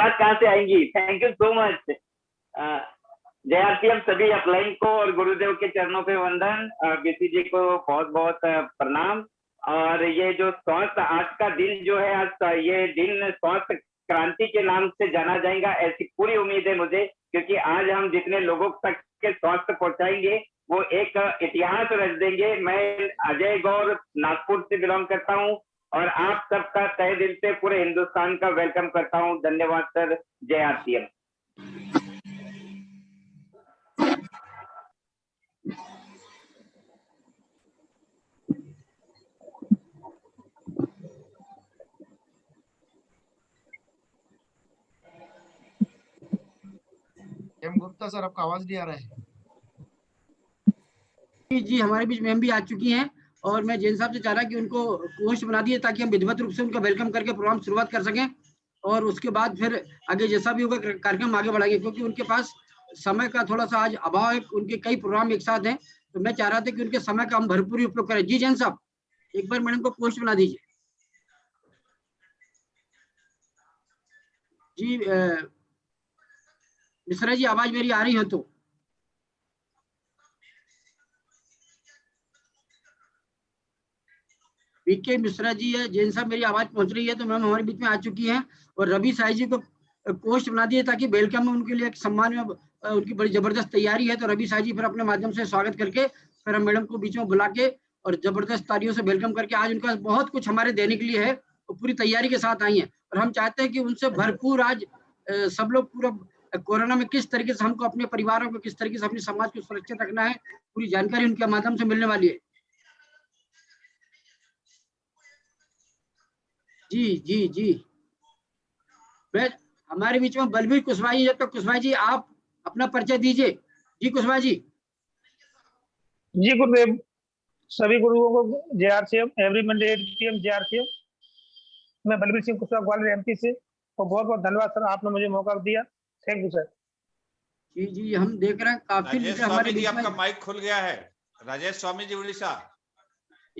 आवाज कहाँ से आएंगी। Thank you so much. जय आरसीएम सभी अपलाइन को और गुरुदेव के चरणों पे वंदन। बीसी जी को बहुत बहुत प्रणाम। और ये जो स्वास्थ्य आज का दिन जो है, आज ये दिन स्वास्थ्य क्रांति के नाम से जाना जाएगा, ऐसी पूरी उम्मीद है मुझे, क्योंकि आज हम जितने लोगों तक के स्वास्थ्य पहुंचाएंगे वो एक इतिहास रच देंगे। मैं अजय गौर नागपुर से बिलोंग करता हूं और आप सबका तहे दिल से पूरे हिंदुस्तान का वेलकम करता हूं। धन्यवाद सर। जय आरसीएम। एम गुप्ता सर, आपका आवाज नहीं आ रहा है। जी हमारे बीच मैम भी आ चुकी हैं और मैं जैन साहब से चाह रहा कि उनको होस्ट बना दिए ताकि हम विधिवत रूप से उनका वेलकम करके प्रोग्राम शुरुआत कर सकें और उसके बाद फिर आगे जैसा भी होगा कार्यक्रम आगे बढ़ाएंगे, क्योंकि उनके पास समय का थोड़ा सा आज अभाव है। उनके कई प्रोग्राम एक साथ हैं, तो मैं चाह रहा था कि उनके समय का हम भरपूर उपयोग करें। जी जैन साहब, एक बार मैडम को पोस्ट बना दीजिए। जी मिश्रा जी, आवाज मेरी आ रही हो तो? पीके मिश्रा जी है, जैन साहब मेरी आवाज पहुंच रही है तो मैम हमारे बीच में आ चुकी हैं। और रवि साई जी को पोस्ट बना दिए ताकि वेलकम में उनके लिए एक सम्मान में उनकी बड़ी जबरदस्त तैयारी है। तो रवि साई जी फिर अपने माध्यम से स्वागत करके फिर हम मैडम को बीच में बुला के और जबरदस्त तालियों से वेलकम करके, आज उनका बहुत कुछ हमारे देने के लिए है तो पूरी तैयारी के साथ आई है। और हम चाहते हैं कि उनसे भरपूर आज सब लोग पूरा कोरोना में किस तरीके से हमको अपने परिवारों को, किस तरीके से अपने समाज को सुरक्षित रखना है, पूरी जानकारी उनके माध्यम से मिलने वाली है। जी जी जी हमारे बीच में बलबीर कुशवाहा जी है, तो कुशवाहा जी आप अपना परिचय दीजिए। जी कुशवाहा जी। जी गुरुदेव, सभी गुरुओं को जय आरसीएम। एवरी मंडे 8 PM जय आरसीएम। मैं बलबीर सिंह कुशवाहा, ग्वालियर MP से, और बहुत बहुत धन्यवाद सर, आपने मुझे मौका दिया। Thank you sir. जी जी हम देख रहे हैं काफी राजेश स्वामी जी, आपका माइक खुल गया है। राजेश स्वामी जी उड़ीसा।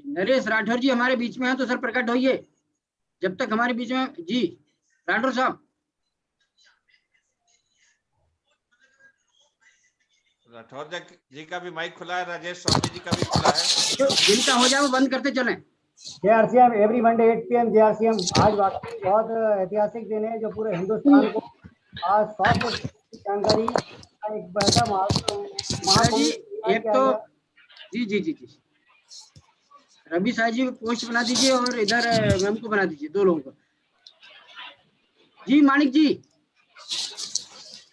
नरेश राठौर जी हमारे बीच में है तो सर प्रकट होइए जब तक हमारे बीच में। जी राठौर साहब। राठौर जी का भी माइक खुला है, राजेश स्वामी जी का भी खुला है। जिनका हो जाए वो बंद करते चलें। जय आरसीएम। एवरी मंडे 8 PM जय आरसीएम। आज बहुत ऐतिहासिक दिन है जो पूरे हिंदुस्तान को आज स्वास्थ्य जानकारी का एक बड़ा जी एक तो जी जी जी जी रवि साई जी को पोस्ट बना दीजिए और इधर मैम को बना दीजिए, दो लोगों को। जी मानिक जी।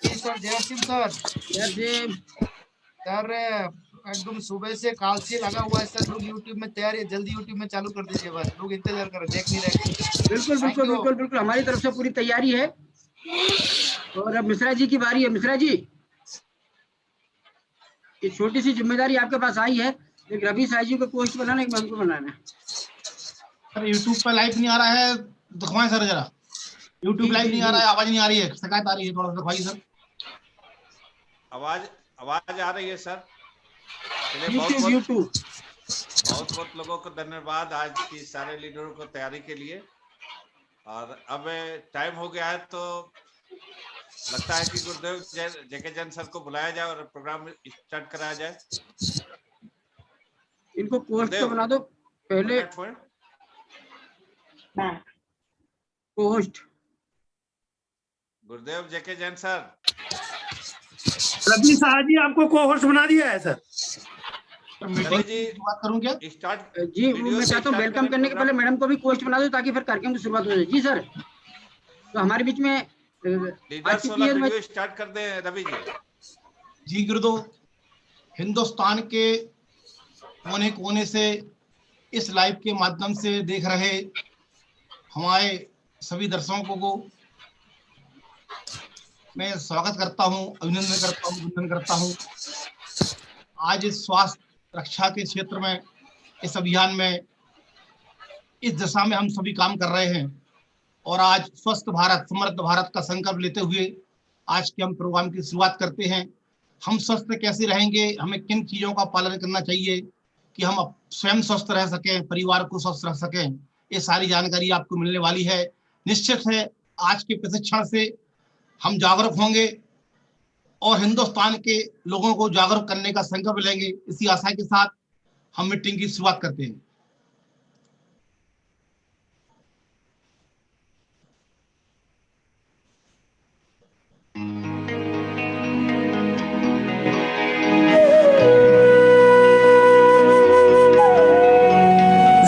सर जय सिंह सर। सर एकदम सुबह से काल से लगा हुआ है सर। लोग यूट्यूब में तैयार है, जल्दी यूट्यूब में चालू कर दीजिए, बस लोग इंतजार कर रहे, देख नहीं रहे। बिल्कुल बिल्कुल बिल्कुल बिल्कुल हमारी तरफ से पूरी तैयारी है। और अब मिश्रा जी की बारी है। मिश्रा जी, ये छोटी सी जिम्मेदारी आपके पास आई है, एक रवि साई जी को पोस्ट बनाना, एक मैम को बनाना है। सर यूट्यूब पे लाइव नहीं आ रहा है, दिखवाएं सर जरा। यूट्यूब लाइव नहीं आ रहा है, आवाज नहीं आ रही है, शिकायत आ रही है, थोड़ा सा दिखवाइए सर। आवाज आ रही है सर। बहुत बहुत लोगों को धन्यवाद आज की सारे लीडरों को तैयारी के लिए। और अब टाइम हो गया है तो लगता है कि गुरुदेव जेके जैन सर को बुलाया जाए और प्रोग्राम स्टार्ट कराया जाए। इनको पोस्ट तो बना दो पहले। पोस्ट गुरुदेव जेके जैन सर। रवि शाह जी आपको को होस्ट बना दिया है सर। जी बात करूं क्या? स्टार्ट जी मैं चाहता हूँ वेलकम करने के पहले मैडम को भी पोस्ट बना दो ताकि फिर कार्यक्रम की शुरुआत हो जाए। जी सर, तो हमारे बीच में वीडियो स्टार्ट कर दे रवि जी। जी गुरुदेव, हिंदुस्तान के कोने कोने से इस लाइव के माध्यम से देख रहे हमारे सभी दर्शकों को मैं स्वागत करता हूं, अभिनंदन करता हूं, वंदन करता हूं। आज इस स्वास्थ्य रक्षा के क्षेत्र में, इस अभियान में, इस दिशा में हम सभी काम कर रहे हैं और आज स्वस्थ भारत, समृद्ध भारत का संकल्प लेते हुए आज के हम प्रोग्राम की शुरुआत करते हैं। हम स्वस्थ कैसे रहेंगे, हमें किन चीजों का पालन करना चाहिए कि हम स्वयं स्वस्थ रह सकें, परिवार को स्वस्थ रख सकें, ये सारी जानकारी आपको मिलने वाली है। निश्चित है आज के प्रशिक्षण से हम जागरूक होंगे और हिंदुस्तान के लोगों को जागरूक करने का संकल्प लेंगे। इसी आशा के साथ हम मीटिंग की शुरुआत करते हैं।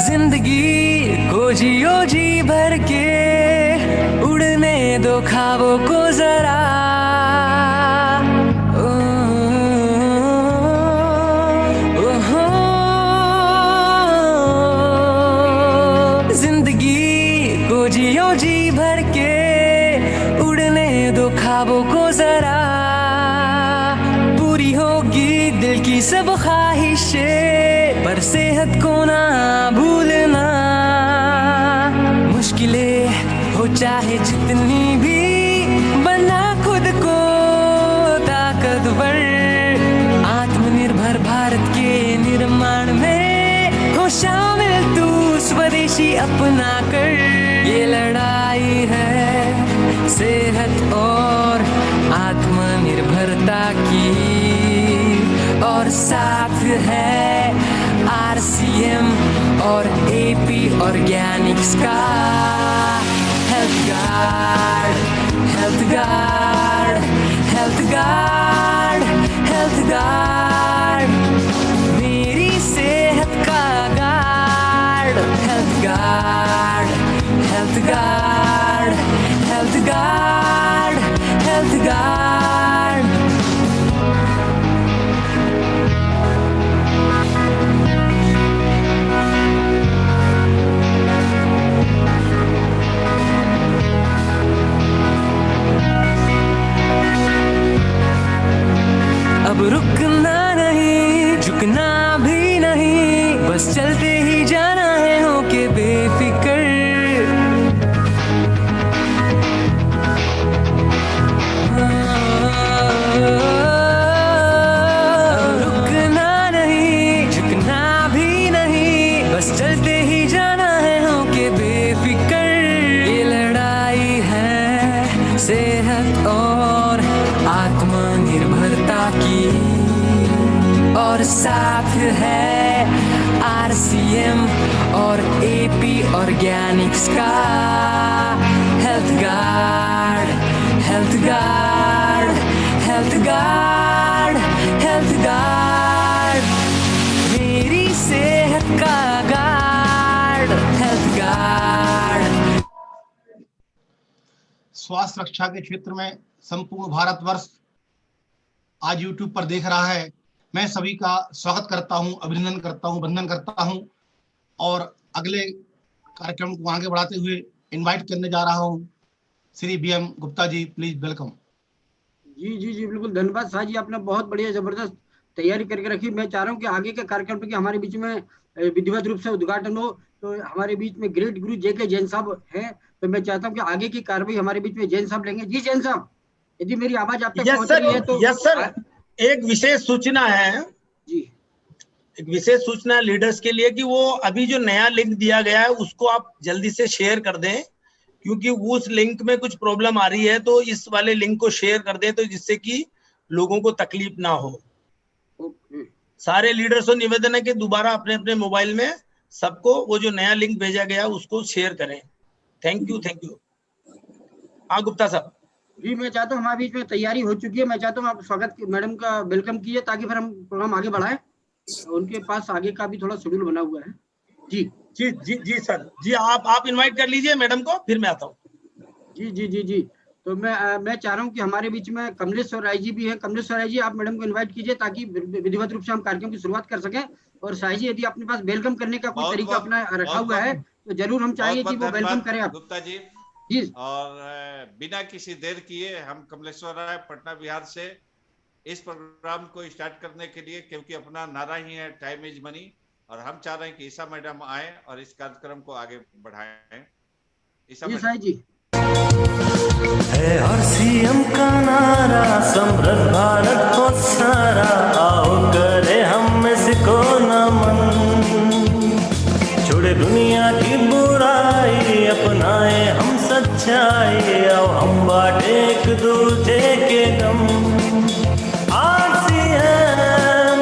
जिंदगी को जियो जी भर के, उड़ने दो ख्वाबों को जरा। जिंदगी को जियो जी भर के, उड़ने दो ख्वाबों को जरा। पूरी होगी दिल की सब ख्वाहिशें, पर सेहत को ना भूलना। मुश्किलें हो चाहे जितनी भी, बना खुद को ताकतवर। आत्मनिर्भर भारत के निर्माण में हो शामिल तू, स्वदेशी अपना कर। ये लड़ाई है सेहत और आत्मनिर्भरता की, और साथ है RCM और AP ऑर्गेनिक्स का। Health guard, health guard, health guard, health guard, मेरी सेहत का guard. Health guard, health guard, health guard, health guard. अब रुकना नहीं, झुकना भी नहीं, बस चलते ही जाना है होके बेफिक्र। रुकना नहीं, झुकना भी नहीं, बस चलते ही जाना है होके बेफिक्र। ये लड़ाई है सेहत और आत्मनिर्भरता की, और साथ है RCM और AP ऑर्गेनिक्स का। Health guard, health guard, health guard, health guard, मेरी सेहत का गार्ड। Health guard. स्वास्थ्य रक्षा के क्षेत्र में संपूर्ण भारतवर्ष आज YouTube पर देख रहा है। मैं सभी का स्वागत करता हूं, अभिनंदन करता हूं, वंदन करता हूं, और अगले कार्यक्रम को आगे बढ़ाते हुए इनवाइट करने जा रहा हूं Shri BM Gupta ji. Please welcome. जी जी जी, बिल्कुल धन्यवाद शाह जी, आपने बहुत बढ़िया जबरदस्त तैयारी करके रखी। मैं चाह रहा हूँ कि आगे के कार्यक्रम की हमारे बीच में विधिवत रूप से उद्घाटन हो। तो हमारे बीच में ग्रेट गुरु JK जैन साहब हैं, तो मैं चाहता हूँ कि आगे की कार्रवाई हमारे बीच में जैन साहब लेंगे। जी जैन साहब, यदि मेरी आवाज आप तक पहुंच रही है तो। यस सर, एक विशेष सूचना है जी, एक विशेष सूचना लीडर्स के लिए कि वो अभी जो नया लिंक दिया गया है उसको आप जल्दी से शेयर कर दें, क्योंकि उस लिंक में कुछ प्रॉब्लम आ रही है। तो इस वाले लिंक को शेयर कर दें, तो जिससे कि लोगों को तकलीफ ना हो। सारे लीडर्स को निवेदन है कि दोबारा अपने अपने मोबाइल में सबको वो जो नया लिंक भेजा गया उसको शेयर करें। Thank you, thank you. हाँ गुप्ता साहब। जी मैं चाहता हूँ हमारे बीच में तैयारी हो चुकी है। मैं चाहता हूँ आप स्वागत मैडम का वेलकम कीजिए, ताकि फिर हम प्रोग्राम आगे बढ़ाएं। उनके पास आगे का भी थोड़ा शेड्यूल बना हुआ है। जी जी जी जी सर जी, आप इनवाइट कर लीजिए मैडम को, फिर मैं आता हूँ। जी जी जी जी, तो मैं चाह रहा हूँ कि हमारे बीच में कमलेश्वर राय जी भी है। कमलेश्वर राय जी, आप मैडम को इनवाइट कीजिए ताकि विधिवत रूप से हम कार्यक्रम की शुरुआत कर सकें। और साई जी, यदि अपने पास वेलकम करने का कोई तरीका अपना रखा हुआ है तो जरूर हम चाहेंगे कि वो वेलकम करें आप। गुप्ता जी जी, और बिना किसी देर किए हम कमलेश्वर राय पटना बिहार से इस प्रोग्राम को स्टार्ट करने के लिए, क्योंकि अपना नारा ही है टाइम इज मनी, और हम चाह रहे हैं कि ईसा मैडम आए और इस कार्यक्रम को आगे बढ़ाएं। ईसा मैडम। साई जी है RCM का नारा, समृद्ध भारत को सारा, आओ करे हम इसको नमन। छोड़े दुनिया की बुराई, अपनाए हम सच्चाई, आओ हम बाटे एक दूध के दम। RCM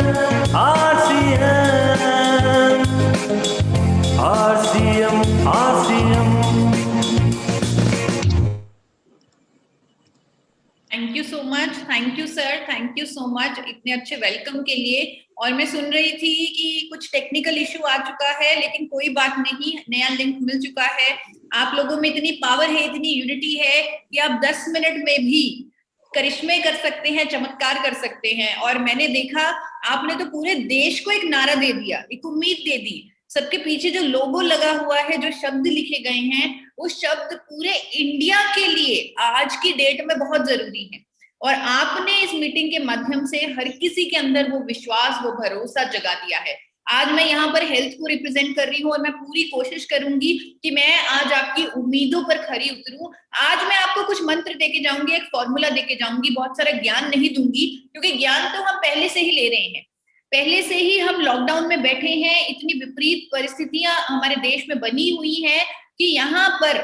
RCM RCM RCM। Thank you so much, thank you sir, thank you so much इतने अच्छे वेलकम के लिए। और मैं सुन रही थी कि कुछ टेक्निकल इशू आ चुका है, लेकिन कोई बात नहीं, नया लिंक मिल चुका है। आप लोगों में इतनी पावर है, इतनी यूनिटी है कि आप 10 मिनट में भी करिश्मे कर सकते हैं, चमत्कार कर सकते हैं। और मैंने देखा आपने तो पूरे देश को एक नारा दे दिया, एक उम्मीद दे दी। सबके पीछे जो लोगो लगा हुआ है, जो शब्द लिखे गए हैं, वो शब्द पूरे इंडिया के लिए आज की डेट में बहुत जरूरी है। और आपने इस मीटिंग के माध्यम से हर किसी के अंदर वो विश्वास, वो भरोसा जगा दिया है। आज मैं यहाँ पर हेल्थ को रिप्रेजेंट कर रही हूँ और मैं पूरी कोशिश करूंगी कि मैं आज आपकी उम्मीदों पर खरी उतरूं। आज मैं आपको कुछ मंत्र देके जाऊंगी, एक फॉर्मूला देके जाऊंगी, बहुत सारा ज्ञान नहीं दूंगी, क्योंकि ज्ञान तो हम पहले से ही ले रहे हैं। पहले से ही हम लॉकडाउन में बैठे हैं, इतनी विपरीत परिस्थितियां हमारे देश में बनी हुई हैं कि यहाँ पर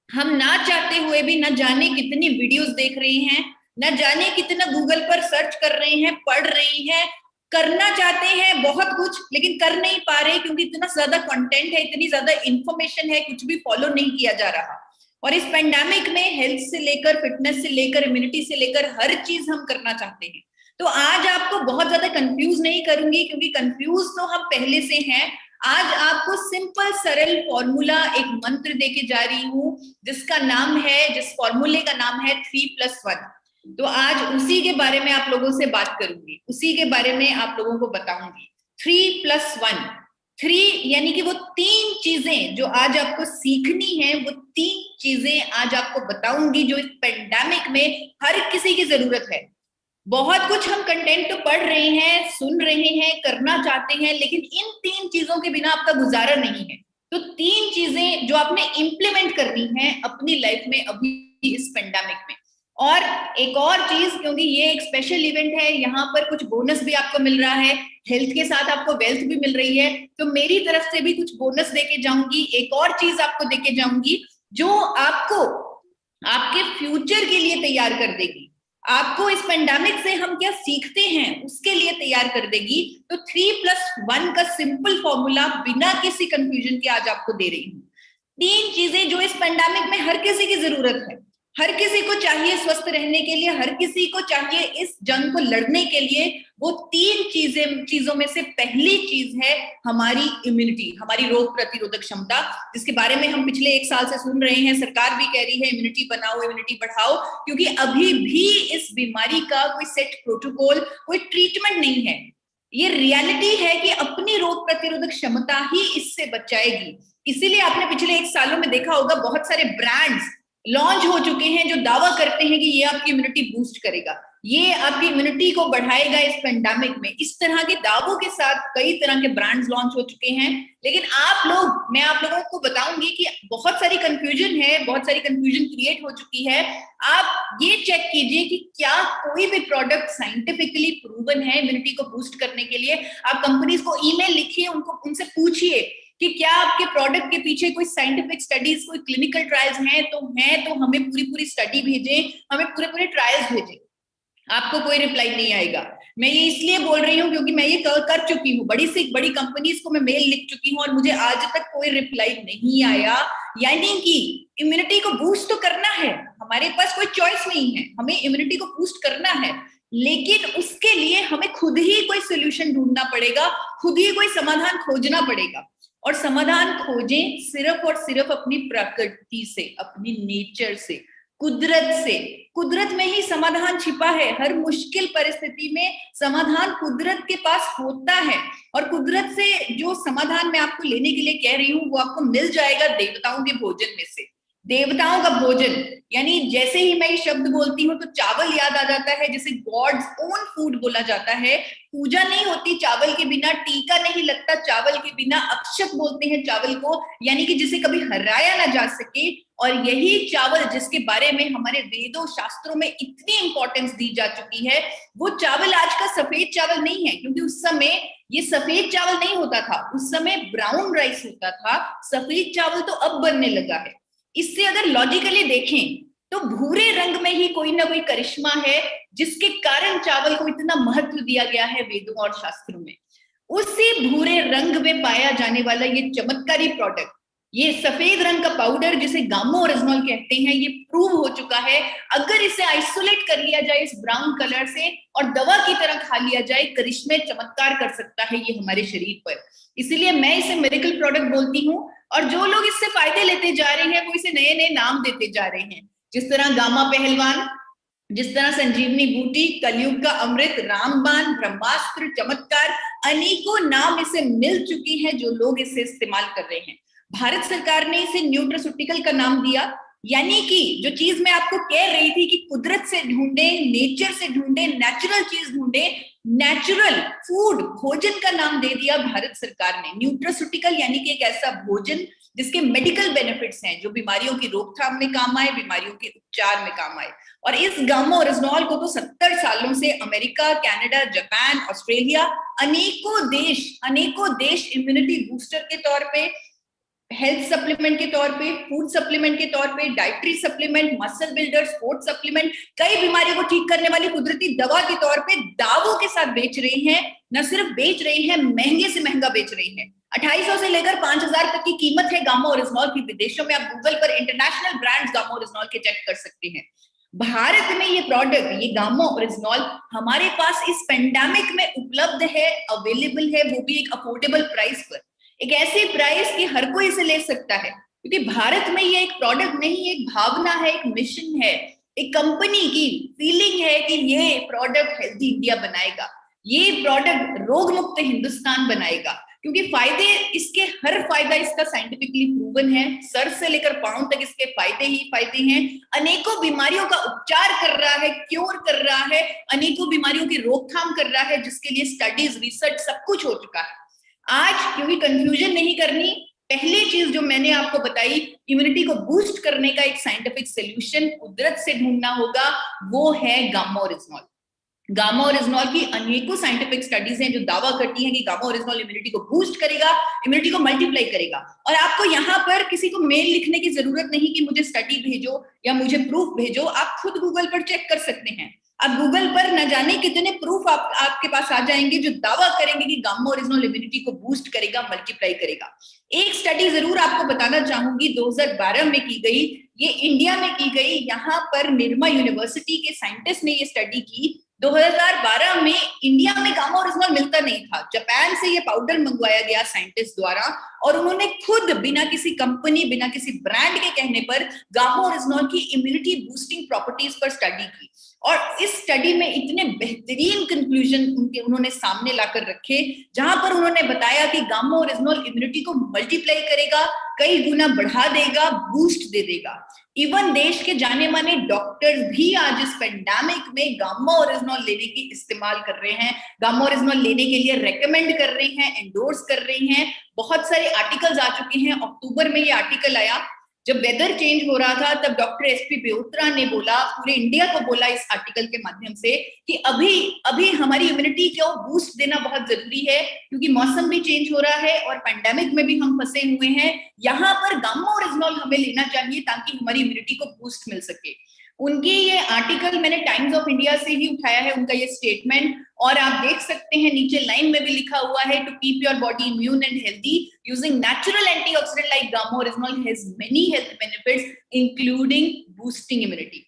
हम ना चाहते हुए भी न जाने कितनी वीडियोस देख रहे हैं, न जाने कितना गूगल पर सर्च कर रहे हैं, पढ़ रहे हैं, करना चाहते हैं बहुत कुछ, लेकिन कर नहीं पा रहे क्योंकि इतना ज्यादा कंटेंट है, इतनी ज्यादा इंफॉर्मेशन है, कुछ भी फॉलो नहीं किया जा रहा। और इस पेंडेमिक में हेल्थ से लेकर, फिटनेस से लेकर, इम्यूनिटी से लेकर हर चीज हम करना चाहते हैं। तो आज आपको बहुत ज्यादा कंफ्यूज नहीं करूंगी, क्योंकि कंफ्यूज तो हम पहले से हैं। आज आपको सिंपल सरल फॉर्मूला, एक मंत्र देके जा रही हूँ, जिसका नाम है, जिस फॉर्मूले का नाम है 3+1। तो आज उसी के बारे में आप लोगों से बात करूंगी, उसी के बारे में आप लोगों को बताऊंगी। 3+1, 3 यानी कि वो 3 चीजें जो आज आपको सीखनी है, वो 3 चीजें आज आपको बताऊंगी जो इस पेंडेमिक में हर किसी की जरूरत है। बहुत कुछ हम कंटेंट तो पढ़ रहे हैं, सुन रहे हैं, करना चाहते हैं, लेकिन इन 3 चीजों के बिना आपका गुजारा नहीं है। तो 3 चीजें जो आपने इंप्लीमेंट करनी है अपनी लाइफ में अभी इस पेंडेमिक में। और एक और चीज, क्योंकि ये एक स्पेशल इवेंट है, यहाँ पर कुछ बोनस भी आपको मिल रहा है, हेल्थ के साथ आपको वेल्थ भी मिल रही है, तो मेरी तरफ से भी कुछ बोनस देके जाऊंगी। एक और चीज आपको देके जाऊंगी जो आपको आपके फ्यूचर के लिए तैयार कर देगी, आपको इस पेंडेमिक से हम क्या सीखते हैं उसके लिए तैयार कर देगी। तो 3+1 का सिंपल फॉर्मूला बिना किसी कंफ्यूजन के आज आपको दे रही हूँ। 3 चीजें जो इस पेंडेमिक में हर किसी की जरूरत है, हर किसी को चाहिए स्वस्थ रहने के लिए, हर किसी को चाहिए इस जंग को लड़ने के लिए। वो 3 चीजों में से पहली चीज है हमारी इम्यूनिटी, हमारी रोग प्रतिरोधक क्षमता, जिसके बारे में हम पिछले 1 साल से सुन रहे हैं। सरकार भी कह रही है इम्यूनिटी बनाओ, इम्यूनिटी बढ़ाओ, क्योंकि अभी भी इस बीमारी का कोई सेट प्रोटोकॉल, कोई ट्रीटमेंट नहीं है। ये रियलिटी है कि अपनी रोग प्रतिरोधक क्षमता ही इससे बचाएगी। इसीलिए आपने पिछले 1 सालों में देखा होगा बहुत सारे ब्रांड्स लॉन्च हो चुके हैं जो दावा करते हैं कि ये आपकी इम्यूनिटी बूस्ट करेगा, ये आपकी इम्यूनिटी को बढ़ाएगा इस पेंडेमिक में। इस तरह के दावों के साथ कई तरह के ब्रांड्स लॉन्च हो चुके हैं। लेकिन मैं आप लोगों को बताऊंगी कि बहुत सारी कंफ्यूजन है, बहुत सारी कंफ्यूजन क्रिएट हो चुकी है। आप ये चेक कीजिए कि क्या कोई भी प्रोडक्ट साइंटिफिकली प्रूवन है इम्यूनिटी को बूस्ट करने के लिए। आप कंपनीज को ईमेल लिखिए, उनसे पूछिए कि क्या आपके प्रोडक्ट के पीछे कोई साइंटिफिक स्टडीज, कोई क्लिनिकल ट्रायल्स हैं, तो हमें पूरी स्टडी भेजें, हमें पूरे ट्रायल्स भेजें। आपको कोई रिप्लाई नहीं आएगा। मैं ये इसलिए बोल रही हूँ क्योंकि मैं ये कर चुकी हूँ, बड़ी से बड़ी कंपनीज को मैं मेल लिख चुकी हूँ और मुझे आज तक कोई रिप्लाई नहीं आया। यानी कि इम्यूनिटी को बूस्ट तो करना है, हमारे पास कोई चॉइस नहीं है, हमें इम्यूनिटी को बूस्ट करना है, लेकिन उसके लिए हमें खुद ही कोई सोल्यूशन ढूंढना पड़ेगा, खुद ही कोई समाधान खोजना पड़ेगा। और समाधान खोजें सिर्फ और सिर्फ अपनी प्रकृति से, अपनी नेचर से, कुदरत से। कुदरत में ही समाधान छिपा है। हर मुश्किल परिस्थिति में समाधान कुदरत के पास होता है, और कुदरत से जो समाधान मैं आपको लेने के लिए कह रही हूँ वो आपको मिल जाएगा देवताओं के भोजन में से। देवताओं का भोजन, यानी जैसे ही मैं ये शब्द बोलती हूँ तो चावल याद आ जाता है, जिसे गॉड्स ओन फूड बोला जाता है। पूजा नहीं होती चावल के बिना, टीका नहीं लगता चावल के बिना, अक्षत बोलते हैं चावल को, यानी कि जिसे कभी हराया ना जा सके। और यही चावल जिसके बारे में हमारे वेदों शास्त्रों में इतनी इंपॉर्टेंस दी जा चुकी है, वो चावल आज का सफेद चावल नहीं है, क्योंकि उस समय ये सफेद चावल नहीं होता था, उस समय ब्राउन राइस होता था। सफेद चावल तो अब बनने लगा है। इससे अगर लॉजिकली देखें तो भूरे रंग में ही कोई ना कोई करिश्मा है, जिसके कारण चावल को इतना महत्व दिया गया है वेदों और शास्त्रों में। उसी भूरे रंग में पाया जाने वाला ये चमत्कारी प्रोडक्ट, ये सफेद रंग का पाउडर जिसे गामा ओरिजिनॉल कहते हैं, ये प्रूव हो चुका है अगर इसे आइसोलेट कर लिया जाए इस ब्राउन कलर से और दवा की तरह खा लिया जाए, करिश्मे चमत्कार कर सकता है ये हमारे शरीर पर। इसीलिए मैं इसे मिरेकल प्रोडक्ट बोलती हूँ। और जो लोग इससे फायदे लेते जा रहे हैं वो इसे नए नए नाम देते जा रहे हैं, जिस तरह गामा पहलवान, जिस तरह संजीवनी बूटी, कलयुग का अमृत, रामबाण, ब्रह्मास्त्र, चमत्कार, अनेकों नाम इसे मिल चुकी हैं जो लोग इसे इस्तेमाल कर रहे हैं। भारत सरकार ने इसे न्यूट्रास्यूटिकल का नाम दिया, यानी कि जो चीज मैं आपको कह रही थी कि कुदरत से ढूंढे, नेचर से ढूंढे, नेचुरल चीज ढूंढे, नेचुरल फूड, भोजन का नाम दे दिया भारत सरकार ने। न्यूट्रास्यूटिकल यानी कि एक ऐसा भोजन जिसके मेडिकल बेनिफिट्स हैं, जो बीमारियों की रोकथाम में काम आए, बीमारियों के उपचार में काम आए। और इस गामा ओरिजिनॉल को तो 70 सालों से अमेरिका, कनाडा, जापान, ऑस्ट्रेलिया, अनेकों देश इम्यूनिटी बूस्टर के तौर पे, हेल्थ सप्लीमेंट के तौर पे, फूड सप्लीमेंट के तौर पे, dietary supplement, muscle builder, sports supplement, कई बीमारियों को ठीक करने वाली कुदरती दवा के तौर पे दावों के साथ बेच रही हैं। न सिर्फ बेच रही हैं, महंगे से महंगा बेच रही हैं। 2800 से लेकर 5000 तक की कीमत है गामा ओरिजिनॉल की विदेशों में। आप गूगल पर इंटरनेशनल ब्रांड्स गामा ओरिजिनॉल के चेक कर सकते हैं। भारत में ये प्रोडक्ट, ये गामा ओरिजिनॉल हमारे पास इस पेंडेमिक में उपलब्ध है, अवेलेबल है, वो भी एक अफोर्डेबल प्राइस पर, एक ऐसी प्राइस कि हर कोई इसे ले सकता है। क्योंकि भारत में ये एक प्रोडक्ट नहीं, एक भावना है, एक मिशन है, एक कंपनी की फीलिंग है कि ये प्रोडक्ट हेल्दी इंडिया बनाएगा, ये प्रोडक्ट रोग मुक्त हिंदुस्तान बनाएगा। क्योंकि फायदे इसके, हर फायदा इसका साइंटिफिकली प्रूवन है, सर से लेकर पांव तक इसके फायदे ही फायदे हैं। अनेकों बीमारियों का उपचार कर रहा है, क्योर कर रहा है, अनेकों बीमारियों की रोकथाम कर रहा है, जिसके लिए स्टडीज, रिसर्च सब कुछ हो चुका है। आज क्योंकि कंफ्यूजन नहीं करनी, पहली चीज जो मैंने आपको बताई, इम्यूनिटी को बूस्ट करने का एक साइंटिफिक सोल्यूशन कुदरत से ढूंढना होगा, वो है गामा ओरिजिनॉल। गामा ओरिजिनॉल की अनेकों साइंटिफिक स्टडीज हैं जो दावा करती हैं कि गामा ओरिजिनॉल इम्यूनिटी को बूस्ट करेगा, इम्यूनिटी को मल्टीप्लाई करेगा। और आपको यहाँ पर किसी को मेल लिखने की जरूरत नहीं कि मुझे स्टडी भेजो या मुझे प्रूफ भेजो, आप खुद गूगल पर चेक कर सकते हैं। अब गूगल पर न जाने कितने प्रूफ आपके पास आ जाएंगे जो दावा करेंगे कि गामा ओरिजिनॉल इम्यूनिटी को बूस्ट करेगा, मल्टीप्लाई करेगा। एक स्टडी जरूर आपको बताना चाहूंगी, 2012 में की गई, ये इंडिया में की गई। यहाँ पर निर्मा यूनिवर्सिटी के साइंटिस्ट ने ये स्टडी की। 2012 में इंडिया में गामा ओरिजिनॉल मिलता नहीं था, जापान से ये पाउडर मंगवाया गया साइंटिस्ट द्वारा, और उन्होंने खुद बिना किसी कंपनी, बिना किसी ब्रांड के कहने पर गामा ओरिजिनॉल की इम्यूनिटी बूस्टिंग प्रॉपर्टीज पर स्टडी की। और इस स्टडी में इतने बेहतरीन कंक्लूजन उन्होंने सामने लाकर रखे, जहां पर उन्होंने बताया कि गामा ओरिजिनॉल इम्यूनिटी को मल्टीप्लाई करेगा, कई गुना बढ़ा देगा, बूस्ट दे देगा। इवन देश के जाने माने डॉक्टर्स भी आज इस पेंडेमिक में गामा ओरिजिनॉल लेने की इस्तेमाल कर रहे हैं, गामा ओरिजिनॉल लेने के लिए रेकमेंड कर रहे हैं, एंडोर्स कर रहे हैं। बहुत सारे आर्टिकल्स आ चुके हैं। अक्टूबर में ये आर्टिकल आया, जब वेदर चेंज हो रहा था, तब डॉक्टर एसपी बेउत्रा ने बोला, पूरे इंडिया को बोला इस आर्टिकल के माध्यम से कि अभी हमारी इम्यूनिटी को बूस्ट देना बहुत जरूरी है, क्योंकि मौसम भी चेंज हो रहा है और पैंडेमिक में भी हम फंसे हुए हैं। यहाँ पर गामा ओरिजिनॉल हमें लेना चाहिए ताकि हमारी इम्यूनिटी को बूस्ट मिल सके। उनकी ये आर्टिकल मैंने टाइम्स ऑफ इंडिया से ही उठाया है, उनका ये स्टेटमेंट, और आप देख सकते हैं नीचे लाइन में भी लिखा हुआ है, to keep your body immune and healthy using natural antioxidant like gamma oryzanol has many health benefits including boosting immunity.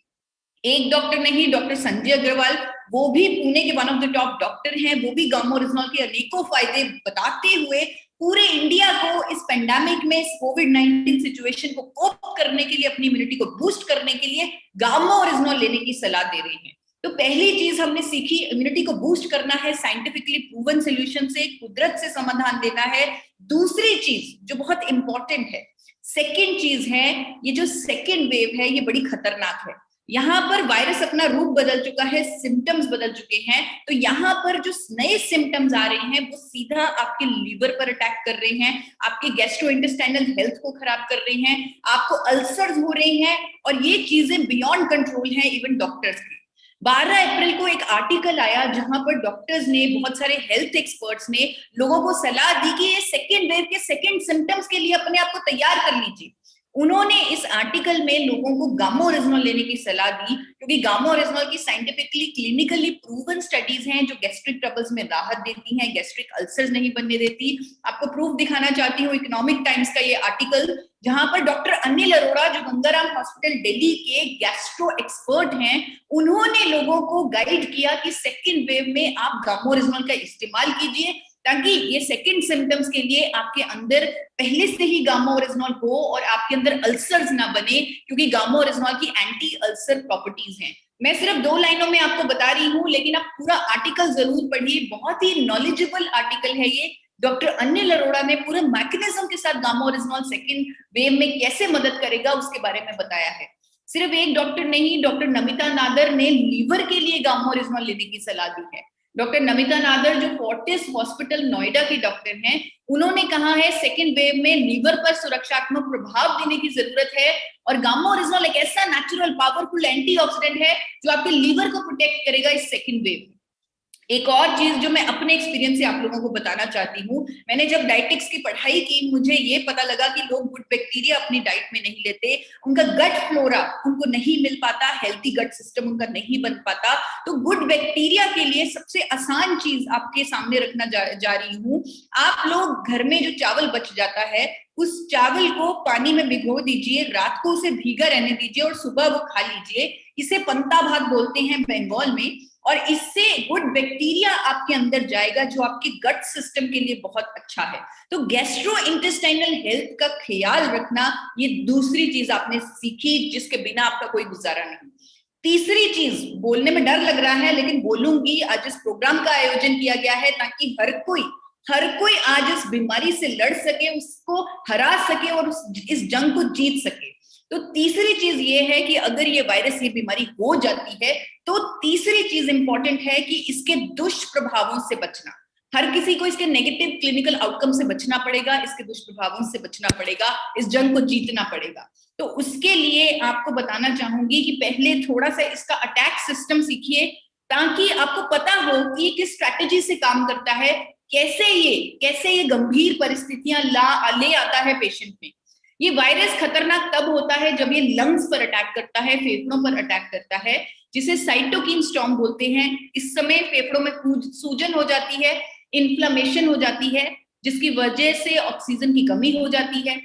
एक डॉक्टर नहीं, डॉक्टर संजय अग्रवाल, वो भी पुणे के one of the top doctor हैं, वो भी गामा ओरिजिनॉल के अनेकों फायदे बताते हुए पूरे इंडिया को इस पेंडेमिक में, इस कोविड-19 सिचुएशन को कोप करने के लिए, अपनी इम्यूनिटी को बूस्ट करने के लिए गामा ओरिजिनॉल लेने की सलाह दे रहे हैं। तो पहली चीज हमने सीखी, इम्यूनिटी को बूस्ट करना है साइंटिफिकली प्रूवन सोल्यूशन से, कुदरत से समाधान देना है। दूसरी चीज जो बहुत इंपॉर्टेंट है, सेकेंड चीज है, ये जो सेकेंड वेव है ये बड़ी खतरनाक है। यहाँ पर वायरस अपना रूप बदल चुका है, सिम्टम्स बदल चुके हैं। तो यहाँ पर जो नए सिम्टम्स आ रहे हैं वो सीधा आपके लीवर पर अटैक कर रहे हैं, आपके गैस्ट्रोइंटेस्टाइनल हेल्थ को खराब कर रहे हैं, आपको अल्सर्स हो रहे हैं, और ये चीजें बियॉन्ड कंट्रोल हैं इवन डॉक्टर्स की। 12 अप्रैल को एक आर्टिकल आया जहां पर डॉक्टर्स ने, बहुत सारे हेल्थ एक्सपर्ट्स ने लोगों को सलाह दी कि ये सेकेंड वेव के सेकेंड सिम्टम्स के लिए अपने आप को तैयार कर लीजिए। उन्होंने इस आर्टिकल में लोगों को गामा ओरिजिनल लेने की सलाह दी, क्योंकि गामा ओरिजिनल की साइंटिफिकली क्लिनिकली प्रूवन स्टडीज हैं जो गैस्ट्रिक ट्रबल्स में राहत देती हैं, गैस्ट्रिक अल्सर्स नहीं बनने देती। आपको प्रूफ दिखाना चाहती हूँ, इकोनॉमिक टाइम्स का ये आर्टिकल, जहां पर डॉक्टर अनिल अरोड़ा जो गंगाराम हॉस्पिटल दिल्ली के गैस्ट्रो एक्सपर्ट हैं, उन्होंने लोगों को गाइड किया कि सेकेंड वेव में आप गामा ओरिजिनल का इस्तेमाल कीजिए, ताकि ये सेकंड सिम्टम्स के लिए आपके अंदर पहले से ही गामा ओरिजिनल हो और आपके अंदर अल्सर्स ना बने, क्योंकि गामा ओरिजिनल की एंटी अल्सर प्रॉपर्टीज हैं। मैं सिर्फ 2 लाइनों में आपको बता रही हूँ, लेकिन आप पूरा आर्टिकल जरूर पढ़िए, बहुत ही नॉलेजेबल आर्टिकल है ये। डॉक्टर अनिल अरोड़ा ने पूरे मैकेनिज्म के साथ गामा ओरिजिनल सेकंड वेव में कैसे मदद करेगा उसके बारे में बताया है। सिर्फ एक डॉक्टर नहीं, डॉक्टर नमिता नादर ने लीवर के लिए गामा ओरिजिनल लेने की सलाह दी है। डॉक्टर नमिता नादर जो फोर्टिस हॉस्पिटल नोएडा के डॉक्टर हैं, उन्होंने कहा है सेकेंड वेव में लीवर पर सुरक्षात्मक प्रभाव देने की जरूरत है, और गामा ओरिजिनल एक ऐसा नेचुरल पावरफुल एंटीऑक्सीडेंट है जो आपके लीवर को प्रोटेक्ट करेगा इस सेकेंड वेव में। एक और चीज जो मैं अपने एक्सपीरियंस से आप लोगों को बताना चाहती हूँ, मैंने जब डाइटिक्स की पढ़ाई की, मुझे ये पता लगा कि लोग गुड बैक्टीरिया अपनी डाइट में नहीं लेते, उनका गट फ्लोरा उनको नहीं मिल पाता, हेल्थी गट सिस्टम उनका नहीं बन पाता। तो गुड बैक्टीरिया के लिए सबसे आसान चीज आपके सामने रखना जा रही हूँ। आप लोग घर में जो चावल बच जाता है, उस चावल को पानी में भिगो दीजिए, रात को उसे भीगा रहने दीजिए और सुबह वो खा लीजिए। इसे पंता भात बोलते हैं बंगाल में, और इससे गुड बैक्टीरिया आपके अंदर जाएगा जो आपके गट सिस्टम के लिए बहुत अच्छा है। तो गैस्ट्रो इंटेस्टाइनल हेल्थ का ख्याल रखना, ये दूसरी चीज आपने सीखी जिसके बिना आपका कोई गुजारा नहीं। तीसरी चीज, बोलने में डर लग रहा है लेकिन बोलूंगी, आज इस प्रोग्राम का आयोजन किया गया है ताकि हर कोई आज इस बीमारी से लड़ सके, उसको हरा सके और इस जंग को जीत सके। तो तीसरी चीज ये है कि अगर ये वायरस, ये बीमारी हो जाती है, तो तीसरी चीज इंपॉर्टेंट है कि इसके दुष्प्रभावों से बचना। हर किसी को इसके नेगेटिव क्लिनिकल आउटकम से बचना पड़ेगा, इसके दुष्प्रभावों से बचना पड़ेगा, इस जंग को जीतना पड़ेगा। तो उसके लिए आपको बताना चाहूंगी कि पहले थोड़ा सा इसका अटैक सिस्टम सीखिए, ताकि आपको पता हो कि किस स्ट्रैटेजी से काम करता है, कैसे ये गंभीर परिस्थितियां ले आता है पेशेंट में। ये वायरस खतरनाक तब होता है जब ये लंग्स पर अटैक करता है, फेफड़ों पर अटैक करता है, जिसे साइटोकिन स्टॉर्म बोलते हैं। इस समय फेफड़ों में सूजन हो जाती है, इन्फ्लेमेशन हो जाती है, जिसकी वजह से ऑक्सीजन की कमी हो जाती है,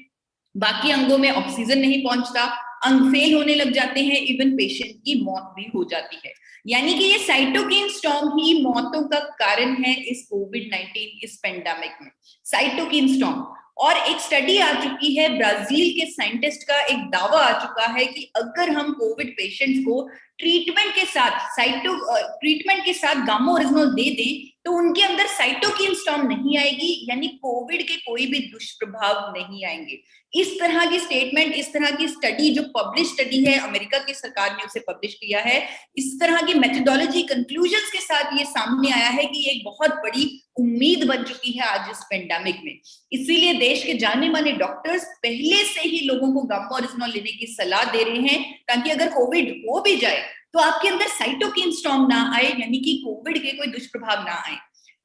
बाकी अंगों में ऑक्सीजन नहीं पहुंचता, अंग फेल होने लग जाते हैं, इवन पेशेंट की मौत भी हो जाती है। यानी कि ये साइटोकिन स्टॉर्म ही मौतों का कारण है इस कोविड-19 इस पेंडेमिक में, साइटोकिन स्टॉर्म। और एक स्टडी आ चुकी है, ब्राजील के साइंटिस्ट का एक दावा आ चुका है कि अगर हम कोविड पेशेंट्स को ट्रीटमेंट के साथ गामा ओरिजिनल दे दें तो उनके अंदर साइटोकिन स्टॉर्म नहीं आएगी, यानी कोविड के कोई भी दुष्प्रभाव नहीं आएंगे। इस तरह की स्टेटमेंट, इस तरह की स्टडी जो पब्लिश स्टडी है, अमेरिका की सरकार ने उसे पब्लिश किया है, इस तरह की मेथोडोलॉजी कंक्लूजन्स के साथ ये सामने आया है कि ये एक बहुत बड़ी उम्मीद बन चुकी है आज इस पेंडेमिक में। इसीलिए देश के जाने माने डॉक्टर्स पहले से ही लोगों को गामा ओरिजिनल लेने की सलाह दे रहे हैं, ताकि अगर कोविड हो भी जाए तो आपके अंदर साइटोकिन स्टॉर्म ना आए, यानी कि कोविड के कोई दुष्प्रभाव ना आए।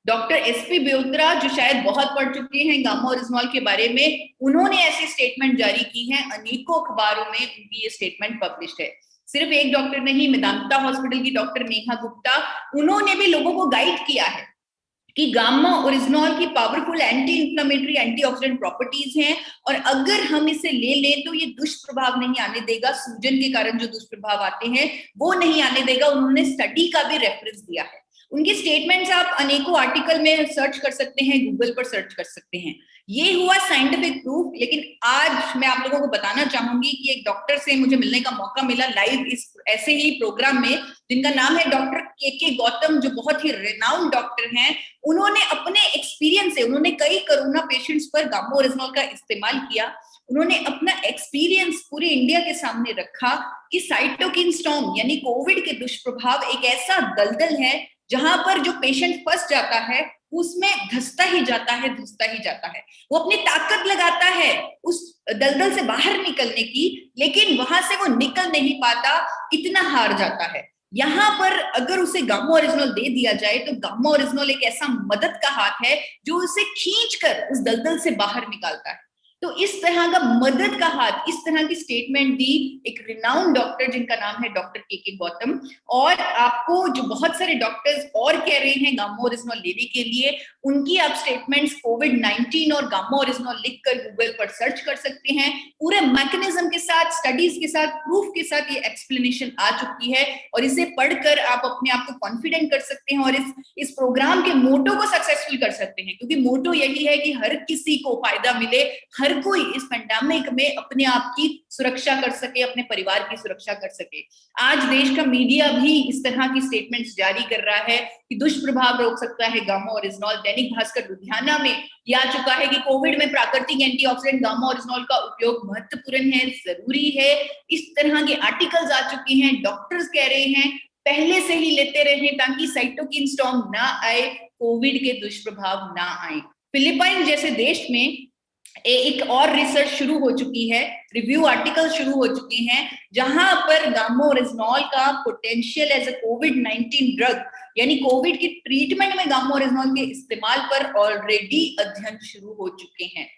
डॉक्टर एसपी ब्योत्रा, जो शायद बहुत पढ़ चुके हैं गामा ओरिजिनल के बारे में, उन्होंने ऐसी स्टेटमेंट जारी की है, अनेकों अखबारों में उनकी ये स्टेटमेंट पब्लिश्ड है। सिर्फ एक डॉक्टर नहीं, मेदांता हॉस्पिटल की डॉक्टर नेहा गुप्ता, उन्होंने भी लोगों को गाइड किया है कि गामा ओरिजिनल की powerful anti inflammatory antioxidant properties हैं, और अगर हम इसे ले लें तो ये दुष्प्रभाव नहीं आने देगा, सूजन के कारण जो दुष्प्रभाव आते हैं वो नहीं आने देगा। उन्होंने स्टडी का भी रेफरेंस दिया है। उनकी स्टेटमेंट्स आप अनेकों आर्टिकल में सर्च कर सकते हैं, गूगल पर सर्च कर सकते हैं। ये हुआ साइंटिफिक प्रूफ। लेकिन आज मैं आप लोगों को बताना चाहूंगी कि एक डॉक्टर से मुझे मिलने का मौका मिला लाइव इस ऐसे ही प्रोग्राम में, जिनका नाम है डॉक्टर के गौतम, जो बहुत ही रेनाउंड डॉक्टर हैं। उन्होंने अपने एक्सपीरियंस से, उन्होंने कई कोरोना पेशेंट्स पर गामा ओरिजिनल का इस्तेमाल किया। उन्होंने अपना एक्सपीरियंस पूरे इंडिया के सामने रखा कि साइटोकिन स्टॉर्म यानी कोविड के दुष्प्रभाव एक ऐसा दलदल है जहां पर जो पेशेंट फंस जाता है उसमें धंसता ही जाता है। वो अपनी ताकत लगाता है उस दलदल से बाहर निकलने की, लेकिन वहां से वो निकल नहीं पाता, इतना हार जाता है। यहाँ पर अगर उसे गामा ओरिजिनल दे दिया जाए तो गामा ओरिजिनल एक ऐसा मदद का हाथ है जो उसे खींचकर उस दलदल से बाहर निकालता है। तो इस तरह का मदद का हाथ, इस तरह की स्टेटमेंट दी एक रिनाउंड डॉक्टर जिनका नाम है डॉक्टर के गौतम। और आपको जो बहुत सारे डॉक्टर्स और कह रहे हैं गामा ओरिजिनॉल लेने के लिए, उनकी आप स्टेटमेंट्स कोविड-19 और गामा ओरिजिनॉल लिखकर गूगल पर सर्च कर सकते हैं। पूरे मैकेनिज्म के साथ, स्टडीज के साथ, प्रूफ के साथ ये एक्सप्लेनेशन आ चुकी है और इसे पढ़कर आप अपने आप को कॉन्फिडेंट कर सकते हैं और इस प्रोग्राम के मोटो को सक्सेसफुल कर सकते हैं, क्योंकि मोटो यही है कि हर किसी को फायदा मिले, हर कोई इस पेंडेमिक में अपने आप की सुरक्षा कर सके, अपने परिवार की सुरक्षा कर सके। आज देश का मीडिया भी इस तरह की स्टेटमेंट्स जारी कर रहा है कि दुष्प्रभाव रोक सकता है गामा ओरिजिनॉल। दैनिक भास्कर लुधियाना में यह आ चुका है कि कोविड में प्राकृतिक एंटीऑक्सीडेंट गामा ओरिजिनॉल का उपयोग महत्वपूर्ण है, जरूरी है। इस तरह के आर्टिकल्स आ चुके हैं। डॉक्टर्स कह रहे हैं पहले से ही लेते रहें ताकि साइटोकिन स्टॉर्म ना आए, कोविड के दुष्प्रभाव ना आए। फिलीपाइन जैसे देश में एक और रिसर्च शुरू हो चुकी है, रिव्यू आर्टिकल शुरू हो चुके हैं, जहां पर गामा ओरिजिनॉल का पोटेंशियल एज अ कोविड-19 ड्रग, यानी कोविड की ट्रीटमेंट में गामा ओरिजिनॉल के इस्तेमाल पर ऑलरेडी अध्ययन शुरू हो चुके हैं।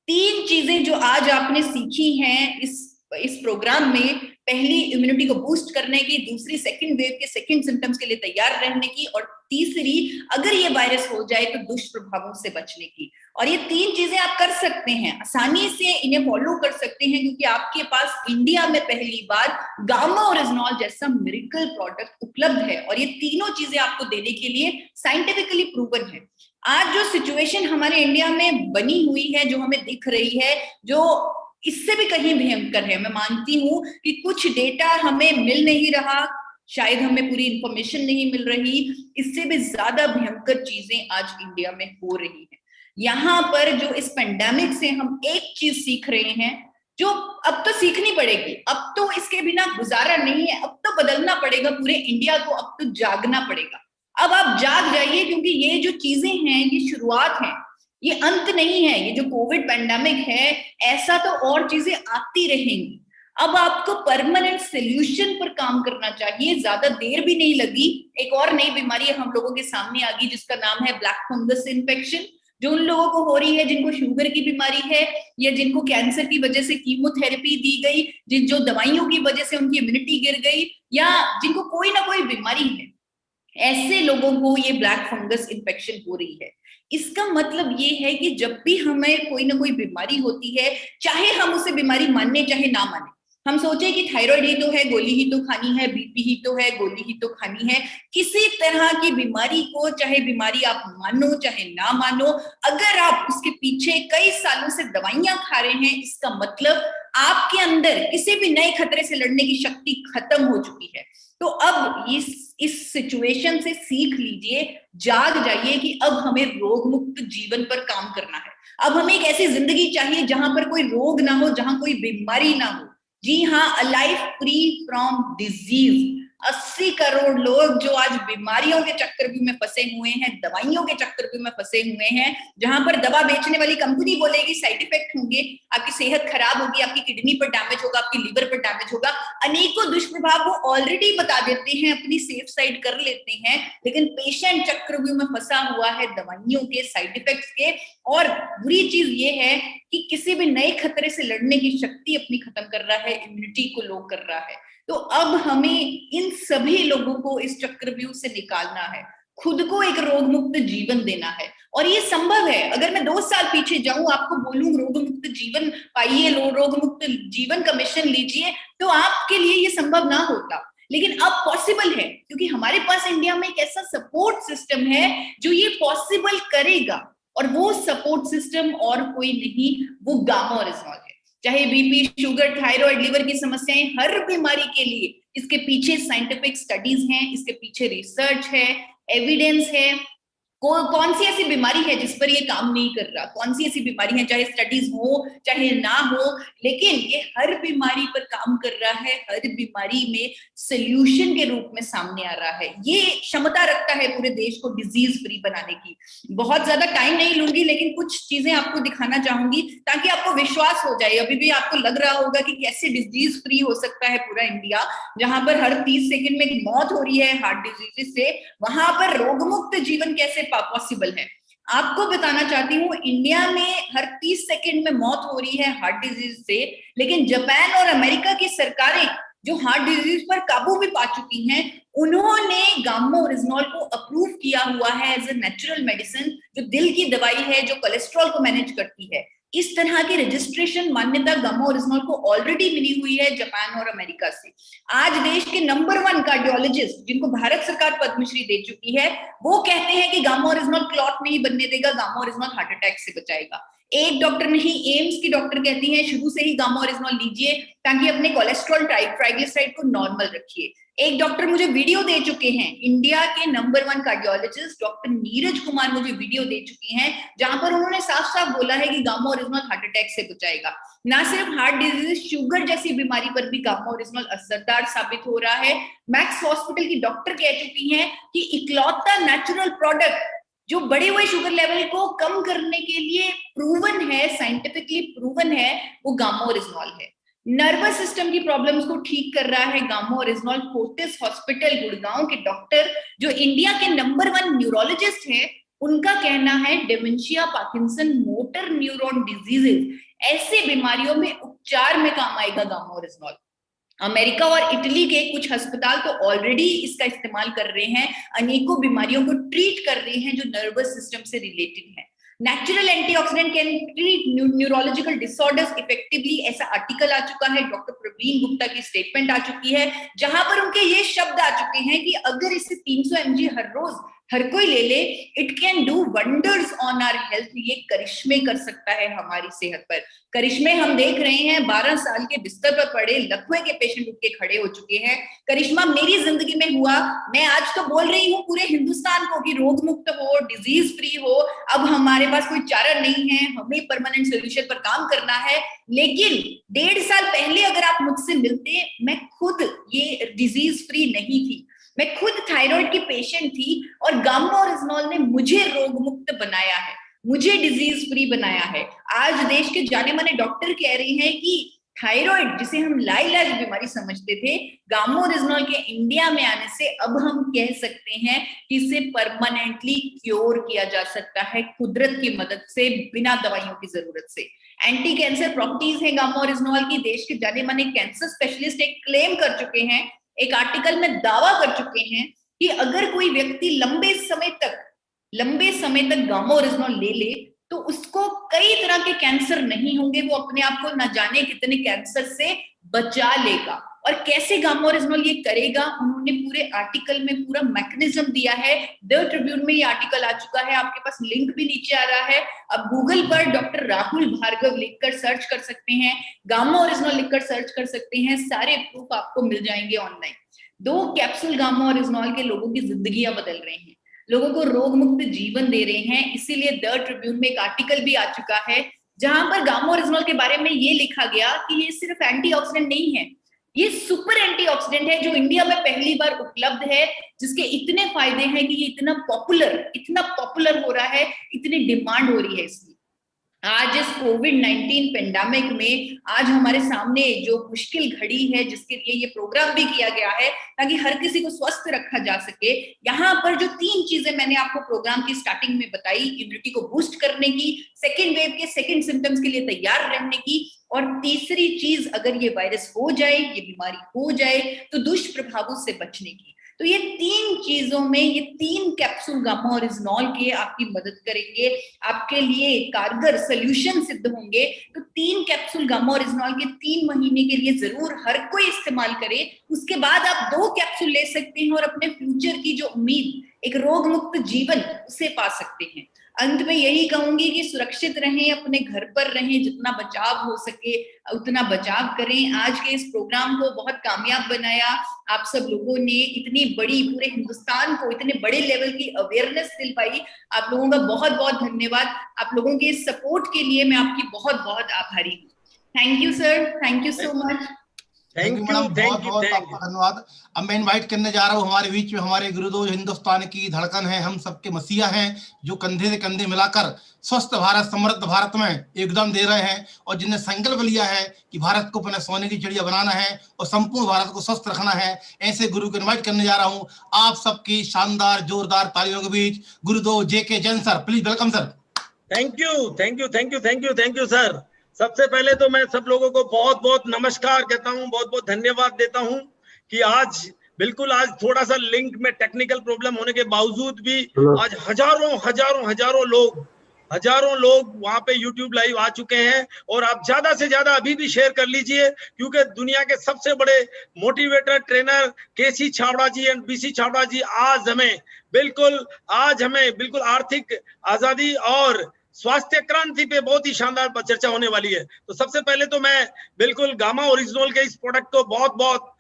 3 चीजें जो आज आपने सीखी हैं इस प्रोग्राम में, पहली इम्यूनिटी को बूस्ट करने की, दूसरी सेकंड वेव के सेकंड सिम्टम्स के लिए तैयार रहने की, और तीसरी अगर ये वायरस हो जाए तो दुष्प्रभावों से बचने की। और ये 3 चीजें आप कर सकते हैं, आसानी से इन्हें फॉलो कर सकते हैं, क्योंकि आपके पास इंडिया में पहली बार गामा ओरिजिनॉल जैसा मिरेकल प्रोडक्ट उपलब्ध है और ये तीनों चीजें आपको देने के लिए साइंटिफिकली प्रूवन है। आज जो सिचुएशन हमारे इंडिया में बनी हुई है, जो हमें दिख रही है, जो इससे भी कहीं भयंकर है। मैं मानती हूं कि कुछ डेटा हमें मिल नहीं रहा, शायद हमें पूरी इंफॉर्मेशन नहीं मिल रही, इससे भी ज्यादा भयंकर चीजें आज इंडिया में हो रही हैं। यहाँ पर जो इस पेंडेमिक से हम एक चीज सीख रहे हैं, जो अब तो सीखनी पड़ेगी, अब तो इसके बिना गुजारा नहीं है, अब तो बदलना पड़ेगा पूरे इंडिया को, अब तो जागना पड़ेगा। अब आप जाग जाइए, क्योंकि ये जो चीजें हैं ये शुरुआत है, ये अंत नहीं है। ये जो कोविड पेंडेमिक है, ऐसा तो और चीजें आती रहेंगी। अब आपको परमानेंट सोल्यूशन पर काम करना चाहिए। ज्यादा देर भी नहीं लगी, एक और नई बीमारी हम लोगों के सामने आ गई जिसका नाम है ब्लैक फंगस इन्फेक्शन, जो उन लोगों को हो रही है जिनको शुगर की बीमारी है या जिनको कैंसर की वजह से कीमोथेरेपी दी गई, जो दवाइयों की वजह से उनकी इम्यूनिटी गिर गई, या जिनको कोई ना कोई बीमारी है, ऐसे लोगों को ये ब्लैक फंगस इन्फेक्शन हो रही है। इसका मतलब ये है कि जब भी हमें कोई ना कोई बीमारी होती है, चाहे हम उसे बीमारी माने चाहे ना माने, हम सोचे कि थायराइड ही तो है, गोली ही तो खानी है, बीपी ही तो है, गोली ही तो खानी है, किसी तरह की बीमारी को, चाहे बीमारी आप मानो चाहे ना मानो, अगर आप उसके पीछे कई सालों से दवाइयां खा रहे हैं, इसका मतलब आपके अंदर किसी भी नए खतरे से लड़ने की शक्ति खत्म हो चुकी है। तो अब इस सिचुएशन से सीख लीजिए, जाग जाइए कि अब हमें रोग मुक्त जीवन पर काम करना है। अब हमें एक ऐसी जिंदगी चाहिए जहां पर कोई रोग ना हो, जहां कोई बीमारी ना हो। जी हाँ, a life free from disease. 80 crore लोग जो आज बीमारियों के चक्रव्यूह में फंसे हुए हैं, दवाइयों के चक्रव्यूह में फंसे हुए हैं, जहां पर दवा बेचने वाली कंपनी बोलेगी साइड इफेक्ट होंगे, आपकी सेहत खराब होगी, आपकी किडनी पर डैमेज होगा, आपकी लीवर पर डैमेज होगा, अनेकों दुष्प्रभाव वो ऑलरेडी बता देते हैं, अपनी सेफ साइड कर लेते हैं, लेकिन पेशेंट चक्रव्यूह में फंसा हुआ है दवाइयों के साइड इफेक्ट्स के। और बुरी चीज ये है कि किसी भी नए खतरे से लड़ने की शक्ति अपनी खत्म कर रहा है, इम्यूनिटी को लो कर रहा है। तो अब हमें इन सभी लोगों को इस चक्रव्यूह से निकालना है, खुद को एक रोग मुक्त जीवन देना है। और ये संभव है। अगर मैं 2 साल पीछे जाऊं, आपको बोलूं रोग मुक्त जीवन पाइए, रोग मुक्त जीवन का मिशन लीजिए, तो आपके लिए ये संभव ना होता, लेकिन अब पॉसिबल है, क्योंकि हमारे पास इंडिया में एक ऐसा सपोर्ट सिस्टम है जो ये पॉसिबल करेगा। और वो सपोर्ट सिस्टम और कोई नहीं, वो गामा ओरिजिनॉल है। चाहे बीपी, शुगर, थायराइड, लिवर की समस्याएं, हर बीमारी के लिए इसके पीछे साइंटिफिक स्टडीज हैं, इसके पीछे रिसर्च है, एविडेंस है। कौन सी ऐसी बीमारी है जिस पर ये काम नहीं कर रहा? कौन सी ऐसी बीमारी है, चाहे स्टडीज हो चाहे ना हो, लेकिन ये हर बीमारी पर काम कर रहा है, हर बीमारी में सोल्यूशन के रूप में सामने आ रहा है। ये क्षमता रखता है पूरे देश को डिजीज फ्री बनाने की। बहुत ज्यादा टाइम नहीं लूंगी, लेकिन कुछ चीजें आपको दिखाना चाहूंगी ताकि आपको विश्वास हो जाए। अभी भी आपको लग रहा होगा कि कैसे डिजीज फ्री हो सकता है पूरा इंडिया, जहां पर हर 30 सेकंड में एक मौत हो रही है हार्ट डिजीज से, वहां पर रोगमुक्त जीवन कैसे पॉसिबल है। आपको बताना चाहती हूँ, इंडिया में हर 30 सेकंड में मौत हो रही है हार्ट डिजीज से, लेकिन जापान और अमेरिका की सरकारें जो हार्ट डिजीज पर काबू भी पा चुकी हैं, उन्होंने गामा ओरिजिनॉल को अप्रूव किया हुआ है एज ए नेचुरल मेडिसिन, जो दिल की दवाई है, जो कोलेस्ट्रॉल को मैनेज करती है। इस तरह की रजिस्ट्रेशन मान्यता गामा ओरिजिनॉल को ऑलरेडी मिली हुई है जापान और अमेरिका से। आज देश के नंबर 1 कार्डियोलॉजिस्ट, जिनको भारत सरकार पद्मश्री दे चुकी है, वो कहते हैं कि गामा ओरिजिनॉल क्लॉट नहीं बनने देगा, गामा ओरिजिनॉल हार्ट अटैक से बचाएगा। एक डॉक्टर नहीं, एम्स की डॉक्टर कहती हैं शुरू से ही गामा ओरिजिनॉल लीजिए ताकि अपने कोलेस्ट्रॉल ट्राइग्लिसराइड को नॉर्मल रखिए। एक डॉक्टर मुझे वीडियो दे चुके हैं, इंडिया के number 1 cardiologist doctor Neeraj Kumar मुझे वीडियो दे चुकी हैं, जहां पर उन्होंने साफ साफ बोला है कि गामा ओरिजिनॉल हार्ट अटैक से बचाएगा। ना सिर्फ हार्ट डिजीज, शुगर जैसी बीमारी पर भी गामा ओरिजिनल असरदार साबित हो रहा है। मैक्स हॉस्पिटल की डॉक्टर कह चुकी हैं कि इकलौता नेचुरल प्रोडक्ट जो बढ़े हुए शुगर लेवल को कम करने के लिए प्रूवन है, साइंटिफिकली प्रूवन है, वो गामा ओरिजिनल है। नर्वस सिस्टम की प्रॉब्लम्स को ठीक कर रहा है gamma original. Fortis hospital Gurgaon के डॉक्टर जो इंडिया के नंबर 1 न्यूरोलॉजिस्ट हैं, उनका कहना है dementia, Parkinson, motor neuron diseases, ऐसे बीमारियों में उपचार में काम आएगा गामा ओरिजिनल। अमेरिका और इटली के कुछ अस्पताल तो ऑलरेडी इसका इस्तेमाल कर रहे हैं, अनेकों बीमारियों को ट्रीट कर रहे हैं जो नर्वस सिस्टम से रिलेटेड है। Natural antioxidant can treat neurological disorders effectively, ऐसा आर्टिकल आ चुका है, डॉक्टर प्रवीण गुप्ता की स्टेटमेंट आ चुकी है, जहां पर उनके ये शब्द आ चुके हैं कि अगर इसे 300 mg हर रोज हर कोई ले ले, it can do wonders on our health. ये करिश्मे कर सकता है हमारी सेहत पर। करिश्मे हम देख रहे हैं, 12 साल के बिस्तर पर पड़े लकवे के पेशेंट उठ के खड़े हो चुके हैं। करिश्मा मेरी जिंदगी में हुआ। मैं आज तो बोल रही हूँ पूरे हिंदुस्तान को कि रोग मुक्त हो, डिजीज फ्री हो। अब हमारे पास कोई चारा नहीं है, हमें परमानेंट सोल्यूशन पर काम करना है। लेकिन 1.5 साल पहले अगर आप मुझसे मिलते, मैं खुद ये डिजीज फ्री नहीं थी, मैं खुद थायराइड की पेशेंट थी, और गामा ओरिजिनल ने मुझे रोग मुक्त बनाया है, मुझे डिजीज फ्री बनाया है। आज देश के जाने माने डॉक्टर कह रहे हैं कि थायराइड, जिसे हम लाइलाज बीमारी समझते थे, गामा ओरिजिनल के इंडिया में आने से अब हम कह सकते हैं कि इसे परमानेंटली क्योर किया जा सकता है कुदरत की मदद से, बिना दवाइयों की जरूरत से। एंटी कैंसर प्रॉपर्टीज है गामा ओरिजिनल की। देश के जाने माने कैंसर स्पेशलिस्ट एक क्लेम कर चुके हैं, एक आर्टिकल में दावा कर चुके हैं कि अगर कोई व्यक्ति लंबे समय तक गामा ओरिजिनल ले ले तो उसको कई तरह के कैंसर नहीं होंगे, वो अपने आप को न जाने कितने कैंसर से बचा लेगा। और कैसे गामा ओरिजिनल ये करेगा, उन्होंने पूरे आर्टिकल में पूरा मैकेनिज्म दिया है। द ट्रिब्यून में ये आर्टिकल आ चुका है, आपके पास लिंक भी नीचे आ रहा है। अब गूगल पर डॉक्टर राहुल भार्गव लिखकर सर्च कर सकते हैं, गामा ओरिजिनल लिखकर सर्च कर सकते हैं, सारे प्रूफ आपको मिल जाएंगे ऑनलाइन। 2 कैप्सूल गामा ओरिजिनल के लोगों की जिंदगियां बदल रहे हैं, लोगों को रोग मुक्त जीवन दे रहे हैं। इसीलिए द ट्रिब्यून में एक आर्टिकल भी आ चुका है जहां पर गामा ओरिजिनल के बारे में ये लिखा गया कि ये सिर्फ एंटीऑक्सीडेंट नहीं है, ये सुपर एंटीऑक्सीडेंट है जो इंडिया में पहली बार उपलब्ध है, जिसके इतने फायदे हैं कि ये इतना पॉपुलर हो रहा है, इतनी डिमांड हो रही है इसकी। आज इस कोविड-19 पेंडेमिक में आज हमारे सामने जो मुश्किल घड़ी है, जिसके लिए ये प्रोग्राम भी किया गया है ताकि हर किसी को स्वस्थ रखा जा सके। यहाँ पर जो 3 चीजें मैंने आपको प्रोग्राम की स्टार्टिंग में बताई, इम्यूनिटी को बूस्ट करने की, सेकेंड वेव के सेकेंड सिम्टम्स के लिए तैयार रहने की, और तीसरी चीज, अगर ये वायरस हो जाए, ये बीमारी हो जाए तो दुष्प्रभावों से बचने की। तो ये 3 चीजों में ये 3 कैप्सूल गामा ओरिजिनल के आपकी मदद करेंगे, आपके लिए कारगर सॉल्यूशन सिद्ध होंगे। तो 3 कैप्सूल गामा ओरिजिनल के 3 महीने के लिए जरूर हर कोई इस्तेमाल करे। उसके बाद आप 2 कैप्सूल ले सकते हैं और अपने फ्यूचर की जो उम्मीद, एक रोग मुक्त जीवन, उसे पा सकते हैं। अंत में यही कहूंगी कि सुरक्षित रहें, अपने घर पर रहें, जितना बचाव हो सके उतना बचाव करें। आज के इस प्रोग्राम को बहुत कामयाब बनाया आप सब लोगों ने, इतनी बड़ी, पूरे हिंदुस्तान को इतने बड़े लेवल की अवेयरनेस दिलवाई। आप लोगों का बहुत बहुत धन्यवाद। आप लोगों के सपोर्ट के लिए मैं आपकी बहुत बहुत आभारी हूँ। Thank you sir, thank you so much. Thank you madam, बहुत बहुत आपका धन्यवाद। अब मैं इनवाइट करने जा रहा हूँ हमारे बीच में हमारे गुरुदेव, हिंदुस्तान की धड़कन है, हम सबके मसीहा हैं, जो कंधे से कंधे मिलाकर स्वस्थ भारत, समृद्ध भारत में योगदान दे रहे हैं, और जिन्हें संकल्प लिया है कि भारत को अपने सोने की चिड़िया बनाना है और संपूर्ण भारत को स्वस्थ रखना है। ऐसे गुरु को इन्वाइट करने जा रहा हूँ आप सबकी शानदार जोरदार तालियों के बीच। गुरुदेव JK Jain sir, please welcome sir. Thank you, thank you, thank you, thank you, thank you sir. सबसे पहले तो मैं सब लोगों को बहुत बहुत नमस्कार कहता हूं, बहुत बहुत धन्यवाद देता हूं कि आज थोड़ा सा लिंक में टेक्निकल प्रॉब्लम होने के बावजूद भी आज हजारों लोग वहां पे YouTube लाइव आ चुके हैं। और आप ज्यादा से ज्यादा अभी भी शेयर कर लीजिए, क्योंकि दुनिया के सबसे बड़े motivator trainer KC Chhabra ji and BC Chhabra ji आज हमें बिल्कुल आर्थिक आजादी और स्वास्थ्य क्रांति पे बहुत ही शानदार चर्चा होने वाली है। तो सबसे पहले तो मैं बिल्कुल गामा ओरिजिनल के इस प्रोडक्ट को बहुत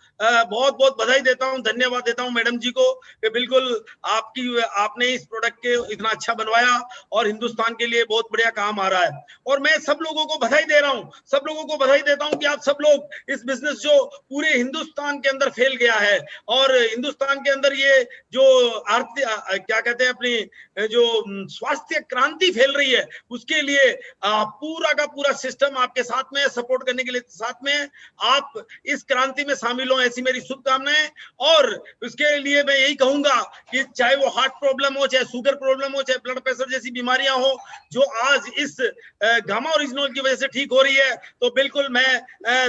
बहुत बधाई देता हूं, धन्यवाद देता हूं मैडम जी को कि बिल्कुल आपने इस प्रोडक्ट के इतना अच्छा बनवाया और हिंदुस्तान के लिए बहुत बढ़िया काम आ रहा है। और मैं सब लोगों को बधाई दे रहा हूं, सब लोगों को बधाई देता हूं कि आप सब लोग इस बिजनेस जो पूरे हिंदुस्तान के अंदर फैल गया है, और हिंदुस्तान के अंदर ये जो क्या कहते हैं अपनी जो स्वास्थ्य क्रांति फैल रही है, उसके लिए पूरा का पूरा सिस्टम आपके साथ में, सपोर्ट करने के लिए साथ में, आप इस क्रांति में शामिल हो, ऐसी मेरी शुभकामनाएं। और उसके लिए मैं यही कहूंगा कि चाहे वो हार्ट प्रॉब्लम हो, चाहे शुगर प्रॉब्लम हो, चाहे ब्लड प्रेशर जैसी बीमारियां हो, जो आज इस गामा ओरिजिनल की वजह से ठीक हो रही है, तो बिल्कुल मैं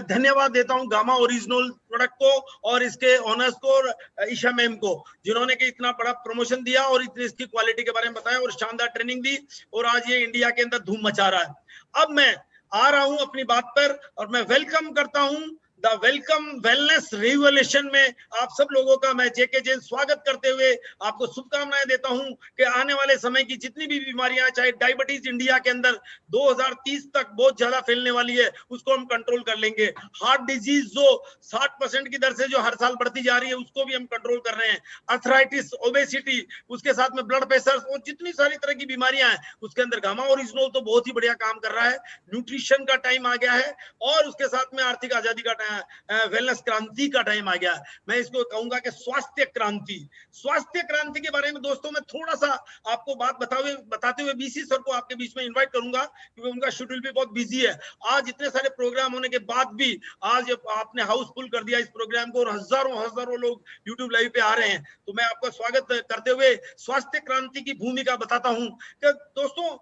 धन्यवाद देता हूं गामा ओरिजिनल प्रोडक्ट को और इसके ओनर्स को, ईशा मैम को, जिन्होंने कि इतना बड़ा प्रमोशन दिया और इतनी इसकी क्वालिटी के बारे में बताया और शानदार ट्रेनिंग दी, और आज ये इंडिया के अंदर धूम मचा रहा है। अब मैं आ रहा हूं अपनी बात पर, और मैं वेलकम करता हूं द वेलकम वेलनेस रिवोल्यूशन में आप सब लोगों का मैं JK जैन स्वागत करते हुए आपको शुभकामनाएं देता हूं कि आने वाले समय की जितनी भी बीमारियां, चाहे डायबिटीज इंडिया के अंदर 2030 तक बहुत ज्यादा फैलने वाली है, उसको हम कंट्रोल कर लेंगे। हार्ट डिजीज जो 60% की दर से जो हर साल बढ़ती जा रही है, उसको भी हम कंट्रोल कर रहे हैं। अर्थराइटिस, ओबेसिटी, उसके साथ में ब्लड प्रेशर और जितनी सारी तरह की बीमारियां हैं, उसके अंदर गामा ओरिजिनल तो बहुत ही बढ़िया काम कर रहा है। न्यूट्रिशन का टाइम आ गया है और उसके साथ में आर्थिक आजादी का वेलनेस क्रांति का टाइम आ गया। मैं इसको कहूंगा कि स्वास्थ्य क्रांति के बारे में दोस्तों मैं थोड़ा सा आपको बात बताते हुए BC सर को आपके बीच में इनवाइट करूंगा, क्योंकि उनका शेड्यूल भी बहुत बिजी है। आज इतने सारे प्रोग्राम होने के बाद भी आज आपने हाउसफुल कर दिया इस प्रोग्राम को, और हजारों लोग YouTube लाइव पे आ रहे हैं। तो मैं आपका स्वागत करते हुए स्वास्थ्य क्रांति की भूमिका बताता हूं कि दोस्तों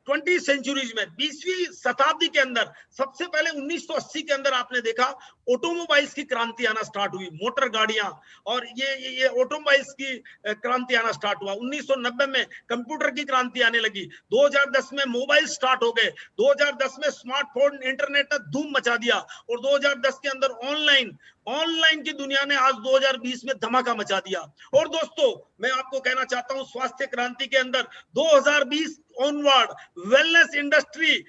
20वीं सेंचुरीज में, 20वीं शताब्दी के अंदर सबसे पहले 1980 के अंदर आपने देखा ऑटोमोबाइल्स की क्रांति आना स्टार्ट हुई, मोटर गाड़ियां, और ये ऑटोमोबाइल्स की क्रांति आना स्टार्ट हुआ। 1990 में कंप्यूटर की क्रांति आने लगी, 2010 में मोबाइल स्टार्ट हो गए, 2010 में स्मार्टफोन, इंटरनेट ने धूम मचा दिया, और 2010 के अंदर ऑनलाइन की दुनिया ने आज 2020 में धमाका मचा दिया। और दोस्तों मैं आपको कहना चाहता हूं स्वास्थ्य क्रांति के अंदर 2020 ऑनवर्ड वेलनेस इंडस्ट्री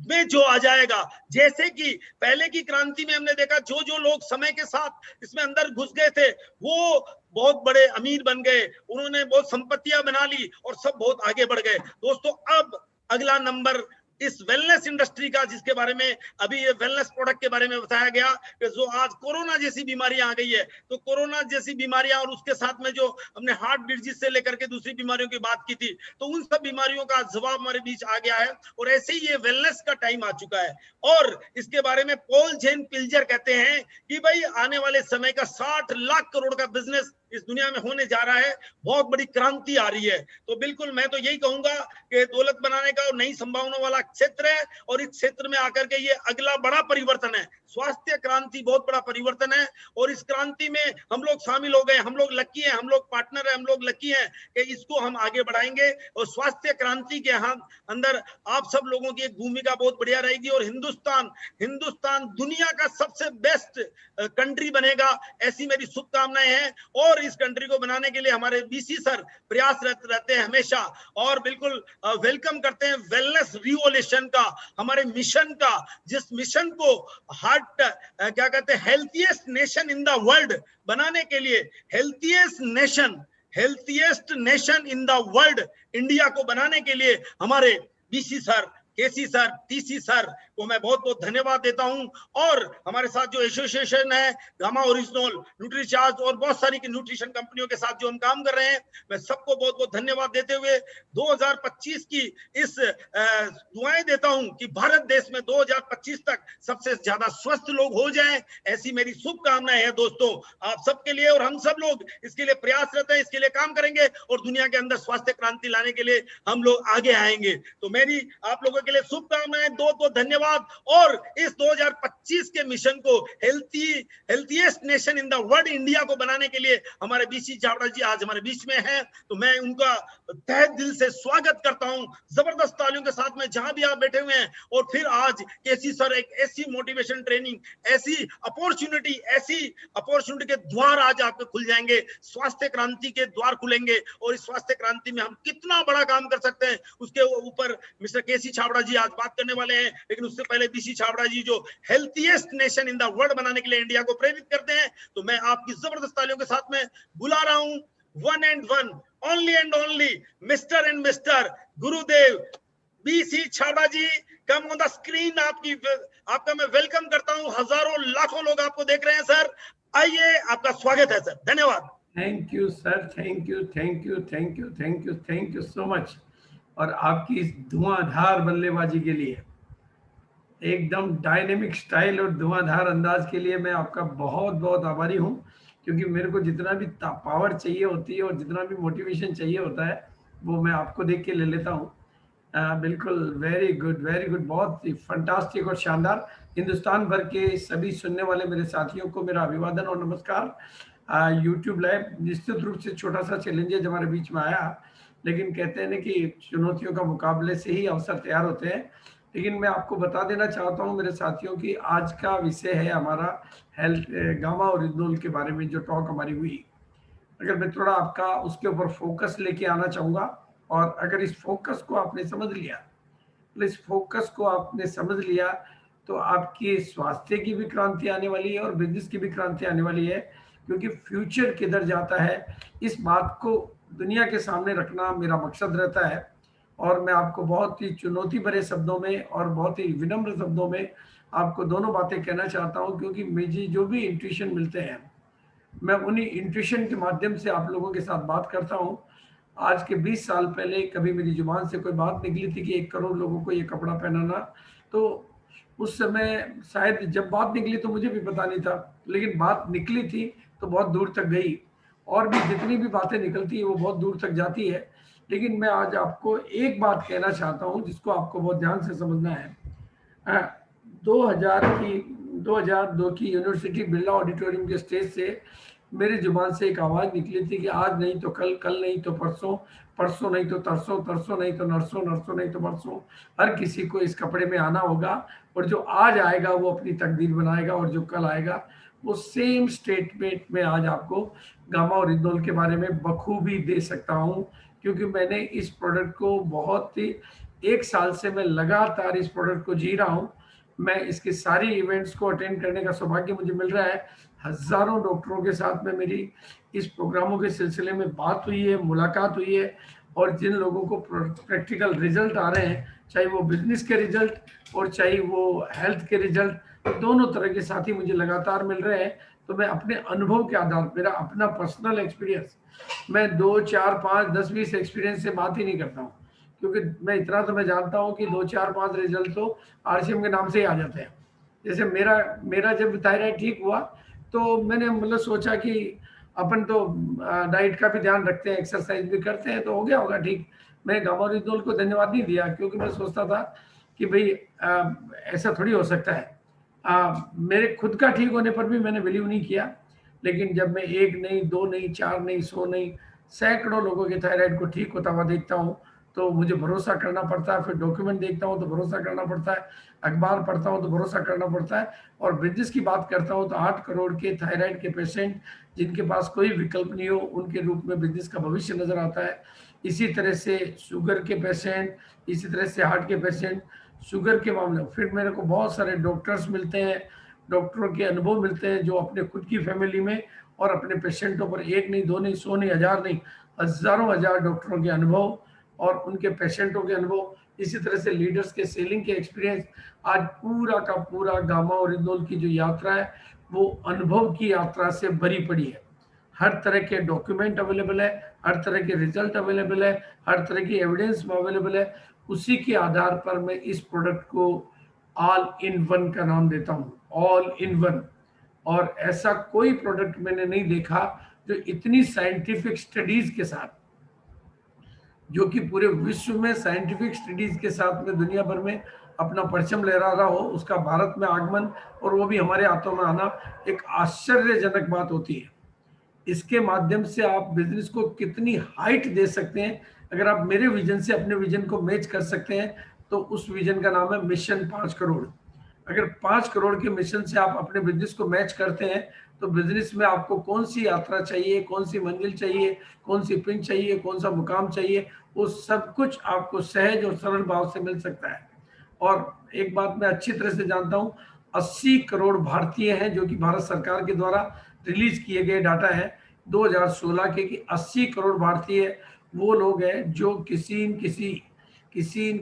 में जो आ जाएगा, जैसे कि पहले की क्रांति में हमने देखा जो लोग समय के साथ इसमें अंदर घुस गए थे वो बहुत बड़े अमीर बन गए, उन्होंने बहुत संपत्तियां बना ली और सब बहुत आगे बढ़ गए। दोस्तों अब अगला नंबर इस वेलनेस इंडस्ट्री का, जिसके बारे में अभी ये वेलनेस प्रोडक्ट के बारे में बताया गया कि जो आज कोरोना जैसी बीमारियां आ गई है, तो कोरोना जैसी बीमारियां और उसके साथ में जो हमने हार्ट डिजीज से लेकर के दूसरी बीमारियों की बात की थी, तो उन सब बीमारियों का जवाब हमारे बीच आ गया है, और ऐसे ही ये वेलनेस का टाइम आ चुका है। और इसके बारे में पॉल जेन पिल्जर कहते हैं कि भाई आने वाले समय का 60 लाख करोड़ का बिजनेस इस दुनिया में होने जा रहा है, बहुत बड़ी क्रांति आ रही है। तो बिल्कुल मैं तो यही कहूंगा कि दौलत बनाने का और नई संभावनाओं वाला क्षेत्र है, और इस क्षेत्र में आकर के ये अगला बड़ा परिवर्तन है। स्वास्थ्य क्रांति बहुत बड़ा परिवर्तन है, और इस क्रांति में हम लोग शामिल हो गए, हम लोग लकी हैं, हम लोग पार्टनर हैं, हम लोग लकी हैं कि इसको हम आगे बढ़ाएंगे। और स्वास्थ्य क्रांति के अंदर आप सब लोगों की एक भूमिका बहुत बढ़िया रहेगी, और हिंदुस्तान दुनिया का सबसे बेस्ट कंट्री बनेगा, ऐसी मेरी शुभकामनाएं हैं। और इस कंट्री को बनाने के लिए हमारे BC सर प्रयासरत रहते हैं हमेशा, और बिल्कुल वेलकम करते हैं वेलनेस रिवोल्यूशन का, हमारे मिशन का, जिस मिशन को क्या कहते हैं healthiest nation in the world बनाने के लिए, healthiest nation in the world India को बनाने के लिए हमारे BC sir, KC sir, TC sir, वो मैं बहुत बहुत धन्यवाद देता हूं। और हमारे साथ जो एसोसिएशन है गामा ओरिजिनल, न्यूट्रीचार्ज और बहुत सारी न्यूट्रिशन कंपनियों के साथ जो हम काम कर रहे हैं, मैं सबको बहुत बहुत धन्यवाद देते हुए 2025 की इस दुआएं देता हूं कि भारत देश में 2025 तक सबसे ज्यादा स्वस्थ लोग हो जाएं, ऐसी मेरी शुभकामनाएं है दोस्तों आप सबके लिए। और हम सब लोग इसके लिए प्रयासरत हैं, इसके लिए काम करेंगे और दुनिया के अंदर स्वास्थ्य क्रांति लाने के लिए हम लोग आगे आएंगे। तो मेरी आप लोगों के लिए शुभकामनाएं, दो धन्यवाद। और इस 2025 के मिशन को healthiest nation in the world India को बनाने के लिए हमारे बीसी छाबड़ा जी आज हमारे बीच में हैं, तो मैं उनका तहे दिल से स्वागत करता हूं जबरदस्त तालियों के साथ में जहां भी आप बैठे हुए हैं। और फिर आज केसी सर एक ऐसी मोटिवेशन ट्रेनिंग, ऐसी अपॉर्चुनिटी के द्वार आज आपके खुल जाएंगे, स्वास्थ्य क्रांति के द्वार खुलेंगे और इस स्वास्थ्य क्रांति में हम कितना बड़ा काम कर सकते हैं उसके ऊपर मिस्टर केसी छाबड़ा जी आज बात करने वाले हैं। लेकिन उससे पहले बीसी छाबड़ा जी जो healthiest nation in the world बनाने के लिए इंडिया को प्रेरित करते हैं, तो मैं आपकी जबरदस्त तालियों के साथ में बुला रहा हूं one and only mister and mister Gurudev BC Chhabra ji. Come on the screen, आपका मैं वेलकम करता हूं। हजारों लाखों लोग आपको देख रहे हैं सर, आइए आपका स्वागत है सर, धन्यवाद। Thank you sir, thank you so much. और आपकी इस धुआंधार बल्लेबाजी के लिए, एकदम डायनेमिक स्टाइल और धुआंधार अंदाज के लिए मैं आपका बहुत बहुत आभारी हूं, क्योंकि मेरे को जितना भी पावर चाहिए होती है और जितना भी मोटिवेशन चाहिए होता है वो मैं आपको देख के ले लेता हूं। बिल्कुल, वेरी गुड, बहुत ही फंटास्टिक और शानदार। हिंदुस्तान भर के सभी सुनने वाले मेरे साथियों को मेरा अभिवादन और नमस्कार। यूट्यूब लाइव निश्चित रूप से छोटा सा चैलेंज हमारे बीच में आया, लेकिन कहते हैं ना कि चुनौतियों का मुकाबले से ही अवसर तैयार होते हैं। लेकिन मैं आपको बता देना चाहता हूं मेरे साथियों की आज का विषय है हमारा हेल्थ गामा ओरिजिनल के बारे में जो टॉक हमारी हुई। अगर मैं थोड़ा आपका उसके ऊपर फोकस लेके आना चाहूँगा, और अगर इस फोकस को आपने समझ लिया तो आपकी स्वास्थ्य की भी क्रांति आने वाली है और बिजनेस की भी क्रांति आने वाली है, क्योंकि फ्यूचर किधर जाता है इस बात को दुनिया के सामने रखना मेरा मकसद रहता है। और मैं आपको बहुत ही चुनौती भरे शब्दों में और बहुत ही विनम्र शब्दों में आपको दोनों बातें कहना चाहता हूं, क्योंकि मुझे जो भी इंट्यूशन मिलते हैं मैं उन्हीं इंट्यूशन के माध्यम से आप लोगों के साथ बात करता हूं। आज के 20 साल पहले कभी मेरी जुबान से कोई बात निकली थी कि 1 करोड़ लोगों को ये कपड़ा पहनाना, तो उस समय शायद जब बात निकली तो मुझे भी पता नहीं था, लेकिन बात निकली थी तो बहुत दूर तक गई, और भी जितनी भी बातें निकलती है वो बहुत दूर तक जाती है। लेकिन मैं आज आपको एक बात कहना चाहता हूं जिसको आपको बहुत ध्यान से समझना है। 2002 की यूनिवर्सिटी बिरला ऑडिटोरियम के स्टेज से मेरी जुबान से एक आवाज़ निकली थी कि आज नहीं तो कल, कल नहीं तो परसों, परसों नहीं तो तरसों, तरसों नहीं तो नरसों, नरसों नहीं तो परसों, हर किसी को इस कपड़े में आना होगा, और जो आज आएगा वो अपनी तकदीर बनाएगा और जो कल आएगा वो सेम स्टेटमेंट में आज आपको गामा ओरिजिनल के बारे में बखूबी दे सकता हूँ, क्योंकि मैंने इस प्रोडक्ट को बहुत ही 1 साल से मैं लगातार इस प्रोडक्ट को जी रहा हूँ। मैं इसके सारी इवेंट्स को अटेंड करने का सौभाग्य मुझे मिल रहा है। हजारों डॉक्टरों के साथ में मेरी इस प्रोग्रामों के सिलसिले में बात हुई है, मुलाकात हुई है, और जिन लोगों को प्रैक्टिकल रिजल्ट आ रहे हैं, चाहे वो बिजनेस के रिजल्ट और चाहे वो हेल्थ के रिजल्ट, दोनों तरह के साथी मुझे लगातार मिल रहे हैं। तो मैं अपने अनुभव के आधार, मेरा अपना पर्सनल एक्सपीरियंस, मैं 2, 4, 5, 10, 20 एक्सपीरियंस से बात ही नहीं करता हूँ, क्योंकि मैं इतना तो मैं जानता हूँ कि 2, 4, 5 रिजल्ट तो RCM के नाम से ही आ जाते हैं। जैसे मेरा जब थायराइड ठीक हुआ तो मैंने मतलब सोचा कि अपन तो डाइट का भी ध्यान रखते हैं, एक्सरसाइज भी करते हैं, तो हो गया होगा ठीक। मैंने गामा ओरिजिनल को धन्यवाद नहीं दिया, क्योंकि मैं सोचता था कि भाई ऐसा थोड़ी हो सकता है। मेरे खुद का ठीक होने पर भी मैंने बिलीव नहीं किया, लेकिन जब मैं 1 नहीं, 2 नहीं, 4 नहीं, 100 नहीं, सैकड़ों लोगों के थायराइड को ठीक होता हुआ देखता हूँ तो मुझे भरोसा करना पड़ता है। फिर डॉक्यूमेंट देखता हूँ तो भरोसा करना पड़ता है, अखबार पढ़ता हूँ तो भरोसा करना पड़ता है। और बिजनेस की बात करता हूँ तो 8 करोड़ के थायराइड के पेशेंट जिनके पास कोई विकल्प नहीं हो, उनके रूप में बिजनेस का भविष्य नजर आता है। इसी तरह से शुगर के पेशेंट, इसी तरह से हार्ट के पेशेंट, शुगर के मामले। फिर मेरे को बहुत सारे डॉक्टर्स मिलते हैं, डॉक्टरों के अनुभव मिलते हैं जो अपने खुद की फैमिली में और अपने पेशेंटों पर 1 नहीं, 2 नहीं, 100 नहीं, 1000 नहीं, हजारों हजार डॉक्टरों के अनुभव और उनके पेशेंटों के अनुभव, इसी तरह से लीडर्स के सेलिंग के एक्सपीरियंस, आज पूरा का पूरा गामा ओरिजिनल की जो यात्रा है वो अनुभव की यात्रा से भरी पड़ी है। हर तरह के डॉक्यूमेंट अवेलेबल है, हर तरह के रिजल्ट अवेलेबल है, हर तरह की एविडेंस अवेलेबल है। उसी के आधार पर मैं इस प्रोडक्ट को ऑल इन वन का नाम देता हूँ, ऑल इन वन। और ऐसा कोई प्रोडक्ट मैंने नहीं देखा जो इतनी साइंटिफिक स्टडीज के साथ, जो कि पूरे विश्व में साइंटिफिक स्टडीज के साथ में दुनिया भर में अपना परचम लहरा रहा हो, उसका भारत में आगमन और वो भी हमारे हाथों में आना एक आश्चर्यजनक बात होती है। इसके माध्यम से आप बिजनेस को कितनी हाइट दे सकते हैं। अगर आप मेरे विजन से अपने विजन को मैच कर सकते हैं तो उस विजन का नाम है मिशन 5 करोड़। अगर 5 करोड़ के मिशन से आप अपने बिजनेस को मैच करते हैं तो बिजनेस में आपको कौन सी यात्रा चाहिए, कौन सी मंजिल चाहिए, कौन सी पिन चाहिए, कौन सा मुकाम चाहिए, वो सब कुछ आपको सहज और सरल भाव से मिल सकता है। और एक बात मैं अच्छी तरह से जानता हूँ, 80 करोड़ भारतीय हैं, जो कि भारत सरकार के द्वारा रिलीज किए गए डाटा है 2016 के, कि 80 करोड़ भारतीय वो लोग हैं जो किसी न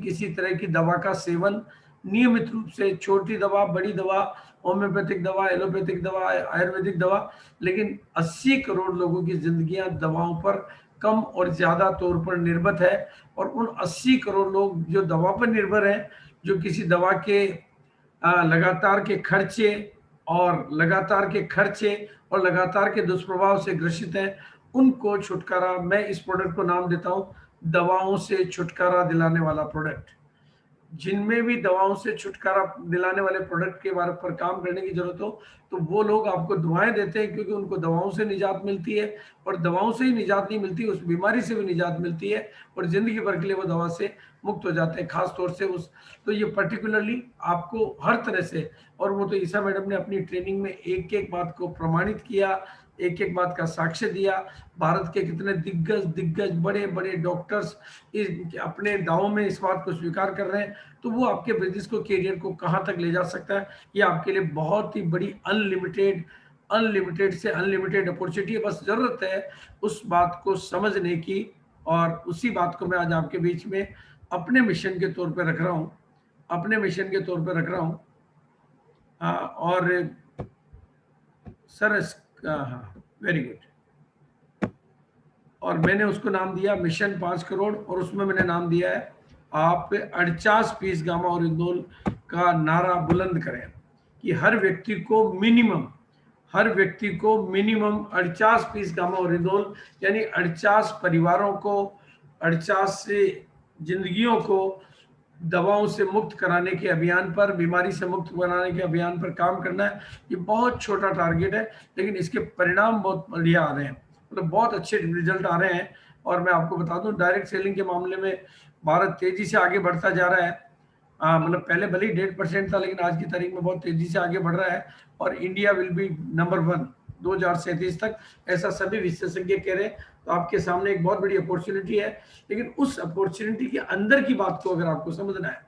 किसी तरह की दवा का सेवन नियमित रूप से, छोटी दवा, बड़ी दवा, होम्योपैथिक दवा, एलोपैथिक दवा, आयुर्वेदिक दवा, लेकिन 80 करोड़ लोगों की जिंदगियां दवाओं पर कम और ज्यादा तौर पर निर्भर है। और उन 80 करोड़ लोग जो दवा पर निर्भर हैं, जो किसी दवा के लगातार के खर्चे और लगातार के दुष्प्रभाव से ग्रसित हैं, उनको छुटकारा, मैं इस प्रोडक्ट को नाम देता हूं दवाओं से छुटकारा दिलाने वाला प्रोडक्ट। जिनमें भी दवाओं से छुटकारा दिलाने वाले प्रोडक्ट के बारे पर काम करने की जरूरत हो तो वो लोग आपको दुआएं देते हैं, क्योंकि उनको दवाओं से निजात मिलती है। और दवाओं से ही निजात नहीं मिलती, उस बीमारी से भी निजात मिलती है और जिंदगी भर के लिए वो दवा से मुक्त हो जाते हैं। खास तौर से तो ये पर्टिकुलरली आपको हर तरह से, और वो तो ईसा मैडम ने अपनी ट्रेनिंग में एक एक बात को प्रमाणित किया, एक एक बात का साक्ष्य दिया। भारत के कितने दिग्गज बड़े बड़े डॉक्टर्स अपने दावों में इस बात को स्वीकार कर रहे हैं। तो वो आपके बिजनेस को, कैरियर को कहाँ तक ले जा सकता है, ये आपके लिए बहुत ही बड़ी अनलिमिटेड से अनलिमिटेड अपॉर्चुनिटी है। बस जरूरत है उस बात को समझने की, और उसी बात को मैं आज आपके बीच में अपने मिशन के तौर पे रख रहा हूँ, और सर वेरी गुड। और मैंने उसको नाम दिया मिशन 5 करोड़, और उसमें मैंने नाम दिया है आप 48 पीस गामा ओरिजिनल का नारा बुलंद करें कि हर व्यक्ति को मिनिमम 48 पीस गामा ओरिजिनल, यानी 48 परिवारों को, 48 जिंदगियों को दवाओं से मुक्त कराने के अभियान पर, बीमारी से मुक्त बनाने के अभियान पर काम करना है। ये बहुत छोटा टारगेट है, लेकिन इसके परिणाम बहुत बढ़िया आ रहे हैं, मतलब बहुत अच्छे रिजल्ट आ रहे हैं। और मैं आपको बता दूं, डायरेक्ट सेलिंग के मामले में भारत तेजी से आगे बढ़ता जा रहा है। मतलब पहले भले ही 1.5% था, लेकिन आज की तारीख में बहुत तेजी से आगे बढ़ रहा है। और इंडिया विल बी नंबर 1 2037 तक, ऐसा सभी विशेषज्ञ कह रहे हैं। तो आपके सामने एक बहुत बड़ी अपॉर्चुनिटी है, लेकिन उस अपॉर्चुनिटी के अंदर की बात को अगर आपको समझना है,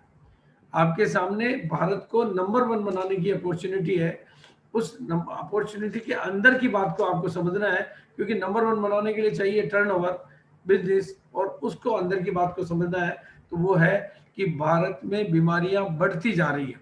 आपके सामने भारत को नंबर 1 बनाने की अपॉर्चुनिटी है। उस अपॉर्चुनिटी के अंदर की बात को आपको समझना है, क्योंकि नंबर 1 बनाने के लिए चाहिए टर्नओवर बिजनेस, और उसको अंदर की बात को समझना है। तो वो है कि भारत में बीमारियां बढ़ती जा रही है।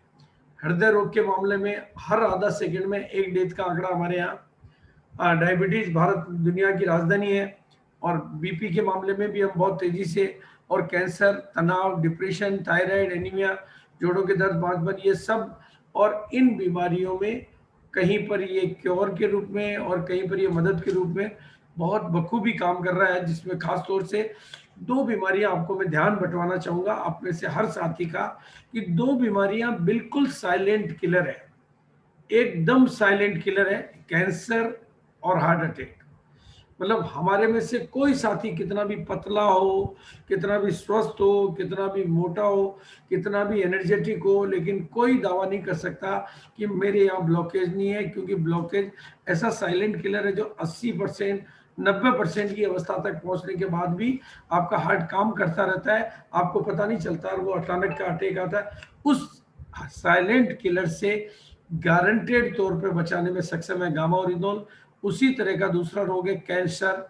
हृदय रोग के मामले में हर आधा सेकंड में एक डेथ का आंकड़ा हमारे यहाँ। डायबिटीज भारत दुनिया की राजधानी है, और बीपी के मामले में भी हम बहुत तेजी से, और कैंसर, तनाव, डिप्रेशन, थायराइड, एनीमिया, जोड़ों के दर्द, बांझपन, ये सब। और इन बीमारियों में कहीं पर ये क्योर के रूप में और कहीं पर ये मदद के रूप में बहुत बखूबी काम कर रहा है, जिसमें खास तौर से 2 बीमारियां आपको मैं ध्यान बंटवाना चाहूंगा आप में से हर साथी का, कि 2 बीमारियां बिल्कुल साइलेंट किलर है, एकदम साइलेंट किलर है, कैंसर और हार्ट अटैक। मतलब हमारे में से कोई साथी कितना भी पतला हो, कितना भी स्वस्थ हो, कितना भी मोटा हो, कितना भी एनर्जेटिक हो, लेकिन कोई दावा नहीं कर सकता कि मेरे यहाँ ब्लॉकेज नहीं है, क्योंकि ब्लॉकेज ऐसा साइलेंट किलर है जो 80% 90% की अवस्था तक पहुंचने के बाद भी आपका हार्ट काम करता रहता है, आपको पता नहीं चलता, और वो अचानक का अटैक आता है। उस साइलेंट किलर से गारंटेड तौर पे बचाने में सक्षम है गामा ओरिजिनल। उसी तरह का दूसरा रोग है कैंसर,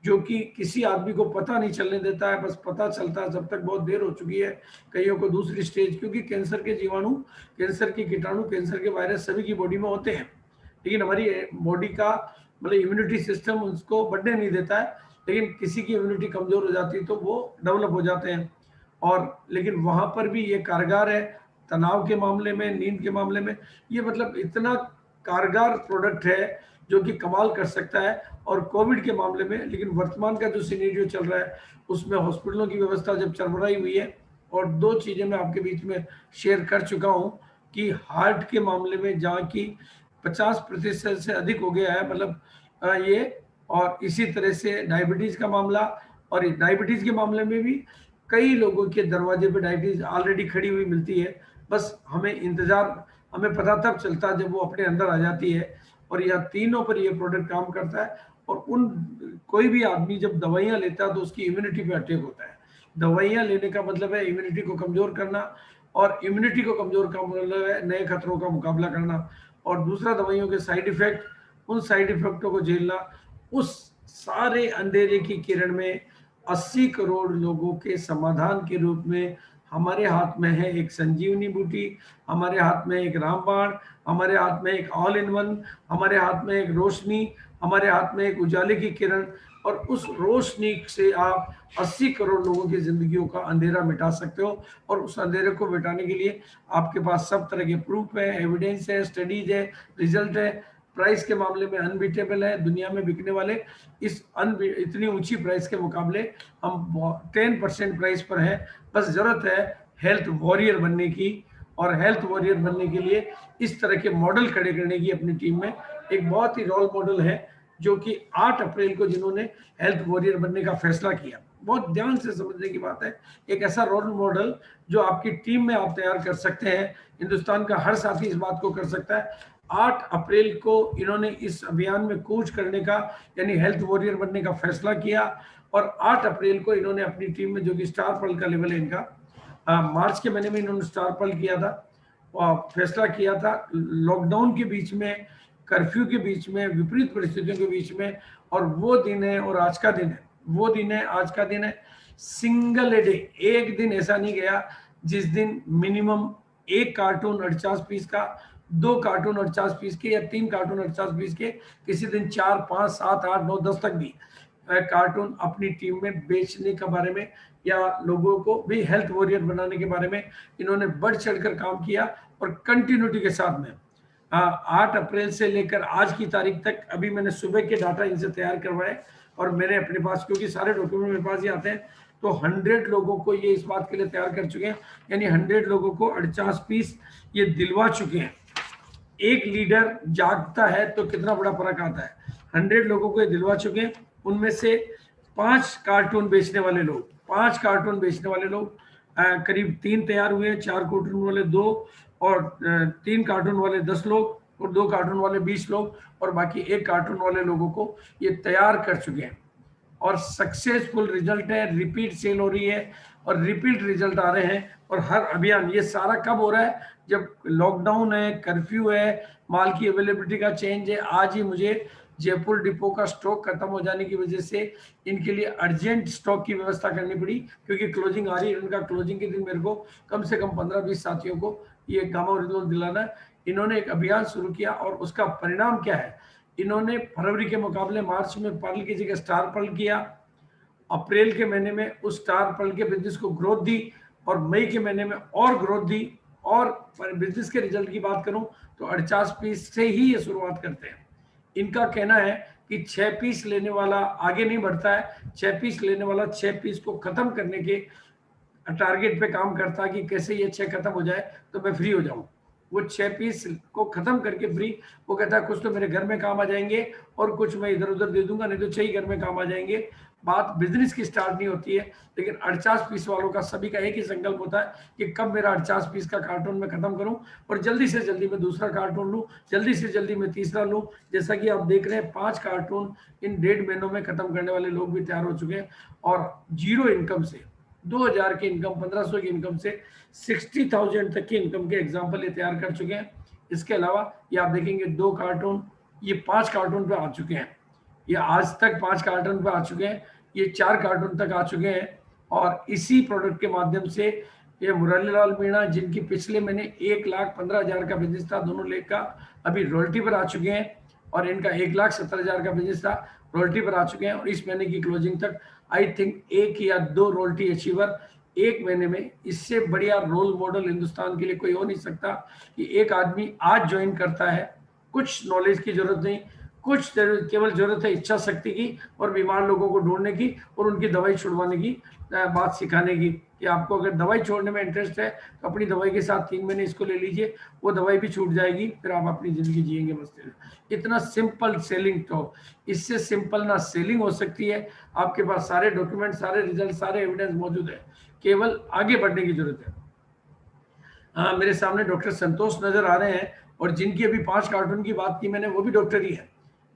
जो कि किसी आदमी को पता नहीं चलने देता है, बस पता चलता है जब तक बहुत देर हो चुकी है, कईयों को दूसरी स्टेज, क्योंकि कैंसर के जीवाणु, कैंसर के कीटाणु, कैंसर के वायरस सभी की बॉडी में होते हैं, लेकिन हमारी बॉडी का मतलब इम्यूनिटी सिस्टम उसको बढ़ने नहीं देता है। लेकिन किसी की इम्यूनिटी कमजोर हो जाती है तो वो डेवलप हो जाते हैं। और लेकिन वहां पर भी ये कारगर है, तनाव के मामले में, नींद के मामले में, ये मतलब इतना कारगर प्रोडक्ट है जो कि कमाल कर सकता है। और कोविड के मामले में, लेकिन वर्तमान का जो सिनेरियो चल रहा है उसमें हॉस्पिटलों की व्यवस्था जब चरमराई हुई है, और दो चीजें मैं आपके बीच में शेयर कर चुका हूं कि हार्ट के मामले में जहाँ की 50% से अधिक हो गया है, मतलब ये, और इसी तरह से डायबिटीज का मामला, और डायबिटीज के मामले में भी कई लोगों के दरवाजे पे डायबिटीज ऑलरेडी खड़ी हुई मिलती है, बस हमें इंतजार, हमें पता तब चलता है जब वो अपने अंदर आ जाती है। और यह तीनों पर ये प्रोडक्ट काम करता है। और उन कोई भी आदमी जब दवाइयाँ लेता है तो उसकी इम्यूनिटी पे अटैक होता है। दवाइयाँ लेने का मतलब है इम्यूनिटी को कमजोर करना, और इम्यूनिटी को कमजोर का मतलब है नए खतरों का मुकाबला करना। और दूसरा दवाइयों के साइड इफेक्ट, उन साइड इफेक्टों को झेलना। उस सारे अंधेरे की किरण में 80 करोड़ लोगों के समाधान के रूप में हमारे हाथ में है एक संजीवनी बूटी, हमारे हाथ में एक रामबाण, हमारे हाथ में एक ऑल इन वन, हमारे हाथ में एक रोशनी, हमारे हाथ में एक उजाले की किरण। और उस रोशनी से आप 80 करोड़ लोगों की जिंदगियों का अंधेरा मिटा सकते हो। और उस अंधेरे को मिटाने के लिए आपके पास सब तरह के प्रूफ है, एविडेंस है, स्टडीज है, रिजल्ट है। प्राइस के मामले में अनबीटेबल है। दुनिया में बिकने वाले इस इतनी ऊंची प्राइस के मुकाबले हम 10% प्राइस पर है। बस जरूरत है हेल्थ वॉरियर बनने की, और हेल्थ वॉरियर बनने के लिए इस तरह के मॉडल खड़े करने की अपनी टीम में। एक बहुत ही रोल मॉडल है जो कि 8 अप्रैल को जिन्होंने हेल्थ वॉरियर बनने का फैसला किया। बहुत ध्यान से समझने की बात है। एक ऐसा रोल मॉडल जो आपकी टीम में आप तैयार कर सकते हैं, हिंदुस्तान का हर साथी इस बात को कर सकता है। 8 अप्रैल को इन्होंने इस अभियान में कूच करने का, यानी हेल्थ वॉरियर बनने का फैसला किया। और 8 अप्रैल को इन्होंने अपनी टीम में, जो कि स्टार पर्ल का लेवल है इनका, मार्च के महीने में इन्होंने स्टार पर्ल किया था, फैसला किया था लॉकडाउन के बीच में, कर्फ्यू के बीच में, विपरीत परिस्थितियों के बीच में। और वो दिन है और आज का दिन है, वो दिन है आज का दिन है। सिंगल डे, एक दिन ऐसा नहीं गया जिस दिन मिनिमम 1 कार्टून 48 पीस का, 2 कार्टून 48 पीस के, या 3 कार्टून 48 पीस के, किसी दिन 4, 5, 7, 8, 9, 10 तक भी कार्टून अपनी टीम में बेचने के बारे में, या लोगों को भी हेल्थ वॉरियर बनाने के बारे में इन्होंने बढ़ चढ़कर काम किया। और कंटिन्यूटी के साथ में 8 अप्रैल से लेकर आज की तारीख तक अभी मैंने सुबह के डाटा इनसे तैयार करवाए, और मेरे अपने पास, क्योंकि सारे डॉक्यूमेंट मेरे पास ही आते हैं, तो 100 लोगों को ये इस बात के लिए तैयार कर चुके हैं, यानी 100 लोगों को 48 पीस ये दिलवा चुके हैं। एक लीडर जागता है तो कितना बड़ा फर्क आता है। 100 लोगों को ये दिलवा चुके हैं। उनमें से 5 कार्टून बेचने वाले लोग, 5 कार्टून बेचने वाले लोग, करीब 3 तैयार हुए हैं, 4 कार्टून वाले 2, और 3 कार्टून वाले 10 लोग, और 2 कार्टून वाले 20 लोग, और बाकी 1 कार्टून वाले लोगों को ये तैयार कर चुके हैं। और सक्सेसफुल रिजल्ट है, रिपीट सेल हो रही है, और रिपीट रिजल्ट आ रहे हैं। और हर अभियान, ये सारा कब हो रहा है? जब लॉकडाउन है, कर्फ्यू है, माल की अवेलेबिलिटी का चेंज है। आज ही मुझे जयपुर डिपो का स्टॉक खत्म हो जाने की वजह से इनके लिए अर्जेंट स्टॉक की व्यवस्था करनी पड़ी, क्योंकि क्लोजिंग आ रही है। उनका क्लोजिंग के दिन मेरे को कम से कम 15-20 साथियों को ये गामा ओरिजिनल दिलाना है। इन्होंने एक अभियान शुरू किया, और उसका परिणाम क्या है? इन्होंने फरवरी के मुकाबले मार्च में पर्ल की जगह स्टार पर्ल किया, अप्रैल के महीने में उस स्टार पर्ल के बिजनेस को ग्रोथ दी, और मई के महीने में और ग्रोथ दी। और बिजनेस के रिजल्ट की बात करूं तो 48 पीस से ही ये शुरुआत करते हैं। इनका कहना है कि 6 पीस लेने वाला आगे नहीं बढ़ता है, 6 पीस लेने वाला 6 पीस को खत्म करने के टारगेट पे काम करता है कि कैसे ये 6 खत्म हो जाए तो मैं फ्री हो जाऊं। वो 6 पीस को खत्म करके फ्री, वो कहता है कुछ तो मेरे घर में काम आ जाएंगे और कुछ मैं इधर उधर दे दूंगा, नहीं तो 6 ही घर में काम आ जाएंगे। बात बिजनेस की स्टार्ट नहीं होती है, लेकिन 48 पीस वालों का सभी का एक ही संकल्प होता है कि कब मेरा 48 पीस का कार्टून मैं खत्म करूं, और जल्दी से जल्दी मैं दूसरा कार्टून लूं, जल्दी से जल्दी मैं तीसरा लूं। जैसा कि आप देख रहे हैं 5 कार्टून इन 1.5 महीनों में खत्म करने वाले लोग भी तैयार हो चुके हैं, और 0 इनकम से 2000 की इनकम, 1500 की इनकम से 60,000 तक की इनकम के एग्जाम्पल ये तैयार कर चुके हैं। इसके अलावा ये आप देखेंगे 2 कार्टून, ये 5 कार्टून पे आ चुके हैं। ये आज तक 5 कार्टन पे आ चुके हैं, ये 4 कार्टन तक आ चुके हैं। और इसी प्रोडक्ट के माध्यम से ये मुरलीलाल मीणा, जिनकी पिछले महीने 1,15,000 का बिजनेस था दोनों लेग का, अभी रॉयल्टी पर आ चुके हैं। और इनका 1,70,000 का बिजनेस था, रॉयल्टी पर आ चुके हैं। और इस महीने की क्लोजिंग तक आई थिंक 1 या 2 रॉयल्टी अचीवर एक महीने में। इससे बढ़िया रोल मॉडल हिंदुस्तान के लिए कोई हो नहीं सकता कि एक आदमी आज ज्वाइन करता है, कुछ नॉलेज की जरूरत नहीं, कुछ केवल जरूरत है इच्छा शक्ति की और बीमार लोगों को ढूंढने की और उनकी दवाई छुड़वाने की, बात सिखाने की कि आपको अगर दवाई छोड़ने में इंटरेस्ट है तो अपनी दवाई के साथ 3 महीने इसको ले लीजिए, वो दवाई भी छूट जाएगी, फिर आप अपनी जिंदगी जिएंगे मस्त। इतना सिंपल सेलिंग, तो इससे सिंपल ना सेलिंग हो सकती है। आपके पास सारे डॉक्यूमेंट, सारे रिजल्ट, सारे एविडेंस मौजूद है, केवल आगे बढ़ने की जरूरत है। मेरे सामने डॉक्टर संतोष नजर आ रहे हैं और जिनकी अभी 5 कार्टून की बात की मैंने, वो भी डॉक्टर ही है।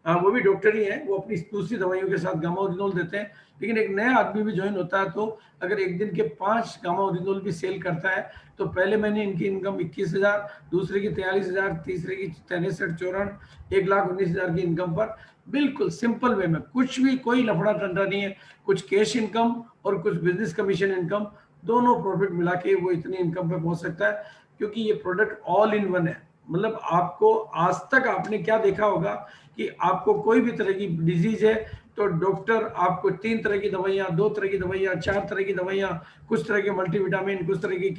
वो भी डॉक्टर ही है, वो अपनी दूसरी दवाइयों के साथ गामा ओरिजिनोल देते हैं। लेकिन एक नया आदमी भी ज्वाइन होता है तो अगर एक दिन के 5 गामा ओरिजिनोल भी सेल करता है तो पहले महीने इनकी इनकम 21,000, दूसरे की 43,000, तीसरे की 63-54, 1,19,000 की इनकम पर बिल्कुल सिंपल वे में, कुछ भी कोई लफड़ा टंडा नहीं है। कुछ कैश इनकम और कुछ बिजनेस कमीशन इनकम, दोनों प्रॉफिट मिला के वो इतनी इनकम पे पहुंच सकता है, क्योंकि ये प्रोडक्ट ऑल इन वन है। मतलब आपको आज तक आपने क्या देखा होगा कि आपको कोई भी तरह की डिजीज है तो डॉक्टर आपको 3 तरह की दवाइयाँ, 2 तरह की दवाइयाँ, 4 तरह की दवाइयाँ, कुछ तरह के मल्टीविटामिन, कुछ तरह की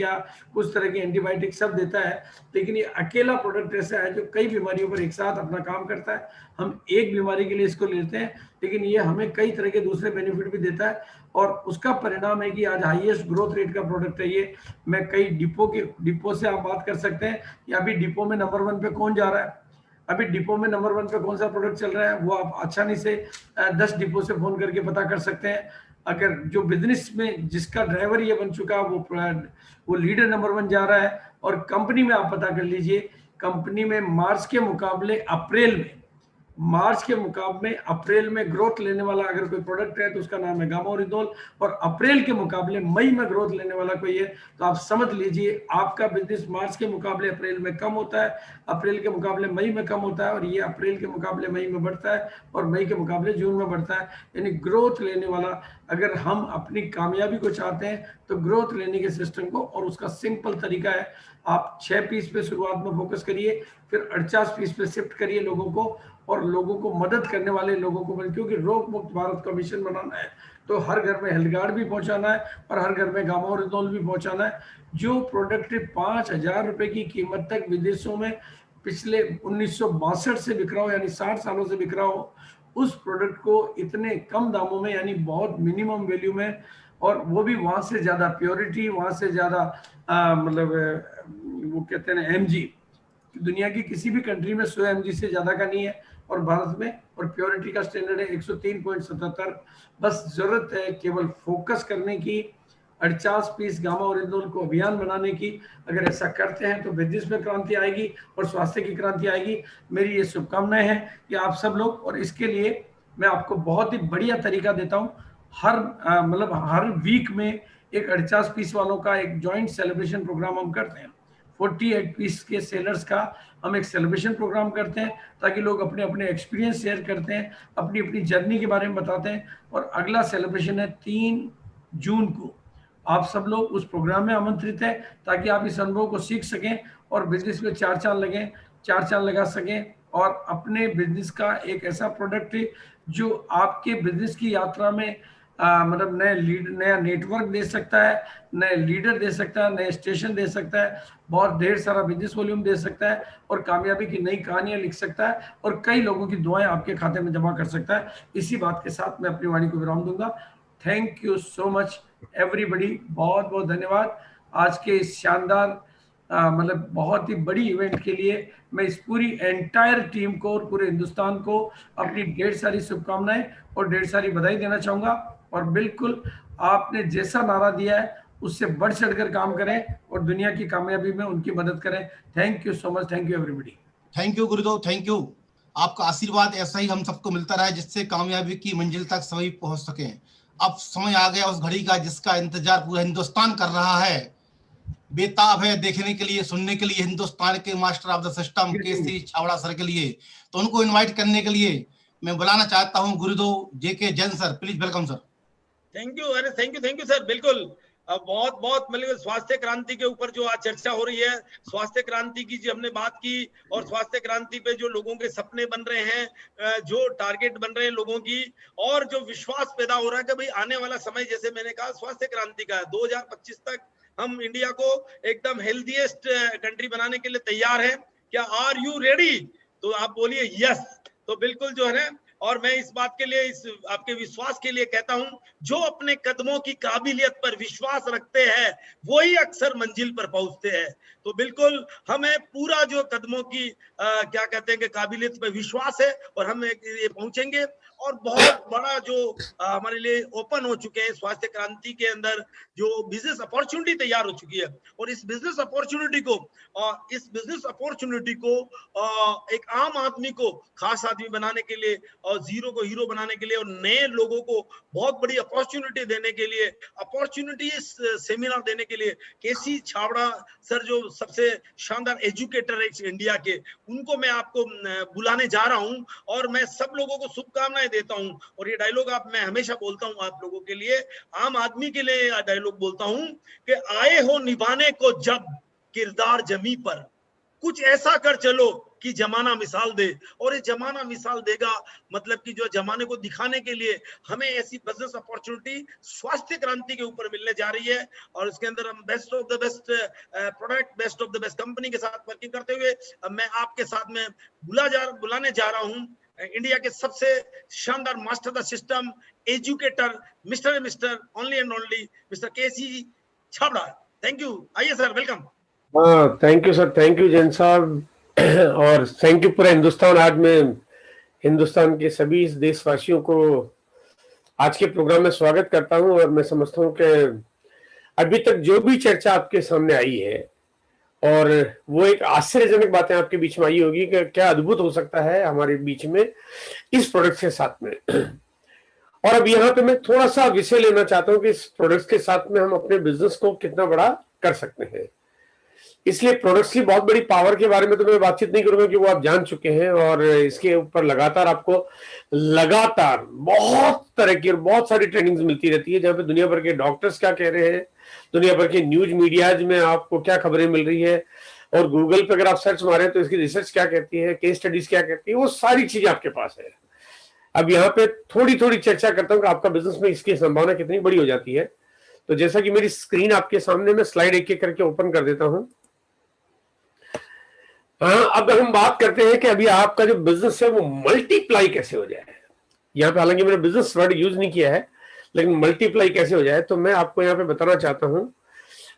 कुछ तरह की एंटीबायोटिक सब देता है। लेकिन ये अकेला प्रोडक्ट ऐसा है जो कई बीमारियों पर एक साथ अपना काम करता है। हम एक बीमारी के लिए इसको लेते हैं, लेकिन ये हमें कई तरह के दूसरे बेनिफिट भी देता है और उसका परिणाम है कि आज हाईएस्ट ग्रोथ रेट का प्रोडक्ट है ये। मैं कई डिपो से आप बात कर सकते हैं कि अभी डिपो में नंबर 1 पे कौन जा रहा है, अभी डिपो में नंबर 1 पे कौन सा प्रोडक्ट चल रहा है, वो आप आसानी से 10 डिपो से फोन करके पता कर सकते हैं। अगर जो बिजनेस में जिसका ड्राइवर ये बन चुका वो लीडर नंबर 1 जा रहा है। और कंपनी में आप पता कर लीजिए, कंपनी में मार्च के मुकाबले अप्रैल में ग्रोथ लेने वाला अगर कोई प्रोडक्ट है तो उसका नाम है गामा ओरिजिनोल। और अप्रैल के मुकाबले मई में ग्रोथ लेने वाला कोई है तो आप समझ लीजिए आपका बिजनेस मार्च के मुकाबले अप्रैल में कम होता है, अप्रैल के मुकाबले मई में कम होता है और ये अप्रैल के मुकाबले मई में बढ़ता है और मई के मुकाबले जून में बढ़ता है। यानी ग्रोथ लेने वाला, अगर हम अपनी कामयाबी को चाहते हैं तो ग्रोथ लेने के सिस्टम को, और उसका सिंपल तरीका है, आप 6 पीस पे शुरुआत में फोकस करिए, फिर 48 पीस पे शिफ्ट करिए लोगों को, और लोगों को मदद करने वाले लोगों को, क्योंकि रोग मुक्त भारत का मिशन बनाना है तो हर घर में हेल्थ कार्ड भी पहुंचाना है और हर घर में गामा ओरिजिनोल भी पहुंचाना है। जो प्रोडक्ट 5,000 रुपए की कीमत तक विदेशों में पिछले 1962 से बिक रहा हो, यानी 60 सालों से बिक रहा हो, उस प्रोडक्ट को इतने कम दामों में, यानी बहुत मिनिमम वैल्यू में, और वो भी वहां से ज्यादा प्योरिटी, वहां से ज्यादा मतलब वो कहते हैं ना mg, दुनिया की किसी भी कंट्री में 100 mg से ज्यादा का नहीं है और भारत में, और प्योरिटी का स्टैंडर्ड है 103.77। बस जरूरत है केवल फोकस करने की, 48 पीस गामा ओरिजिनोल को अभियान बनाने की। अगर ऐसा करते हैं तो बिजनेस में क्रांति आएगी और स्वास्थ्य की क्रांति आएगी। मेरी ये शुभकामनाएं हैं कि आप सब लोग, और इसके लिए मैं आपको बहुत ही बढ़िया तरीका देता हूँ। हर वीक में एक 48 पीस वालों का एक जॉइंट सेलिब्रेशन प्रोग्राम हम करते हैं। 48 पीस के सेलर्स का हम एक सेलिब्रेशन प्रोग्राम करते हैं ताकि लोग अपने अपने एक्सपीरियंस शेयर करते हैं, अपनी अपनी जर्नी के बारे में बताते हैं। और अगला सेलिब्रेशन है 3 जून को। आप सब लोग उस प्रोग्राम में आमंत्रित हैं ताकि आप इस अनुभव को सीख सकें और बिजनेस में 4 चांद लगा सकें, और अपने बिजनेस का एक ऐसा प्रोडक्ट जो आपके बिजनेस की यात्रा में मतलब नया नेटवर्क दे सकता है, नए लीडर दे सकता है, नए स्टेशन दे सकता है, बहुत ढेर सारा बिजनेस वॉल्यूम दे सकता है और कामयाबी की नई कहानियां लिख सकता है और कई लोगों की दुआएं आपके खाते में जमा कर सकता है। इसी बात के साथ मैं अपनी वाणी को विराम दूंगा। Thank you so much everybody, बहुत बहुत धन्यवाद आज के इस शानदार मतलब बहुत ही बड़ी इवेंट के लिए। मैं इस पूरी एंटायर टीम को और पूरे हिंदुस्तान को अपनी ढेर सारी शुभकामनाएं और ढेर सारी बधाई देना चाहूंगा। और बिल्कुल आपने जैसा नारा दिया है उससे बढ़ चढ़कर काम करें और दुनिया की कामयाबी में उनकी मदद करें। Thank you so much, thank you everybody. Thank you Gurudev, thank you. आपका आशीर्वाद ऐसा ही हम सबको मिलता रहे जिससे कामयाबी की मंजिल तक सभी पहुंच सके। अब समय आ गया उस घड़ी का जिसका इंतजार पूरा हिंदुस्तान कर रहा है, बेताब है देखने के लिए, सुनने के लिए, हिंदुस्तान के master of the system KC छावड़ा सर के लिए। तो उनको इनवाइट करने के लिए मैं बुलाना चाहता हूं Gurudev JK Jain sir, please welcome sir. Thank you, अरे थैंक यू सर, बिल्कुल। बहुत बहुत मतलब स्वास्थ्य क्रांति के ऊपर जो आज चर्चा हो रही है, स्वास्थ्य क्रांति की जो हमने बात की, और स्वास्थ्य क्रांति पे जो लोगों के सपने बन रहे हैं, जो टारगेट बन रहे हैं लोगों की, और जो विश्वास पैदा हो रहा है कि भाई आने वाला समय, जैसे मैंने कहा, स्वास्थ्य क्रांति का है। 2025 तक हम इंडिया को एकदम हेल्थीएस्ट कंट्री बनाने के लिए तैयार है। क्या आर यू रेडी? तो आप बोलिए यस। तो बिल्कुल जो है ना, और मैं इस बात के लिए, इस आपके विश्वास के लिए कहता हूं, जो अपने कदमों की काबिलियत पर विश्वास रखते हैं वही अक्सर मंजिल पर पहुंचते हैं। तो बिल्कुल हमें पूरा जो कदमों की क्या कहते हैं कि काबिलियत पर विश्वास है, और हम ये पहुंचेंगे। और बहुत बड़ा जो हमारे लिए ओपन हो चुके हैं स्वास्थ्य क्रांति के अंदर, जो बिजनेस अपॉर्चुनिटी तैयार हो चुकी है, और इस बिजनेस अपॉर्चुनिटी को एक आम आदमी को खास आदमी बनाने के लिए, और जीरो को हीरो बनाने के लिए, और नए लोगों को बहुत बड़ी अपॉर्चुनिटी देने के लिए, अपॉर्चुनिटी सेमिनार देने के लिए केसी छाबड़ा सर, जो सबसे शानदार एजुकेटर है इंडिया के, उनको मैं आपको बुलाने जा रहा हूं। और मैं सब लोगों को शुभकामनाएं देता हूं। और ये डायलॉग मैं हमेशा बोलता हूं आप लोगों के लिए, आम आदमी के लिए डायलॉग बोलता हूं कि आए हो निभाने को जब किरदार जमी पर, कुछ ऐसा कर चलो कि जमाना मिसाल दे। और ये जमाना मिसाल देगा, मतलब कि जो जमाने को दिखाने के लिए हमें ऐसी बिजनेस अपॉर्चुनिटी स्वास्थ्य क्रांति के ऊपर मिलने जा रही है। और इसके अंदर हम best of the best product, best of the best company के साथ वर्किंग करते हुए मैं आपके साथ में बुलाने जा रहा हूं इंडिया के सबसे शानदार master the system educator, mister only and only mister KC Chhabra. Thank you. आइए सर, वेलकम। हाँ, thank you sir, thank you Jain साहब, और थैंक यू पूरा हिंदुस्तान। आज मैं हिंदुस्तान के सभी देशवासियों को आज के प्रोग्राम में स्वागत करता हूं। और मैं समझता हूं कि अभी तक जो भी चर्चा आपके सामने आई है, और वो एक आश्चर्यजनक बातें आपके बीच में आई होगी कि क्या अद्भुत हो सकता है हमारे बीच में इस प्रोडक्ट के साथ में। और अब यहाँ पे मैं थोड़ा सा विषय लेना चाहता हूँ कि इस प्रोडक्ट के साथ में हम अपने बिजनेस को कितना बड़ा कर सकते हैं। इसलिए प्रोडक्ट्स की बहुत बड़ी पावर के बारे में तो मैं बातचीत नहीं करूंगा, कि वो आप जान चुके हैं। और इसके ऊपर लगातार बहुत तरह की और बहुत सारी ट्रेनिंग्स मिलती रहती है, जहाँ पे दुनिया भर के डॉक्टर्स क्या कह रहे हैं, दुनिया भर के न्यूज मीडियाज में आपको क्या खबरें मिल रही है, और गूगल पे अगर आप सर्च मारें तो इसकी रिसर्च क्या कहती है, केस स्टडीज क्या कहती है, वो सारी चीजें आपके पास है। अब यहाँ पे थोड़ी थोड़ी चर्चा करता हूँ कि आपका बिजनेस में इसकी संभावना कितनी बड़ी हो जाती है। तो जैसा कि मेरी स्क्रीन आपके सामने, मैं स्लाइड एक एक करके ओपन कर देता हूँ। हाँ, अब हम बात करते हैं कि अभी आपका जो बिजनेस है वो मल्टीप्लाई कैसे हो जाए। यहाँ पे हालांकि मैंने बिजनेस वर्ड यूज नहीं किया है, लेकिन मल्टीप्लाई कैसे हो जाए, तो मैं आपको यहाँ पे बताना चाहता हूँ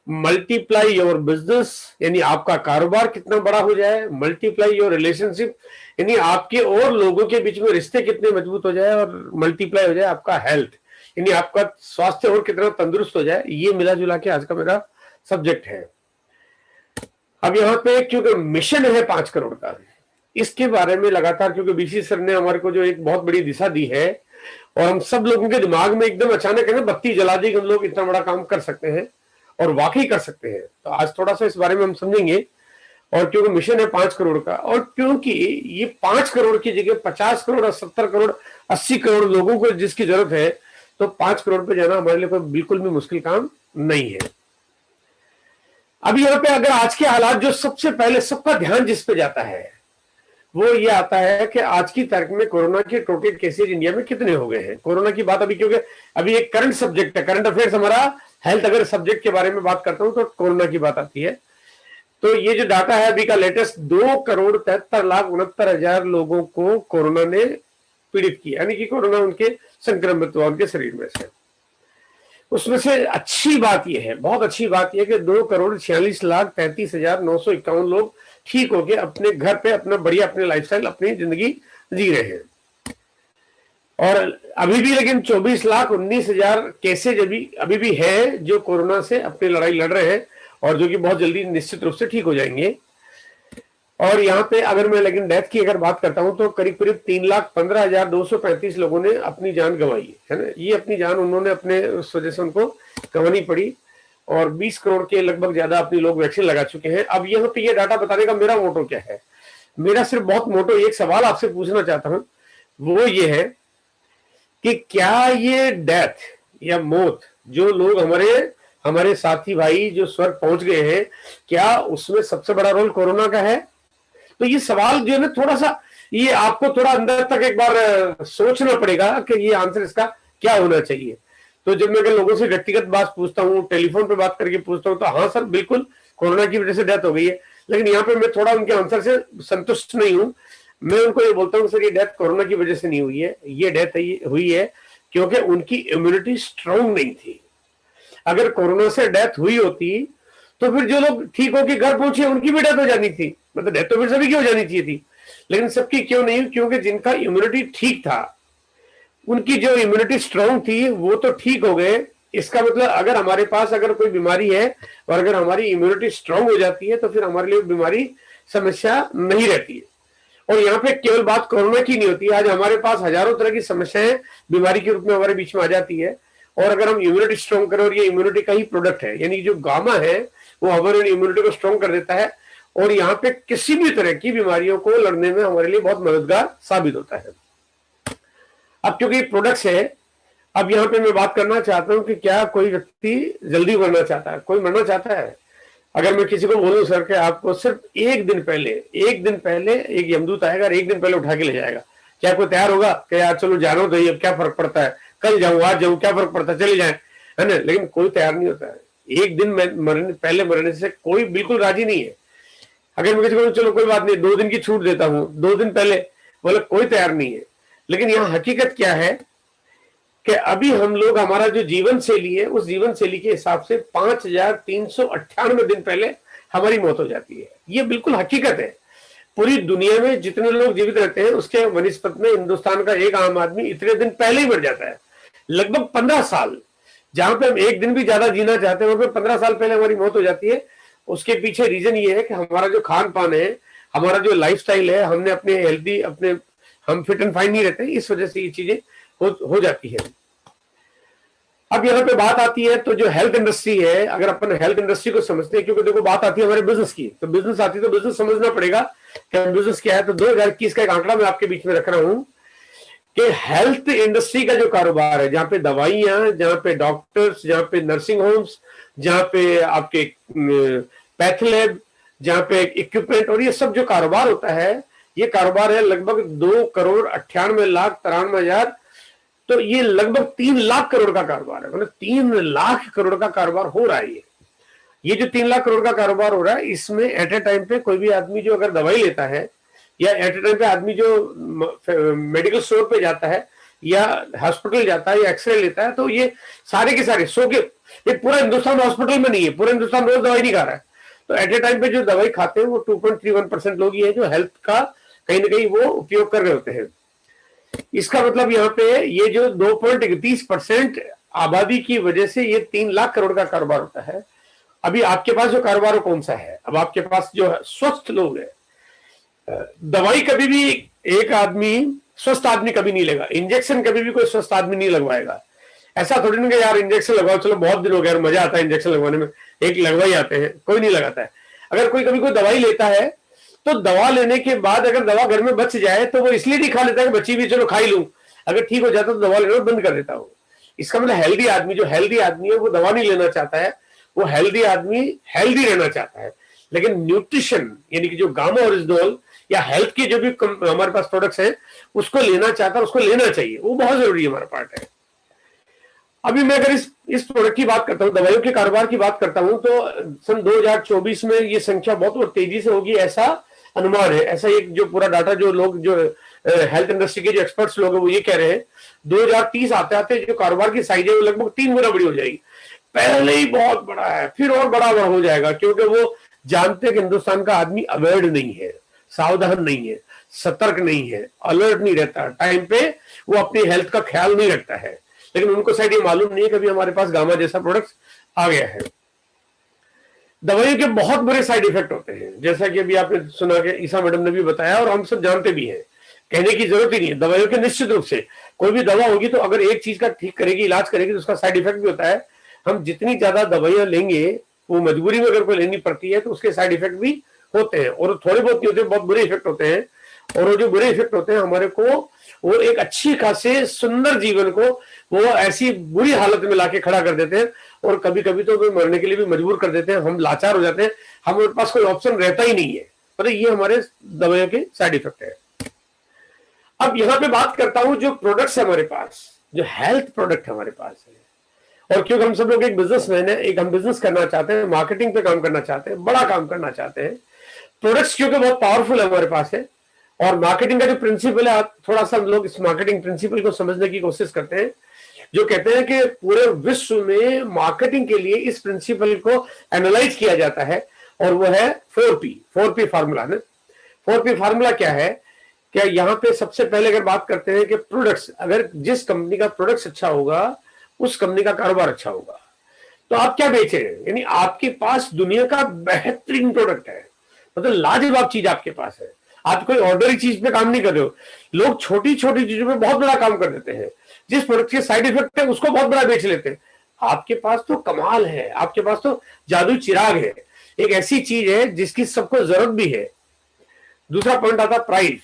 मल्टीप्लाई योर बिजनेस, यानी आपका कारोबार कितना बड़ा हो जाए। मल्टीप्लाई योर रिलेशनशिप, यानी आपके और लोगों के बीच में रिश्ते कितने मजबूत हो जाए। और मल्टीप्लाई हो जाए आपका हेल्थ, यानी आपका स्वास्थ्य और कितना तंदुरुस्त हो जाए। ये मिला जुला के आज का मेरा सब्जेक्ट है। अब यहाँ पे क्योंकि मिशन है 5 करोड़ का, इसके बारे में लगातार, क्योंकि बीसी सर ने हमारे को जो एक बहुत बड़ी दिशा दी है, और हम सब लोगों के दिमाग में एकदम अचानक है ना बत्ती जला दी कि हम लोग इतना बड़ा काम कर सकते हैं, और वाकई कर सकते हैं। तो आज थोड़ा सा इस बारे में हम समझेंगे। और क्योंकि मिशन है 5 करोड़ का, और क्योंकि ये 5 करोड़ की जगह 50 करोड़, 70 करोड़, 80 करोड़ लोगों को जिसकी जरूरत है, तो 5 करोड़ पे जाना हमारे लिए कोई बिल्कुल भी मुश्किल काम नहीं है। अब यहाँ पे अगर आज के हालात, जो सबसे पहले सबका ध्यान जिस पे जाता है वो ये आता है कि आज की तारीख में कोरोना के टोटल केसेज इंडिया में कितने हो गए हैं। कोरोना की बात अभी, क्योंकि अभी एक करंट सब्जेक्ट है, करंट अफेयर्स हमारा हेल्थ अगर सब्जेक्ट के बारे में बात करता हूं तो कोरोना की बात आती है। तो ये जो डाटा है अभी का लेटेस्ट, 2,73,69,000 लोगों को कोरोना ने पीड़ित किया, यानी कि कोरोना उनके संक्रमित हुआ उनके शरीर में से। उसमें से अच्छी बात यह है, बहुत अच्छी बात यह कि 2,46,33,951 लोग ठीक हो गए, अपने घर पे अपना बढ़िया अपने लाइफस्टाइल, अपनी जिंदगी जी रहे हैं। और अभी भी लेकिन 24,19,000 केसेज अभी भी है जो कोरोना से अपनी लड़ाई लड़ रहे हैं, और जो कि बहुत जल्दी निश्चित रूप से ठीक हो जाएंगे। और यहाँ पे अगर मैं लेकिन डेथ की अगर बात करता हूं तो करीब 3,15,235 लोगों ने अपनी जान गंवाई है ना। ये अपनी जान उन्होंने अपने उस वजह से उनको गंवानी पड़ी, और 20 करोड़ के लगभग ज्यादा अपने लोग वैक्सीन लगा चुके हैं। अब यहाँ पे ये डाटा बताने का मेरा मोटो क्या है, मेरा सिर्फ बहुत मोटो एक सवाल आपसे पूछना चाहता हूँ वो ये है कि क्या ये डेथ या मौत, जो लोग हमारे साथी भाई जो स्वर्ग पहुंच गए हैं, क्या उसमें सबसे बड़ा रोल कोरोना का है? तो ये सवाल जो है ना, थोड़ा सा ये आपको थोड़ा अंदर तक एक बार सोचना पड़ेगा कि ये आंसर इसका क्या होना चाहिए। तो जब मैं अगर लोगों से व्यक्तिगत बात पूछता हूँ, टेलीफोन पे बात करके पूछता हूँ, तो हाँ सर बिल्कुल कोरोना की वजह से डेथ हो गई है, लेकिन यहाँ पे मैं थोड़ा उनके आंसर से संतुष्ट नहीं हूँ। मैं उनको ये बोलता हूँ सर ये डेथ कोरोना की वजह से नहीं हुई है, ये डेथ हुई है क्योंकि उनकी इम्यूनिटी स्ट्रांग नहीं थी। अगर कोरोना से डेथ हुई होती तो फिर जो लोग ठीक होकर घर पहुंचे उनकी भी डेथ हो जानी थी, मतलब डेथ तो फिर सभी की हो जानी चाहिए थी, लेकिन सबकी क्यों नहीं हुई? क्योंकि जिनका इम्यूनिटी ठीक था, उनकी जो इम्यूनिटी स्ट्रांग थी वो तो ठीक हो गए। इसका मतलब अगर हमारे पास अगर कोई बीमारी है और अगर हमारी इम्यूनिटी स्ट्रांग हो जाती है तो फिर हमारे लिए बीमारी समस्या नहीं रहती है। और यहाँ पे केवल बात कोरोना की नहीं होती है, आज हमारे पास हजारों तरह की समस्याएं बीमारी के रूप में हमारे बीच में आ जाती है। और अगर हम इम्यूनिटी स्ट्रांग करें, और ये इम्यूनिटी का ही प्रोडक्ट है, यानी जो गामा है वो हमारे इम्यूनिटी को स्ट्रांग कर देता है और यहाँ पे किसी भी तरह की बीमारियों को लड़ने में हमारे लिए बहुत मददगार साबित होता है। अब क्योंकि प्रोडक्ट्स है, अब यहाँ पे मैं बात करना चाहता हूँ कि क्या कोई व्यक्ति जल्दी मरना चाहता है? कोई मरना चाहता है? अगर मैं किसी को बोलूं सर कि आपको सिर्फ एक दिन पहले एक यमदूत आएगा और एक दिन पहले उठा के ले जाएगा, क्या कोई तैयार होगा कि यार चलो जा रहा हूं तो ये अब क्या फर्क पड़ता है, कल जाऊं आज जाऊं क्या फर्क पड़ता है, चले जाए, है ना? लेकिन कोई तैयार नहीं होता है। एक दिन पहले मरने से कोई बिल्कुल राजी नहीं है। अगर मैं किसी को चलो कोई बात नहीं 2 दिन की छूट देता हूँ, 2 दिन पहले, बोले कोई तैयार नहीं है। लेकिन यहाँ हकीकत क्या है कि अभी हम लोग हमारा जो जीवन शैली है उस जीवन शैली के हिसाब से 5398 दिन पहले हमारी मौत हो जाती है। ये बिल्कुल हकीकत है। पूरी दुनिया में जितने लोग जीवित रहते हैं उसके वनिस्पत में हिंदुस्तान का एक आम आदमी इतने दिन पहले ही मर जाता है, लगभग 15 साल। जहां पे हम एक दिन भी ज्यादा जीना चाहते हैं वहां पे 15 साल पहले हमारी मौत हो जाती है। उसके पीछे रीजन ये है कि हमारा जो खान पान है, हमारा जो लाइफस्टाइल है, हमने हम फिट एंड फाइन नहीं रहते, इस वजह से ये चीजें हो जाती है। अब यहाँ पे बात आती है तो जो हेल्थ इंडस्ट्री है, अगर अपन हेल्थ इंडस्ट्री को समझते हैं, क्योंकि देखो बात आती है हमारे बिजनेस की, तो बिजनेस आती है तो बिजनेस समझना पड़ेगा कि बिजनेस क्या है। तो 2021 का एक आंकड़ा मैं आपके बीच में रख रहा हूं कि हेल्थ इंडस्ट्री का जो कारोबार है, जहां पे दवाइयां, जहां पे डॉक्टर्स, जहां पे नर्सिंग होम्स, जहां पे आपके पैथ लैब, जहां पे इक्विपमेंट और ये सब जो कारोबार होता है, ये कारोबार है लगभग 2,98,93,000। तो ये लगभग 3 लाख करोड़ का कारोबार है, मतलब 3 लाख करोड़ का कारोबार हो रहा है। ये जो 3 लाख करोड़ का कारोबार हो रहा है, इसमें एट ए टाइम पे कोई भी आदमी जो अगर दवाई लेता है, या एट ए टाइम पे आदमी जो मेडिकल स्टोर पे जाता है या हॉस्पिटल जाता है या एक्सरे लेता है, तो ये सारे के सारे ये पूरा हिंदुस्तान हॉस्पिटल में नहीं है, पूरा हिंदुस्तान रोज दवाई नहीं खा रहा है। तो एट ए टाइम पे जो दवाई खाते हैं वो 2.31% लोग ही है जो हेल्थ का कहीं ना कहीं वो उपयोग कर रहे होते हैं। इसका मतलब यहाँ पे ये जो 2.31% आबादी की वजह से ये 3 लाख करोड़ का कारोबार होता है। अभी आपके पास जो कारोबार कौन सा है? अब आपके पास जो है स्वस्थ लोग है। दवाई कभी भी एक आदमी स्वस्थ आदमी कभी नहीं लेगा, इंजेक्शन कभी भी कोई स्वस्थ आदमी नहीं लगवाएगा। ऐसा थोड़ी नहीं कि यार इंजेक्शन लगवाओ, चलो बहुत दिन हो गया, मजा आता है इंजेक्शन लगवाने में, एक लगवाई आते हैं, कोई नहीं लगाता है। अगर कोई कभी कोई दवाई लेता है तो दवा लेने के बाद अगर दवा घर में बच जाए तो वो इसलिए नहीं खा लेता है कि बची भी चलो खा ही लूं, अगर ठीक हो जाता तो दवा लेना बंद कर देता हूं। इसका मतलब हेल्दी आदमी, जो हेल्दी आदमी है वो दवा नहीं लेना चाहता है, वो हेल्दी आदमी हेल्दी रहना चाहता है। लेकिन न्यूट्रिशन यानी कि जो गामा ओरिजिनल या हेल्थ के जो भी हमारे पास प्रोडक्ट्स हैं उसको लेना चाहता है, उसको लेना चाहिए, वो बहुत जरूरी है, हमारा पार्ट है। अभी मैं अगर इस प्रोडक्ट की बात करता हूँ, दवाइयों के कारोबार की बात करता हूँ, तो सन 2024 में ये संख्या बहुत तेजी से होगी ऐसा अनुमान है। ऐसा एक जो पूरा डाटा जो लोग जो हेल्थ इंडस्ट्री के जो एक्सपर्ट्स लोग हैं वो ये कह रहे हैं 2030 आते आते जो कारोबार की साइज है वो लगभग 3 गुना बड़ी हो जाएगी। पहले ही बहुत बड़ा है, फिर और बड़ा हो जाएगा, क्योंकि वो जानते हैं कि हिंदुस्तान का आदमी अवेयर नहीं है, सावधान नहीं है, सतर्क नहीं है, अलर्ट नहीं रहता, टाइम पे वो अपनी हेल्थ का ख्याल नहीं रखता है। लेकिन उनको शायद ये मालूम नहीं है कभी हमारे पास गामा जैसा प्रोडक्ट आ गया है। दवाइयों के बहुत बुरे साइड इफेक्ट होते हैं, जैसा कि अभी आपने सुना कि ईसा मैडम ने भी बताया और हम सब जानते भी हैं, कहने की जरूरत ही नहीं है। दवाइयों के निश्चित रूप से कोई भी दवा होगी तो अगर एक चीज का ठीक करेगी, इलाज करेगी, तो उसका साइड इफेक्ट भी होता है। हम जितनी ज्यादा दवाइयां लेंगे वो मजबूरी में अगर कोई लेनी पड़ती है तो उसके साइड इफेक्ट भी होते हैं, और थोड़े बहुत नहीं होते, बहुत बुरे इफेक्ट होते हैं। और वो जो बुरे इफेक्ट होते हैं हमारे को वो एक अच्छी खासे सुंदर जीवन को वो ऐसी बुरी हालत में लाके खड़ा कर देते हैं, और कभी कभी तो वे मरने के लिए भी मजबूर कर देते हैं। हम लाचार हो जाते हैं, हमारे पास कोई ऑप्शन रहता ही नहीं है। पर ये हमारे दवाइयों के साइड इफेक्ट है। अब यहाँ पे बात करता हूं जो प्रोडक्ट्स है हमारे पास, जो हेल्थ प्रोडक्ट हमारे पास है, और क्योंकि हम सब लोग एक बिजनेसमैन है, एक हम बिजनेस करना चाहते हैं, मार्केटिंग पे काम करना चाहते हैं, बड़ा काम करना चाहते हैं, प्रोडक्ट्स क्योंकि बहुत पावरफुल है हमारे पास है, और मार्केटिंग का जो प्रिंसिपल है, थोड़ा सा हम लोग इस मार्केटिंग प्रिंसिपल को समझने की कोशिश करते हैं, जो कहते हैं कि पूरे विश्व में मार्केटिंग के लिए इस प्रिंसिपल को एनालाइज किया जाता है, और वो है 4P फार्मूला। 4P फार्मूला क्या है? क्या यहाँ पे सबसे पहले अगर बात करते हैं कि प्रोडक्ट्स, अगर जिस कंपनी का प्रोडक्ट्स अच्छा होगा उस कंपनी का कारोबार अच्छा होगा। तो आप क्या बेच रहे हैं? यानी आपके पास दुनिया का बेहतरीन प्रोडक्ट है, मतलब लाजवाब चीज आपके पास है। आप कोई ऑर्डनरी चीज पे काम नहीं कर रहे हो। लोग छोटी छोटी चीजों पे बहुत बड़ा काम कर देते हैं, जिस प्रोडक्ट के साइड इफेक्ट है उसको बहुत बड़ा बेच लेते हैं। आपके पास तो कमाल है, आपके पास तो जादू चिराग है, एक ऐसी चीज है जिसकी सबको जरूरत भी है। दूसरा पॉइंट आता प्राइस।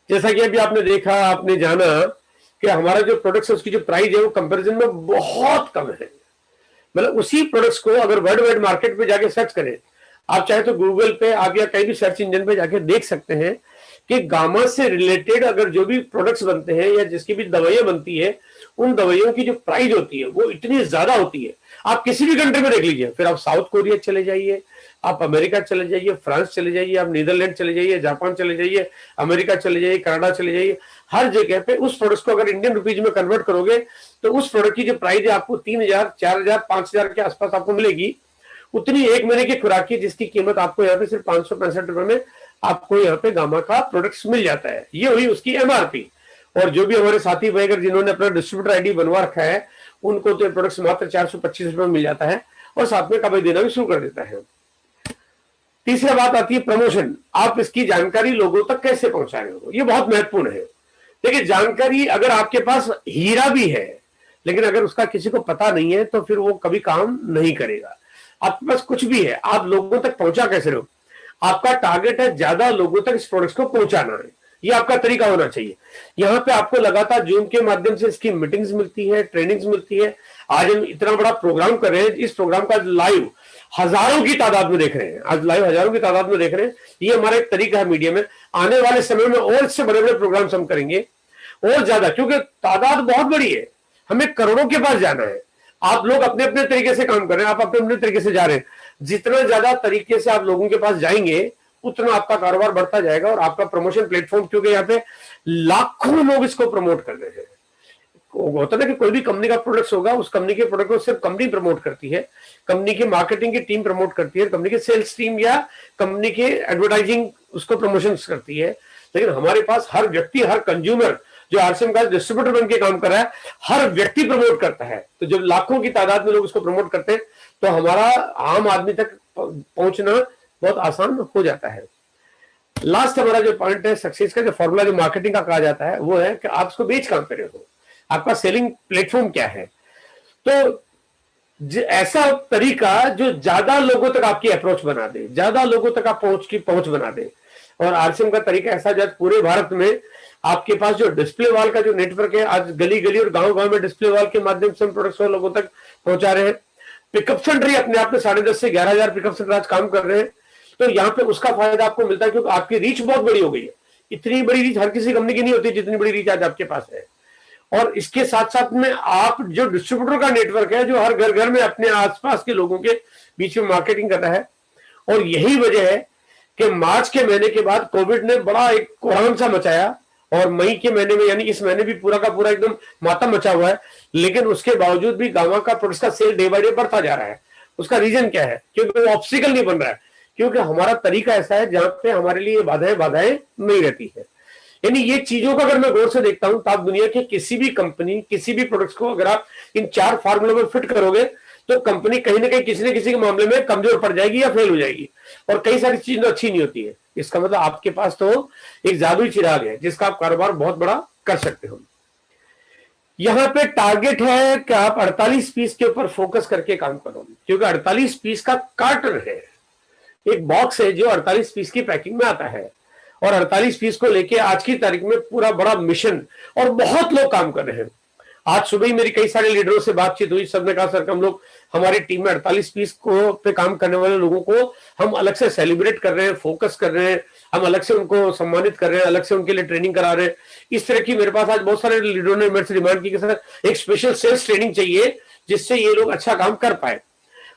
जैसा कि अभी आपने देखा, आपने जाना कि हमारा जो प्रोडक्ट है उसकी जो प्राइस है वो कंपैरिजन में बहुत कम है। मतलब उसी प्रोडक्ट्स को अगर वर्ल्ड वाइड मार्केट पे जाके सर्च करें, आप चाहे तो गूगल पे आप या कहीं भी सर्च इंजन पे जाके देख सकते हैं कि गामा से रिलेटेड अगर जो भी प्रोडक्ट्स बनते हैं या जिसकी भी दवाइयां बनती है, उन दवाइयों की जो प्राइस होती है वो इतनी ज्यादा होती है। आप किसी भी कंट्री में देख लीजिए, फिर आप साउथ कोरिया चले जाइए, आप अमेरिका चले जाइए, फ्रांस चले जाइए, आप नीदरलैंड चले जाइए, जापान चले जाइए, अमेरिका चले जाइए, कनाडा चले जाइए, हर जगह पे उस प्रोडक्ट को अगर इंडियन रुपीज में कन्वर्ट करोगे तो उस प्रोडक्ट की जो प्राइस है आपको 3000, 4000, 5000 के आसपास आपको मिलेगी। उतनी एक महीने की खुराक की जिसकी कीमत आपको यहाँ पे सिर्फ 565 रुपए में आपको यहाँ पे गामा का प्रोडक्ट्स मिल जाता है। ये हुई उसकी MRP। और जो भी हमारे साथी भाई अगर जिन्होंने अपना डिस्ट्रीब्यूटर आईडी बनवा रखा है उनको तो प्रोडक्ट्स मात्र 425 रुपए में मिल जाता है, और साथ में कभी देना भी शुरू कर देता है। तीसरी बात आती है प्रमोशन। आप इसकी जानकारी लोगों तक कैसे पहुंचा रहे हो, ये बहुत महत्वपूर्ण है। देखिए, जानकारी अगर आपके पास हीरा भी है लेकिन अगर उसका किसी को पता नहीं है तो फिर वो कभी काम नहीं करेगा। आपके पास कुछ भी है, आप लोगों तक पहुंचा कैसे रहो? आपका टारगेट है ज्यादा लोगों तक इस प्रोडक्ट को पहुंचाना है, ये आपका तरीका होना चाहिए। यहाँ पे आपको लगातार जूम के माध्यम से इसकी मीटिंग्स मिलती है, ट्रेनिंग्स मिलती है। आज हम इतना बड़ा प्रोग्राम कर रहे हैं, इस प्रोग्राम का लाइव हजारों की तादाद में देख रहे हैं, आज लाइव हजारों की तादाद में देख रहे हैं। ये हमारा एक तरीका है मीडिया में। आने वाले समय में और इससे बड़े बड़े प्रोग्राम्स हम करेंगे और ज्यादा, क्योंकि तादाद बहुत बड़ी है, हमें करोड़ों के पास जाना है। आप लोग अपने अपने तरीके से काम कर रहे हैं, आप अपने अपने तरीके से जा रहे हैं। जितना ज्यादा तरीके से आप लोगों के पास जाएंगे उतना आपका कारोबार बढ़ता जाएगा और आपका प्रमोशन प्लेटफॉर्म, क्योंकि यहाँ पे लाखों लोग इसको प्रमोट कर रहे हैं। होता है कि कोई भी कंपनी का प्रोडक्ट होगा, उस कंपनी के प्रोडक्ट को सिर्फ कंपनी प्रमोट करती है, कंपनी की मार्केटिंग की टीम प्रमोट करती है, कंपनी की सेल्स टीम या कंपनी की एडवर्टाइजिंग उसको प्रमोशन करती है। लेकिन हमारे पास हर व्यक्ति, हर कंज्यूमर जो आरसीएम का डिस्ट्रीब्यूटर बन के काम कर रहा है, हर व्यक्ति प्रमोट करता है। तो जब लाखों की तादाद में लोग उसको प्रमोट करते हैं तो हमारा आम आदमी तक पहुंचना बहुत आसान हो जाता है। लास्ट हमारा जो पॉइंट है सक्सेस का, जो फॉर्मूला जो मार्केटिंग का कहा जाता है, वो है कि आप उसको बेच काम कर रहे हो, आपका सेलिंग प्लेटफॉर्म क्या है। तो ऐसा तरीका जो ज्यादा लोगों तक आपकी अप्रोच बना दे, ज्यादा लोगों तक आप पहुंच बना दे। और आरसीएम का तरीका ऐसा जो पूरे भारत में आपके पास जो डिस्प्ले वॉल का जो नेटवर्क है, आज गली गली और गांव गांव में डिस्प्ले वॉल के माध्यम से हम प्रोडक्ट्स को लोगों तक पहुंचा रहे हैं। पिकअप सेंटर अपने आप में 10,500 से 11,000 पिकअप सेंटर आज काम कर रहे हैं। तो यहाँ पे उसका फायदा आपको मिलता है क्योंकि आपकी रीच बहुत बड़ी हो गई है। इतनी बड़ी रीच हर किसी कंपनी की नहीं होती जितनी बड़ी रीच आज आपके पास है। और इसके साथ साथ में आप जो डिस्ट्रीब्यूटर का नेटवर्क है, जो हर घर घर में अपने आसपास के लोगों के बीच में मार्केटिंग कर रहा है। और यही वजह है कि मार्च के महीने के बाद कोविड ने बड़ा एक कोहराम सा मचाया और मई के महीने में, यानी इस महीने भी पूरा का पूरा एकदम मातम मचा हुआ है। लेकिन उसके बावजूद भी गामा का प्रोडक्ट का सेल डे बाय डे बढ़ता जा रहा है। उसका रीजन क्या है? क्योंकि वो ऑब्स्टिकल नहीं बन रहा है, क्योंकि हमारा तरीका ऐसा है जहां पे हमारे लिए बाधाएं नहीं रहती है। यानी ये चीजों को अगर मैं गौर से देखता हूं तो आप दुनिया के किसी भी कंपनी, किसी भी प्रोडक्ट्स को अगर आप इन 4 फार्मूलों में फिट करोगे तो कंपनी कहीं ना कहीं किसी न किसी के मामले में कमजोर पड़ जाएगी या फेल हो जाएगी। और कई सारी चीजें अच्छी नहीं होती है। इसका मतलब आपके पास तो एक जादुई चिराग है जिसका आप कारोबार बहुत बड़ा कर सकते हो। यहां पे टारगेट है कि आप 48 पीस के ऊपर फोकस करके काम करो, क्योंकि 48 पीस का कार्टन है, एक बॉक्स है जो 48 पीस की पैकिंग में आता है। और 48 फीस को लेके आज की तारीख में पूरा बड़ा मिशन और बहुत लोग काम कर रहे हैं। आज सुबह ही मेरी कई सारे लीडरों से बातचीत हुई, सबने कहा सर हम लोग हमारी टीम में 48 फीस को पे काम करने वाले लोगों को हम अलग से सेलिब्रेट कर रहे हैं, फोकस कर रहे हैं, हम अलग से उनको सम्मानित कर रहे हैं, अलग से उनके लिए ट्रेनिंग करा रहे हैं। इस तरह की मेरे पास आज बहुत सारे लीडरों ने मेरे से डिमांड की कि सर एक स्पेशल सेल्स ट्रेनिंग चाहिए जिससे ये लोग अच्छा काम कर पाए।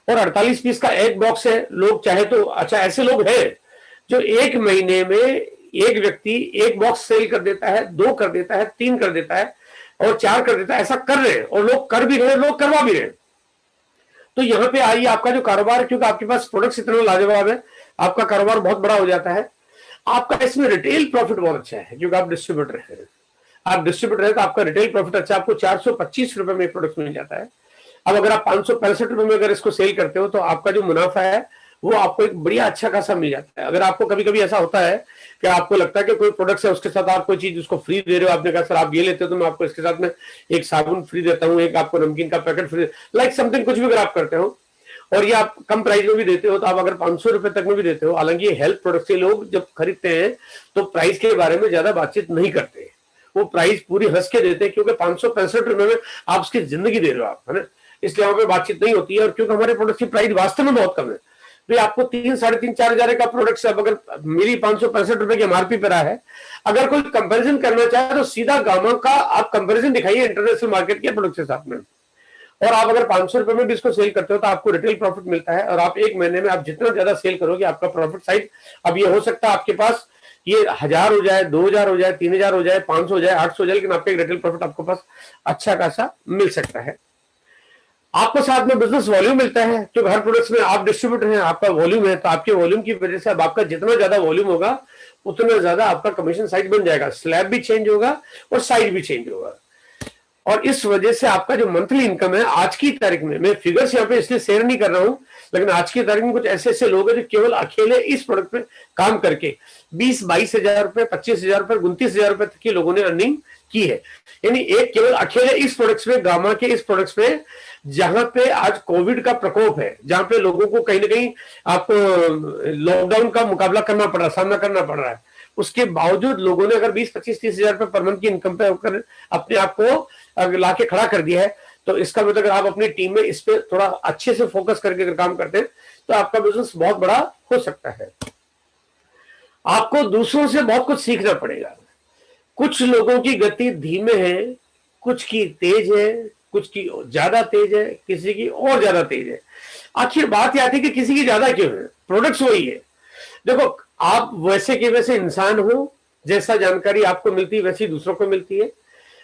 और 48 फीस का एक बॉक्स है, लोग चाहे तो अच्छा ऐसे लोग हैं जो एक महीने में एक व्यक्ति एक बॉक्स सेल कर देता है, 2 कर देता है, 3 कर देता है और 4 कर देता है, ऐसा कर रहे हैं और लोग कर भी रहे हैं, लोग करवा भी रहे हैं। तो यहाँ पे आइए, आपका जो कारोबार है, क्योंकि आपके पास प्रोडक्ट्स इतना लाजवाब है, आपका कारोबार बहुत बड़ा हो जाता है। आपका इसमें रिटेल प्रॉफिट बहुत अच्छा है क्योंकि आप डिस्ट्रीब्यूटर हैं। आप डिस्ट्रीब्यूटर है तो आपका रिटेल प्रॉफिट अच्छा, आपको 425 रुपए में प्रोडक्ट मिल जाता है। अब अगर आप 565 रुपए में अगर इसको सेल करते हो तो आपका जो मुनाफा है वो आपको एक बढ़िया अच्छा खासा मिल जाता है। अगर आपको कभी कभी ऐसा होता है कि आपको लगता है कि कोई प्रोडक्ट है उसके साथ आप कोई चीज उसको फ्री दे रहे हो, आपने कहा सर आप ये लेते हो तो मैं आपको इसके साथ में एक साबुन फ्री देता हूँ, एक आपको नमकीन का पैकेट फ्री, लाइक समथिंग कुछ भी अगर आप करते हो और ये आप कम प्राइस में भी देते हो तो आप अगर 500 रुपए तक में भी देते हो, हालांकि ये हेल्थ प्रोडक्ट से लोग जब खरीदते हैं तो प्राइस के बारे में ज्यादा बातचीत नहीं करते, वो प्राइस पूरी हंस के देते हैं क्योंकि 565 रुपए में आप उसकी जिंदगी दे रहे हो आप, है ना, इसलिए वहां पे बातचीत नहीं होती है। और क्योंकि हमारे प्रोडक्ट की प्राइस वास्तव में बहुत कम है, तो आपको 3, 3.5, 4 हजार का प्रोडक्ट अब अगर मेरी 565 रुपए की एमआरपी पर है, अगर कोई कंपैरिजन करना चाहे तो सीधा गामा का आप कंपैरिजन दिखाइए इंटरनेशनल मार्केट के प्रोडक्ट के साथ में, और आप अगर 500 रुपए में भी इसको सेल करते हो तो आपको रिटेल प्रॉफिट मिलता है। और आप एक महीने में आप जितना ज्यादा सेल करोगे आपका प्रॉफिट साइड, अब ये हो सकता है आपके पास ये 1000 हो जाए, 2000 हो जाए, 3000 हो जाए, 500 हो जाए, 800 हो जाए, लेकिन आपका एक रिटेल प्रॉफिट आपके पास अच्छा खासा मिल सकता है। आपको साथ में बिजनेस वॉल्यूम मिलता है क्योंकि हर प्रोडक्ट्स में आप डिस्ट्रीब्यूटर हैं, आपका वॉल्यूम है, तो आपके वॉल्यूम की वजह से अब आपका जितना ज्यादा वॉल्यूम होगा उतना ज्यादा आपका कमीशन साइज बन जाएगा, स्लैब भी चेंज होगा और साइज भी चेंज होगा। और इस वजह से आपका जो मंथली इनकम है आज की तारीख में, मैं फिगर्स यहाँ पे इसलिए शेयर नहीं कर रहा हूं, लेकिन आज की तारीख में कुछ ऐसे ऐसे लोग हैं जो केवल अकेले इस प्रोडक्ट पे काम करके 20-22 हजार रुपए, 25 हजार रुपए, 29 हजार रुपए तक के लोगों ने अर्निंग की है। यानी एक केवल अकेले इस प्रोडक्ट्स पे, गामा के इस प्रोडक्ट्स पे, जहां पे आज कोविड का प्रकोप है, जहां पे लोगों को कहीं ना कहीं आपको लॉकडाउन का मुकाबला करना पड़ रहा है, सामना करना पड़ रहा है, उसके बावजूद लोगों ने अगर 20-25-30 हजार रुपए पर मंथ की इनकम पे होकर अपने आप को लाके खड़ा कर दिया है, तो इसका मतलब अगर आप अपनी टीम में इस पे थोड़ा अच्छे से फोकस करके अगर काम करते हैं तो आपका बिजनेस बहुत बड़ा हो सकता है। आपको दूसरों से बहुत कुछ सीखना पड़ेगा। कुछ लोगों की गति धीमे है, कुछ की तेज है, कुछ की ज्यादा तेज है, किसी की और ज्यादा तेज है। आखिर बात यह आती है कि किसी की ज्यादा क्यों है, प्रोडक्ट्स वही है। देखो आप वैसे के वैसे इंसान हो, जैसा जानकारी आपको मिलती है वैसी दूसरों को मिलती है,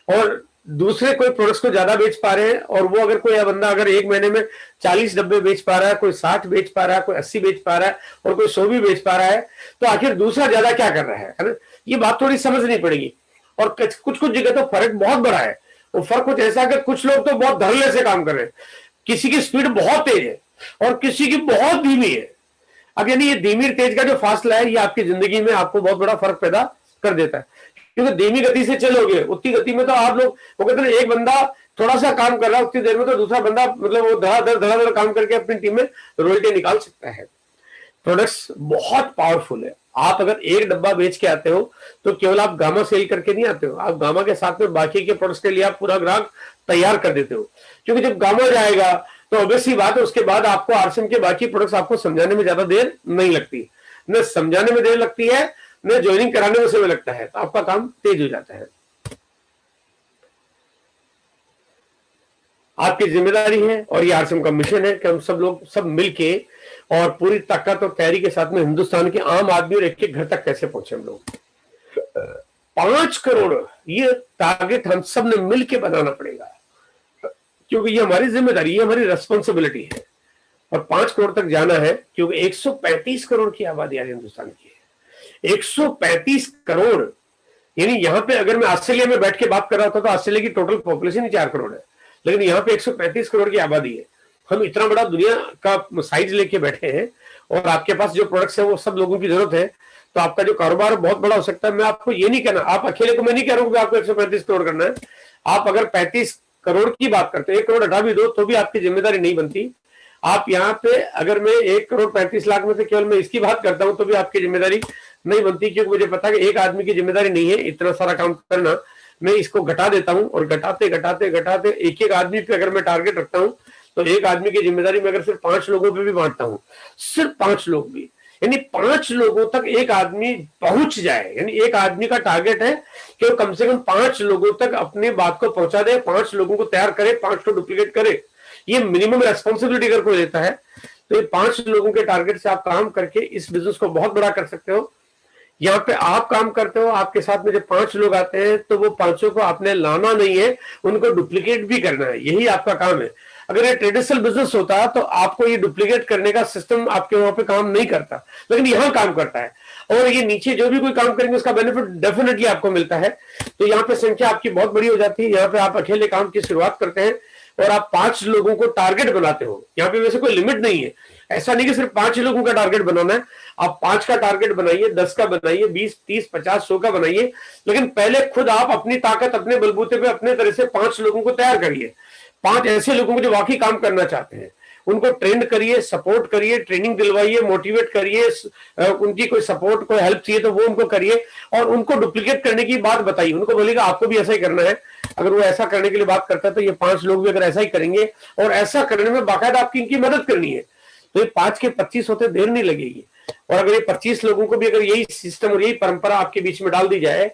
और दूसरे कोई प्रोडक्ट्स को ज्यादा बेच पा रहे हैं और वो अगर कोई बंदा अगर एक महीने में 40 डब्बे बेच पा रहा है, कोई 60 बेच पा रहा है, कोई 80 बेच पा रहा है और कोई 100 भी बेच पा रहा है, तो आखिर दूसरा ज्यादा क्या कर रहा है ना, ये बात थोड़ी समझनी पड़ेगी। और कुछ जगह तो फर्क बहुत बड़ा है। वो फर्क कुछ ऐसा कि कुछ लोग तो बहुत धड़ल्ले से काम कर रहे हैं, किसी की स्पीड बहुत तेज है और किसी की बहुत धीमी है। अब यानी ये धीमी तेज का जो फासला है, ये आपकी जिंदगी में आपको बहुत बड़ा फर्क पैदा कर देता है, क्योंकि धीमी गति से चलोगे उतनी गति में तो आप लोग, वो कहते हैं एक बंदा थोड़ा सा काम कर रहा है उतनी देर में तो दूसरा बंदा मतलब वो धड़ाधड़ काम करके अपनी टीम में रॉयल्टी निकाल सकता है। प्रोडक्ट्स बहुत पावरफुल है। आप अगर एक डब्बा बेच के आते हो तो केवल आप गामा सेल करके नहीं आते हो, आप गामा के साथ में बाकी के प्रोडक्ट्स के लिए आप पूरा ग्राहक तैयार कर देते हो, क्योंकि जब गामा जाएगा तो ऑब्वियसली बात है उसके बाद आपको आरसीएम के बाकी प्रोडक्ट्स आपको समझाने में ज्यादा देर नहीं लगती, न समझाने में देर लगती है न ज्वाइनिंग कराने में समय लगता है, तो आपका काम तेज हो जाता है। आपकी जिम्मेदारी है और ये आरसीएम का मिशन है कि हम सब लोग सब मिलके और पूरी ताकत और तैयारी के साथ में हिंदुस्तान के आम आदमी और एक घर तक कैसे पहुंचे हम लोग। 5 करोड़ ये टारगेट हम सब ने मिलके बनाना पड़ेगा, क्योंकि ये हमारी जिम्मेदारी है, हमारी रेस्पॉन्सिबिलिटी है। और 5 करोड़ तक जाना है क्योंकि 135 करोड़ की आबादी आज हिंदुस्तान की है। 135 करोड़, यानी यहाँ पे अगर मैं ऑस्ट्रेलिया में बैठ के बात कर रहा था तो ऑस्ट्रेलिया की टोटल पॉपुलेशन ही 4 करोड़ है, लेकिन यहाँ पे 135 करोड़ की आबादी है। हम इतना बड़ा दुनिया का साइज लेके बैठे हैं और आपके पास जो प्रोडक्ट्स है वो सब लोगों की जरूरत है, तो आपका जो कारोबार बहुत बड़ा हो सकता है। मैं आपको ये नहीं कहना, आप अकेले को मैं नहीं कह रहा हूँ कि आपको 135 करोड़ करना है। आप अगर 35 करोड़ की बात करते हैं, 1 करोड़ हटा भी दो तो भी आपकी जिम्मेदारी नहीं बनती। आप यहाँ पे अगर मैं 1 करोड़ 35 लाख में से केवल मैं इसकी बात करता हूं तो भी आपकी जिम्मेदारी नहीं बनती, क्योंकि मुझे पता है कि एक आदमी की जिम्मेदारी नहीं है इतना सारा काम करना। मैं इसको घटा देता हूं और घटाते घटाते घटाते एक एक आदमी पे अगर मैं टारगेट रखता हूं तो एक आदमी की जिम्मेदारी में अगर सिर्फ 5 लोगों पे भी बांटता हूं, सिर्फ 5 लोग भी, यानी 5 लोगों तक एक आदमी पहुंच जाए, यानी एक आदमी का टारगेट है कि वो कम से कम 5 लोगों तक अपनी बात को पहुंचा दे, 5 लोगों को तैयार करे, 5 को डुप्लीकेट करे। ये मिनिमम रेस्पॉन्सिबिलिटी अगर कोई लेता है तो ये 5 लोगों के टारगेट से आप काम करके इस बिजनेस को बहुत बड़ा कर सकते हो। यहाँ पे आप काम करते हो, आपके साथ में जब 5 लोग आते हैं तो वो 5 को आपने लाना नहीं है, उनको डुप्लीकेट भी करना है, यही आपका काम है। अगर ये ट्रेडिशनल बिजनेस होता तो आपको ये डुप्लीकेट करने का सिस्टम आपके वहां पे काम नहीं करता, लेकिन यहाँ काम करता है। और ये नीचे जो भी कोई काम करेंगे उसका बेनिफिट डेफिनेटली आपको मिलता है। तो यहाँ पे संख्या आपकी बहुत बड़ी हो जाती है। यहाँ पे आप अकेले काम की शुरुआत करते हैं और आप 5 लोगों को टारगेट बनाते हो। यहाँ पे वैसे कोई लिमिट नहीं है, ऐसा नहीं कि सिर्फ 5 लोगों का टारगेट बनाना है। आप 5 का टारगेट बनाइए, 10 का बनाइए, 20, 30, 50, 100 का बनाइए, लेकिन पहले खुद आप अपनी ताकत, अपने बलबूते पे अपने तरह से 5 लोगों को तैयार करिए। 5 ऐसे लोगों को जो वाकई काम करना चाहते हैं, उनको ट्रेंड करिए, सपोर्ट करिए, ट्रेनिंग दिलवाइए, मोटिवेट करिए, उनकी कोई सपोर्ट, कोई हेल्प चाहिए तो वो उनको करिए और उनको डुप्लीकेट करने की बात बताइए। उनको बोलिएगा आपको भी ऐसा ही करना है। अगर वो ऐसा करने के लिए बात करता है तो ये 5 लोग भी अगर ऐसा ही करेंगे और ऐसा करने में बाकायदा आपकी इनकी मदद करनी है तो ये 5 के 25 होते देर नहीं लगेगी। और अगर ये 25 लोगों को भी अगर यही सिस्टम और यही परंपरा आपके बीच में डाल दी जाए,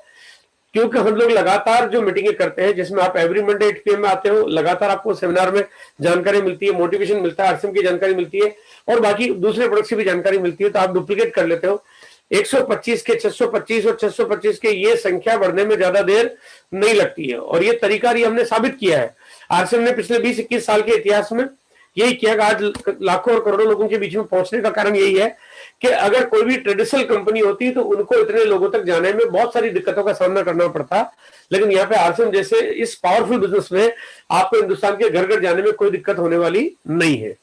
क्योंकि हम लोग लगातार जो मीटिंगें करते हैं जिसमें आप एवरी मंडे 8 PM में आते हो, लगातार आपको सेमिनार में जानकारी मिलती है, मोटिवेशन मिलता है, आरसीएम की जानकारी मिलती है और बाकी दूसरे प्रोडक्ट्स की भी जानकारी मिलती है, तो आप डुप्लीकेट कर लेते हो। 125 के 625 और 625 के ये संख्या बढ़ने में ज्यादा देर नहीं लगती है और ये तरीका ये हमने साबित किया है। आरसीएम ने पिछले 20-21 साल के इतिहास में यही किया कि आज लाखों और करोड़ों लोगों के बीच में पहुंचने का कारण यही है कि अगर कोई भी ट्रेडिशनल कंपनी होती तो उनको इतने लोगों तक जाने में बहुत सारी दिक्कतों का सामना करना पड़ता, लेकिन यहाँ पे आरसीएम जैसे इस पावरफुल बिजनेस में आपको हिंदुस्तान के घर घर जाने में कोई दिक्कत होने वाली नहीं है।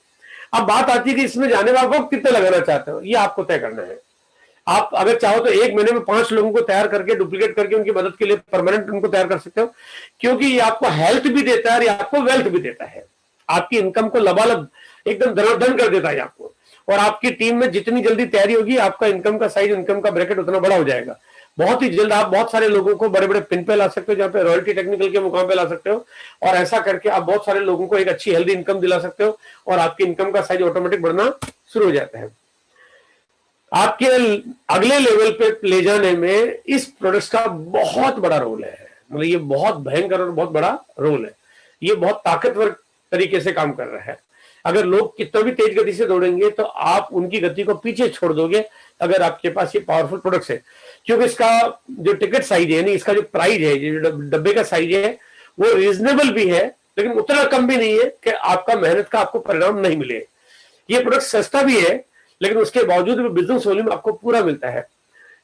अब बात आती है कि इसमें जाने में आप वक्त कितने लगाना चाहते हो, ये आपको तय करना है। आप अगर चाहो तो 1 महीने में 5 लोगों को तैयार करके डुप्लीकेट करके उनकी मदद के लिए परमानेंट उनको तैयार कर सकते हो, क्योंकि ये आपको हेल्थ भी देता है और ये आपको वेल्थ भी देता है। आपकी इनकम को लबालब एकदम धनाधन कर देता है आपको, और आपकी टीम में जितनी जल्दी तैयारी होगी आपका इनकम का साइज, इनकम का ब्रैकेट उतना बड़ा हो जाएगा। बहुत ही जल्द आप बहुत सारे लोगों को बड़े बड़े पिन पे ला सकते हो, जहाँ पे रॉयल्टी टेक्निकल के मुकाम पे ला सकते हो, और ऐसा करके आप बहुत सारे लोगों को एक अच्छी हेल्दी इनकम दिला सकते हो और आपकी इनकम का साइज ऑटोमेटिक बढ़ना शुरू हो जाता है। आपके अगले लेवल पे ले जाने में इस प्रोडक्ट का बहुत बड़ा रोल है, मतलब ये बहुत भयंकर और बहुत बड़ा रोल है। ये बहुत ताकतवर तरीके से काम कर रहा है। अगर लोग कितना भी तेज गति से दौड़ेंगे तो आप उनकी गति को पीछे छोड़ दोगे अगर आपके पास ये पावरफुल प्रोडक्ट्स है, क्योंकि इसका जो टिकट साइज है, यानी इसका जो प्राइस है, जो डब्बे का साइज है, वो रीजनेबल भी है लेकिन उतना कम भी नहीं है कि आपका मेहनत का आपको परिणाम नहीं मिले। ये प्रोडक्ट सस्ता भी है लेकिन उसके बावजूद भी बिजनेस वॉल्यूम आपको पूरा मिलता है।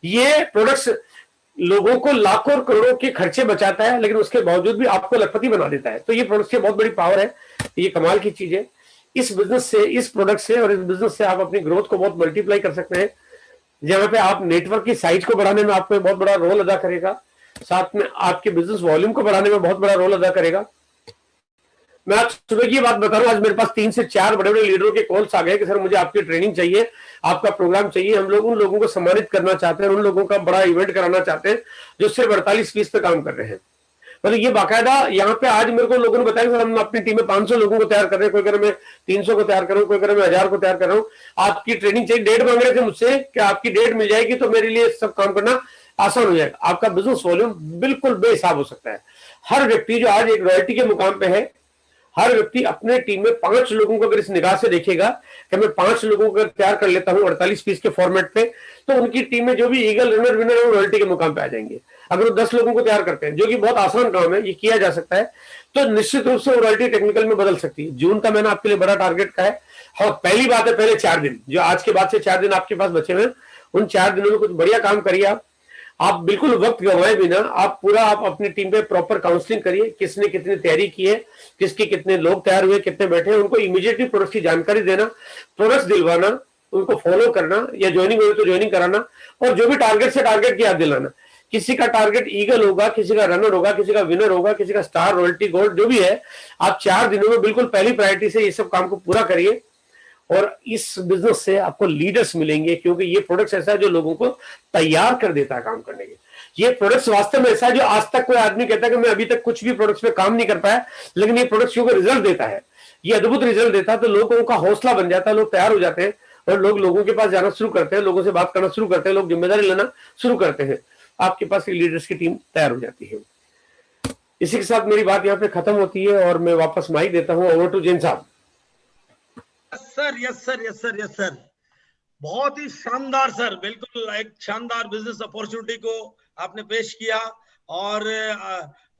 ये प्रोडक्ट्स लोगों को लाखों और करोड़ों के खर्चे बचाता है लेकिन उसके बावजूद भी आपको लखपति बना देता है। तो ये प्रोडक्ट्स की बहुत बड़ी पावर है, ये कमाल की चीज है। इस बिजनेस से, इस प्रोडक्ट से और इस बिजनेस से आप अपनी ग्रोथ को बहुत मल्टीप्लाई कर सकते हैं, जहां पे आप नेटवर्क की साइज को बढ़ाने में आपको बहुत बड़ा रोल अदा करेगा, साथ में आपके बिजनेस वॉल्यूम को बढ़ाने में बहुत बड़ा रोल अदा करेगा। मैं आज सुबह की बात बता रहा हूँ, आज मेरे पास 3 से 4 बड़े बड़े लीडरों के कॉल्स आ गए कि सर मुझे आपकी ट्रेनिंग चाहिए, आपका प्रोग्राम चाहिए। हम लोग उन लोगों को सम्मानित करना चाहते हैं, उन लोगों का बड़ा इवेंट कराना चाहते हैं जो सिर्फ 48 फीस पे काम कर रहे हैं। मतलब ये बाकायदा यहाँ पे आज मेरे को लोगों ने बताया सर हम अपनी टीम में 500 लोगों को तैयार कर रहे हैं, कोई कह रहा मैं 300 को तैयार कर रहा हूँ, कोई कह रहा मैं 1000 को तैयार कर रहा हूँ। आपकी ट्रेनिंग चाहिए, डेट मांग रहे थे मुझसे कि आपकी डेट मिल जाएगी तो मेरे लिए सब काम करना आसान हो जाएगा। आपका बिजनेस वॉल्यूम बिल्कुल बेहिसाब हो सकता है। हर व्यक्ति जो आज एक रॉयल्टी के मुकाम पे है, हर व्यक्ति अपने टीम में 5 लोगों को अगर इस निगाह से देखेगा कि मैं 5 लोगों को तैयार कर लेता हूं 48 फीस के फॉर्मेट पे, तो उनकी टीम में जो भी ईगल रनर विनर है वो रॉयल्टी के मुकाम पे आ जाएंगे। अगर वो 10 लोगों को तैयार करते हैं, जो कि बहुत आसान काम है, ये किया जा सकता है, तो निश्चित रूप से वो रॉयल्टी टेक्निकल में बदल सकती है। जून का महीना आपके लिए बड़ा टारगेट का है। हाँ, पहली बात है, पहले 4 दिन जो आज के बाद से 4 दिन आपके पास बचे हुए, उन 4 दिनों में कुछ बढ़िया काम करिए। आप बिल्कुल वक्त गंवाए बिना आप अपनी टीम पे प्रॉपर काउंसलिंग करिए, किसने कितनी तैयारी की है, किसके कितने लोग तैयार हुए, कितने बैठे हैं, उनको इमीडिएटली प्रोडक्ट्स की जानकारी देना, प्रोडक्ट्स दिलवाना, उनको फॉलो करना, या ज्वाइनिंग हो तो ज्वाइनिंग कराना, और जो भी टारगेट से टारगेट की याद दिलाना। किसी का टारगेट ईगल होगा, किसी का रनर होगा, किसी का विनर होगा, किसी का स्टार, रॉयल्टी, गोल्ड, जो भी है, आप 4 दिनों में बिल्कुल पहली प्रायोरिटी से ये सब काम को पूरा करिए और इस बिजनेस से आपको लीडर्स मिलेंगे, क्योंकि ये प्रोडक्ट्स ऐसा है जो लोगों को तैयार कर देता है काम करने के। ये प्रोडक्ट्स वास्तव में ऐसा है जो आज तक कोई आदमी कहता है कि मैं अभी तक कुछ भी प्रोडक्ट्स पे काम नहीं कर पाया, लेकिन ये प्रोडक्ट्स क्योंकि रिजल्ट देता है, ये अद्भुत रिजल्ट देता है, तो लोगों का हौसला बन जाता है, लोग तैयार हो जाते हैं और लोग लोगों के पास जाना शुरू करते हैं, लोगों से बात करना शुरू करते हैं, लोग जिम्मेदारी लेना शुरू करते हैं, आपके पास लीडर्स की टीम तैयार हो जाती है। इसी के साथ मेरी बात यहाँ पे खत्म होती है और मैं वापस माइक देता हूँ ओवर टू जैन साहब। यस सर, बहुत ही शानदार सर, बिल्कुल एक शानदार बिजनेस अपॉर्चुनिटी को आपने पेश किया और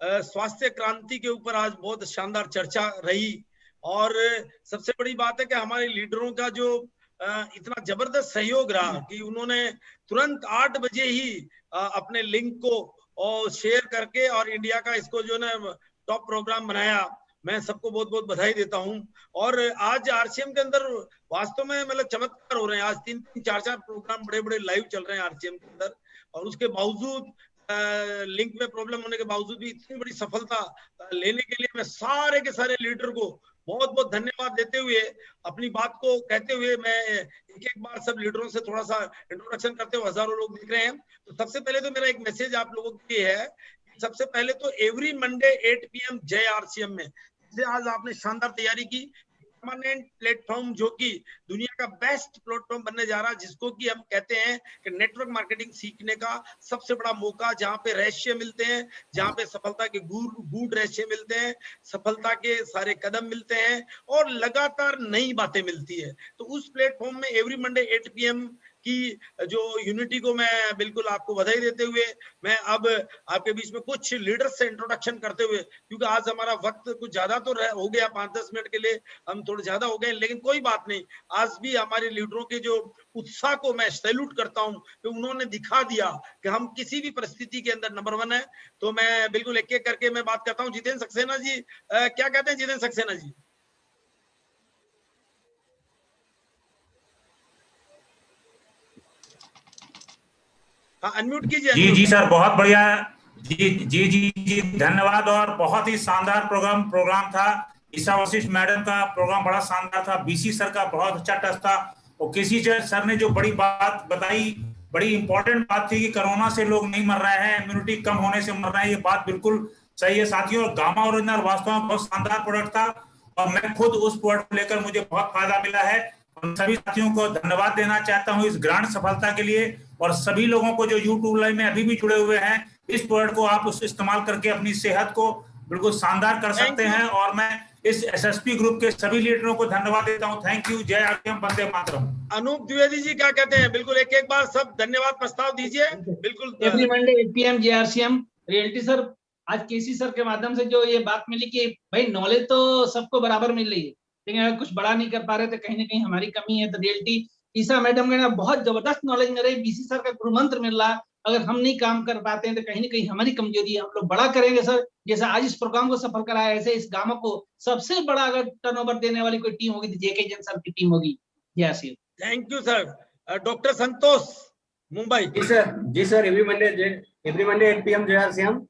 स्वास्थ्य क्रांति के ऊपर आज बहुत शानदार चर्चा रही। और सबसे बड़ी बात है कि हमारे लीडरों का जो इतना जबरदस्त सहयोग रहा कि उन्होंने तुरंत 8 बजे ही अपने लिंक को शेयर करके और इंडिया का इसको जो है टॉप प्रोग्राम बनाया। मैं सबको बहुत बहुत बधाई देता हूं। और आज आरसीएम के अंदर वास्तव में मतलब चमत्कार हो रहे हैं। आज 3-3, 4-4 प्रोग्राम बड़े बड़े लाइव चल रहे हैं आरसीएम के अंदर, और उसके बावजूद लिंक में प्रॉब्लम होने के बावजूद भी इतनी बड़ी सफलता लेने के लिए मैं सारे के सारे लीडर को बहुत बहुत धन्यवाद देते हुए, अपनी बात को कहते हुए, मैं एक बार सब लीडरों से थोड़ा सा इंट्रोडक्शन करते हुए, हजारों लोग दिख रहे हैं, तो सबसे पहले तो मेरा एक मैसेज आप लोगों के लिए है। सबसे पहले तो एवरी मंडे 8 PM जय आरसीएम में आज आपने शानदार तैयारी की। परमानेंट प्लेटफॉर्म जो कि दुनिया का बेस्ट प्लेटफॉर्म बनने जा रहा है, जिसको कि हम कहते हैं कि नेटवर्क मार्केटिंग सीखने का सबसे बड़ा मौका, जहां पे रहस्य मिलते हैं, जहां पे सफलता के गूढ़ रहस्य मिलते हैं, सफलता के सारे कदम मिलते हैं और लगातार नई बातें मिलती है। तो उस प्लेटफॉर्म में एवरी मंडे 8 PM की जो यूनिटी को मैं बिल्कुल आपको बधाई देते हुए, मैं अब आपके बीच में कुछ लीडर्स से इंट्रोडक्शन करते हुए, क्योंकि आज हमारा वक्त कुछ ज्यादा तो हो गया, 5-10 मिनट के लिए हम थोड़े ज्यादा हो गए, लेकिन कोई बात नहीं। आज भी हमारे लीडरों के जो उत्साह को मैं सैल्यूट करता हूं कि उन्होंने दिखा दिया कि हम किसी भी परिस्थिति के अंदर नंबर 1 है। तो मैं बिल्कुल एक एक करके मैं बात करता हूँ। जितेंद्र सक्सेना जी, क्या कहते हैं जितेंद्र सक्सेना जी? अनम्यूट कीजिए। जी सर, बहुत बढ़िया। जी धन्यवाद। और बहुत ही शानदार प्रोग्राम था। ईशा वशिष्ठ मैडम का प्रोग्राम बड़ा शानदार था। बीसी सर का बहुत अच्छा टच था। और केसी सर ने जो बड़ी बात बताई, बड़ी इंपॉर्टेंट बात थी कि कोरोना से लोग नहीं मर रहे हैं, इम्यूनिटी कम होने से मर रहे हैं। ये बात बिल्कुल सही है साथियों। और गामा ओरिजिनल वास्तव में बहुत शानदार प्रोडक्ट था और मैं खुद उस प्रोडक्ट को लेकर मुझे बहुत फायदा मिला है। और सभी साथियों को धन्यवाद देना चाहता हूँ इस ग्रांड सफलता के लिए। और सभी लोगों को जो यूट्यूब लाइव में अभी भी जुड़े हुए हैं, इस प्रोडक्ट को आप उस इस्तेमाल करके अपनी सेहत को बिल्कुल शानदार कर सकते हैं। और मैं इस एसएसपी ग्रुप के सभी लीडरों को धन्यवाद देता हूँ। Thank you. जय आरसीएम, वंदे मातरम। अनूप द्विवेदी जी क्या कहते हैं? बिल्कुल एक बार सब धन्यवाद प्रस्ताव दीजिए। बिल्कुल। एवरी मंडे 8 PM जय आरसीएम। रियलिटी सर, आज केसी सर के माध्यम से जो ये बात मिली कि भाई नॉलेज तो सबको बराबर मिल रही है, लेकिन अगर कुछ बड़ा नहीं कर पा रहे तो कहीं ना कहीं हमारी कमी है। तो रियलिटी ईशा मैडम के ना बहुत जबरदस्त नॉलेज मिल रही है, बीसी सर का गुरु मंत्र मिल रहा है। अगर हम नहीं काम कर पाते हैं तो कहीं ना कहीं हमारी कमजोरी है। हम लोग बड़ा करेंगे सर, जैसे आज इस प्रोग्राम को सफल कराया, ऐसे इस गामा को सबसे बड़ा अगर टर्नओवर देने वाली कोई टीम होगी तो जेके जैन सर की टीम होगी। Thank you sir. Doctor Santosh, Mumbai. जी सर, एवरी मंडे 8 PM जय आरसीएम।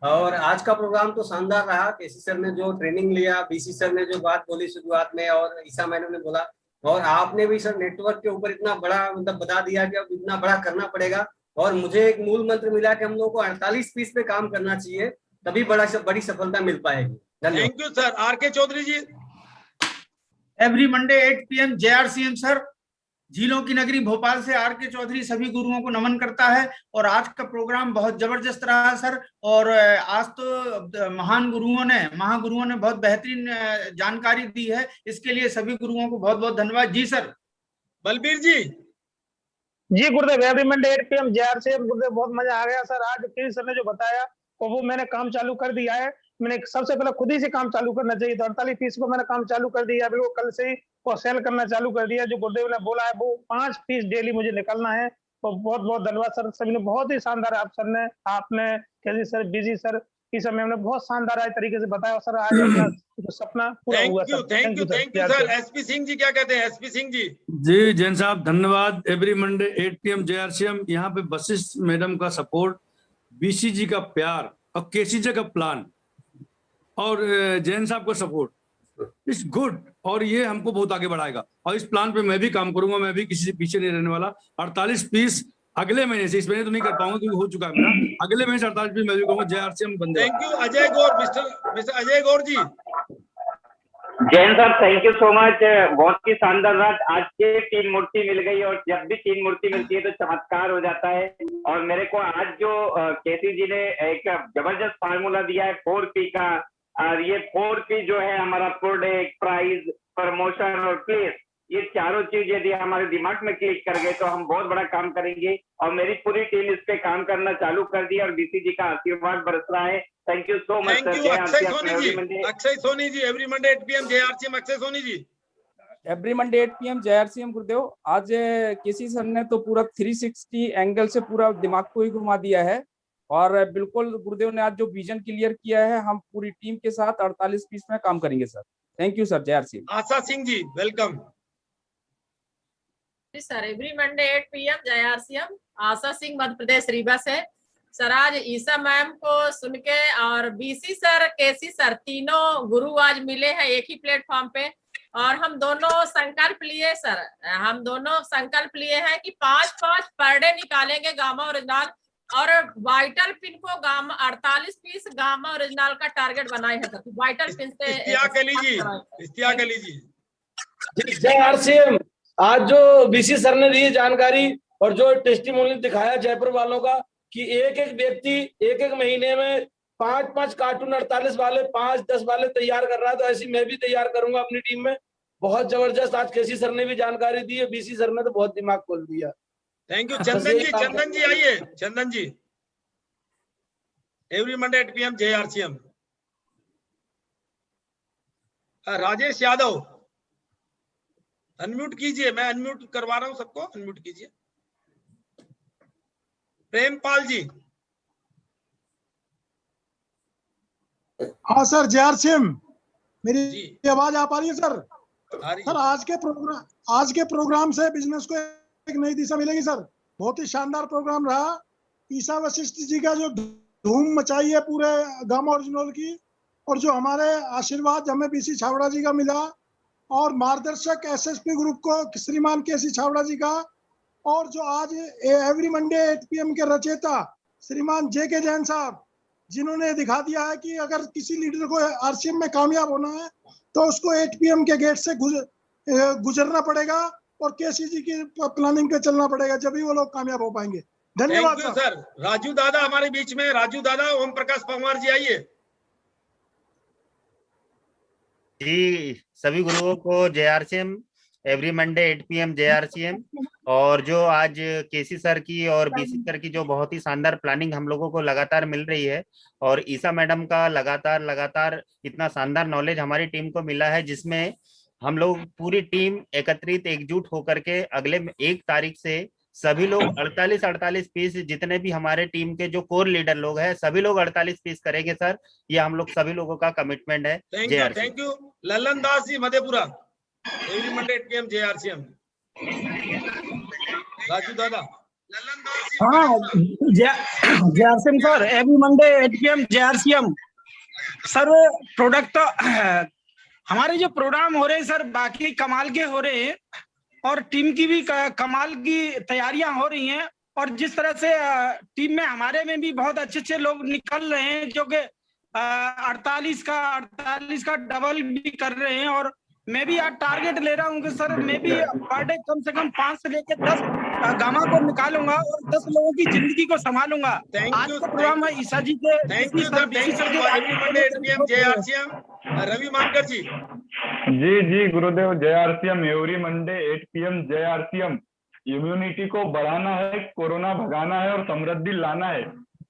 और आज का प्रोग्राम तो शानदार रहा। केसी सर ने जो ट्रेनिंग लिया, बीसी सर ने जो बात बोली शुरुआत में, और ईशा मैडम ने बोला, और आपने भी सर नेटवर्क के ऊपर इतना बड़ा मतलब बता दिया कि अब इतना बड़ा करना पड़ेगा। और मुझे एक मूल मंत्र मिला कि हम लोगों को 48 पीस पे काम करना चाहिए, तभी बड़ी सफलता मिल पाएगी। Thank you sir. RK Chaudhary ji. Every Monday 8 PM जय आरसीएम सर। झीलों की नगरी भोपाल से आरके चौधरी सभी गुरुओं को नमन करता है। और आज का प्रोग्राम बहुत जबरदस्त रहा सर। और आज तो महागुरुओं ने बहुत बेहतरीन जानकारी दी है, इसके लिए सभी गुरुओं को बहुत बहुत धन्यवाद। जी सर। बलबीर जी। जी गुरुदेव, एवरी मंडे 8 PM जय आरसीएम। गुरुदेव बहुत मजा आ गया सर। आज केसी सर ने जो बताया तो वो मैंने काम चालू कर दिया है। मैंने सबसे पहले खुद ही से काम चालू करना चाहिए। तो 48 पीस को मैंने काम चालू कर दिया, बिल्कुल कल से ही वो सेल करना चालू कर दिया। जो गुरुदेव ने बोला है वो 5 पीस डेली मुझे निकलना है। तो बहुत बहुत धन्यवाद सर। सभी ने बहुत ही शानदार, आपने केसी सर, बीजी सर, इस समय हमने बहुत शानदार तरीके से बताया सर। आज अपना सपना पूरा हुआ sir. Thank you sir. SP Singh ji क्या कहते हैं? एसपी सिंह जी। जी जैन साहब, धन्यवाद। एवरी मंडे 8 PM जय आरसीएम। यहाँ पे वशिष्ठ मैडम का सपोर्ट, बीसी जी का प्यार और केसी जी का प्लान और जैन साहब का सपोर्ट, इट्स गुड, और ये हमको बहुत आगे बढ़ाएगा। और इस प्लान पे मैं भी काम करूंगा, मैं भी किसी से पीछे नहीं रहने वाला। 48 पीस अगले महीने से, इस महीने तो नहीं कर पाऊंगा क्योंकि हो चुका है मेरा, अगले महीने से 48 पीस मैं भी कहूँगा JRCM बंदे। Thank you Ajay Gaur, mister Ajay Gaur ji. Jain साहब थैंक यू सो मच, बहुत ही शानदार रात। आज के 3 मूर्ति मिल गई और जब भी 3 मूर्ति मिलती है तो चमत्कार हो जाता है। और मेरे को आज जो केसी जी ने एक जबरदस्त फार्मूला दिया है 4P का, और ये 4P जो है हमारा प्रोडक्ट, प्राइस, प्रमोशन और प्लेस, ये चारों चीज यदि हमारे दिमाग में क्लिक कर गए तो हम बहुत बड़ा काम करेंगे। और मेरी पूरी टीम इस पे काम करना चालू कर दी और बीसी जी का आशीर्वाद बरस रहा है। Thank you so much sir. Akshay Soni ji, every Monday 8 PM JRCM, Akshay Soni ji. Every Monday 8 PM JRCM गुरुदेव, आज केसी सर ने तो पूरा 360 एंगल से पूरा दिमाग को ही घुमा दिया है। और बिल्कुल गुरुदेव ने आज जो विजन क्लियर किया है, हम पूरी टीम के साथ 48 पीस में काम करेंगे sir. Thank you sir. JRCM। Asha Singh ji welcome. Sir every Monday 8 PM JRCM, Asha Singh Madhya Pradesh Rewa से। सर आज ईसा मैम को सुन के और बीसी सर, केसी सर, तीनों गुरु आज मिले हैं एक ही प्लेटफॉर्म पे, और हम दोनों संकल्प लिए सर, हम दोनों संकल्प लिए हैं कि 5-5 पर डे निकालेंगे गामा ओरिजिनल, और वाइटल पिन को गामा 48 पीस गामा ओरिजिनल का टारगेट बनाए हैं सर। वाइटल पिन से इस्तियाक अली जी। JRCM, आज जो बीसी सर ने दी जानकारी और जो टेस्टिमोनियल दिखाया जयपुर वालों का कि एक एक व्यक्ति एक एक महीने में 5-5 कार्टून 48 वाले, 5-10 वाले तैयार कर रहा है, तो ऐसी मैं भी तैयार करूंगा अपनी टीम में। बहुत जबरदस्त आज केसी सर ने भी जानकारी दी है, बीसी सर ने तो बहुत दिमाग खोल दिया। Thank you. चंदन जी, चंदन जी आइए। Chandan ji, every Monday 8 PM JRCM। Rajesh Yadav unmute कीजिए, मैं अनम्यूट करवा रहा हूं सबको, अनम्यूट कीजिए। प्रेमपाल जी। हाँ सर JRCM, मेरी आवाज आ पा रही है सर? सर आज के प्रोग्राम से बिजनेस को एक नई दिशा मिलेगी सर। बहुत ही शानदार प्रोग्राम रहा। ईसा वशिष्ठ जी का जो धूम मचाई है पूरे गामा ओरिजिनल की, और जो हमारे आशीर्वाद हमें बीसी छावड़ा जी का मिला, और मार्गदर्शक SSP ग्रुप को श्रीमान केसी छावड़ा जी का, और जो आज एवरी मंडे 8 PM के रचयिता श्रीमान JK जैन साहब, जिन्होंने दिखा दिया है कि अगर किसी लीडर को RCM में कामयाब होना है तो उसको 8 PM के गेट से गुजरना पड़ेगा और केसी जी की प्लानिंग पे चलना पड़ेगा, जब ही वो लोग कामयाब हो पाएंगे। धन्यवाद सर। राजू दादा हमारे बीच में, राजू दादा, ओम प्रकाश पंवार जी आइए। जी, सभी गुरुओं को JRCM, every Monday 8 PM JRCM। और जो आज केसी सर की और बीसी सर की जो बहुत ही शानदार प्लानिंग हम लोगों को लगातार मिल रही है, और ईसा मैडम का लगातार इतना शानदार नॉलेज हमारी टीम को मिला है, जिसमें हम लोग पूरी टीम एकत्रित एकजुट होकर के अगले 1 तारीख से सभी लोग 48 पीस, जितने भी हमारे टीम के जो कोर लीडर लोग हैं सभी लोग 48 पीस करेंगे सर। ये हम लोग सभी लोगों का कमिटमेंट है। Thank you. Lalan Das ji Madhepura, every Monday 8 PM JRCM। Raju दादा। हाँ JRCM sir, every Monday 8 PM JRCM। Sir product हमारे जो प्रोग्राम हो रहे हैं सर बाकी कमाल के हो रहे हैं, और टीम की भी कमाल की तैयारियां हो रही हैं, और जिस तरह से टीम में हमारे में भी बहुत अच्छे लोग निकल रहे हैं, जो कि 48 का डबल भी कर रहे हैं। और मैं भी आज टारगेट ले रहा हूँ कि सर मैं भी पर डे कम से कम 5 से लेकर 10 गामा को निकालूंगा और 10 लोगों की जिंदगी को संभालूंगा। आज का प्रोग्राम है ईसा जी के। रवि मानकर जी। जी गुरुदेव, JRCM, every Monday 8 PM JRCM। Immunity को बढ़ाना है, कोरोना भगाना है और समृद्धि लाना है।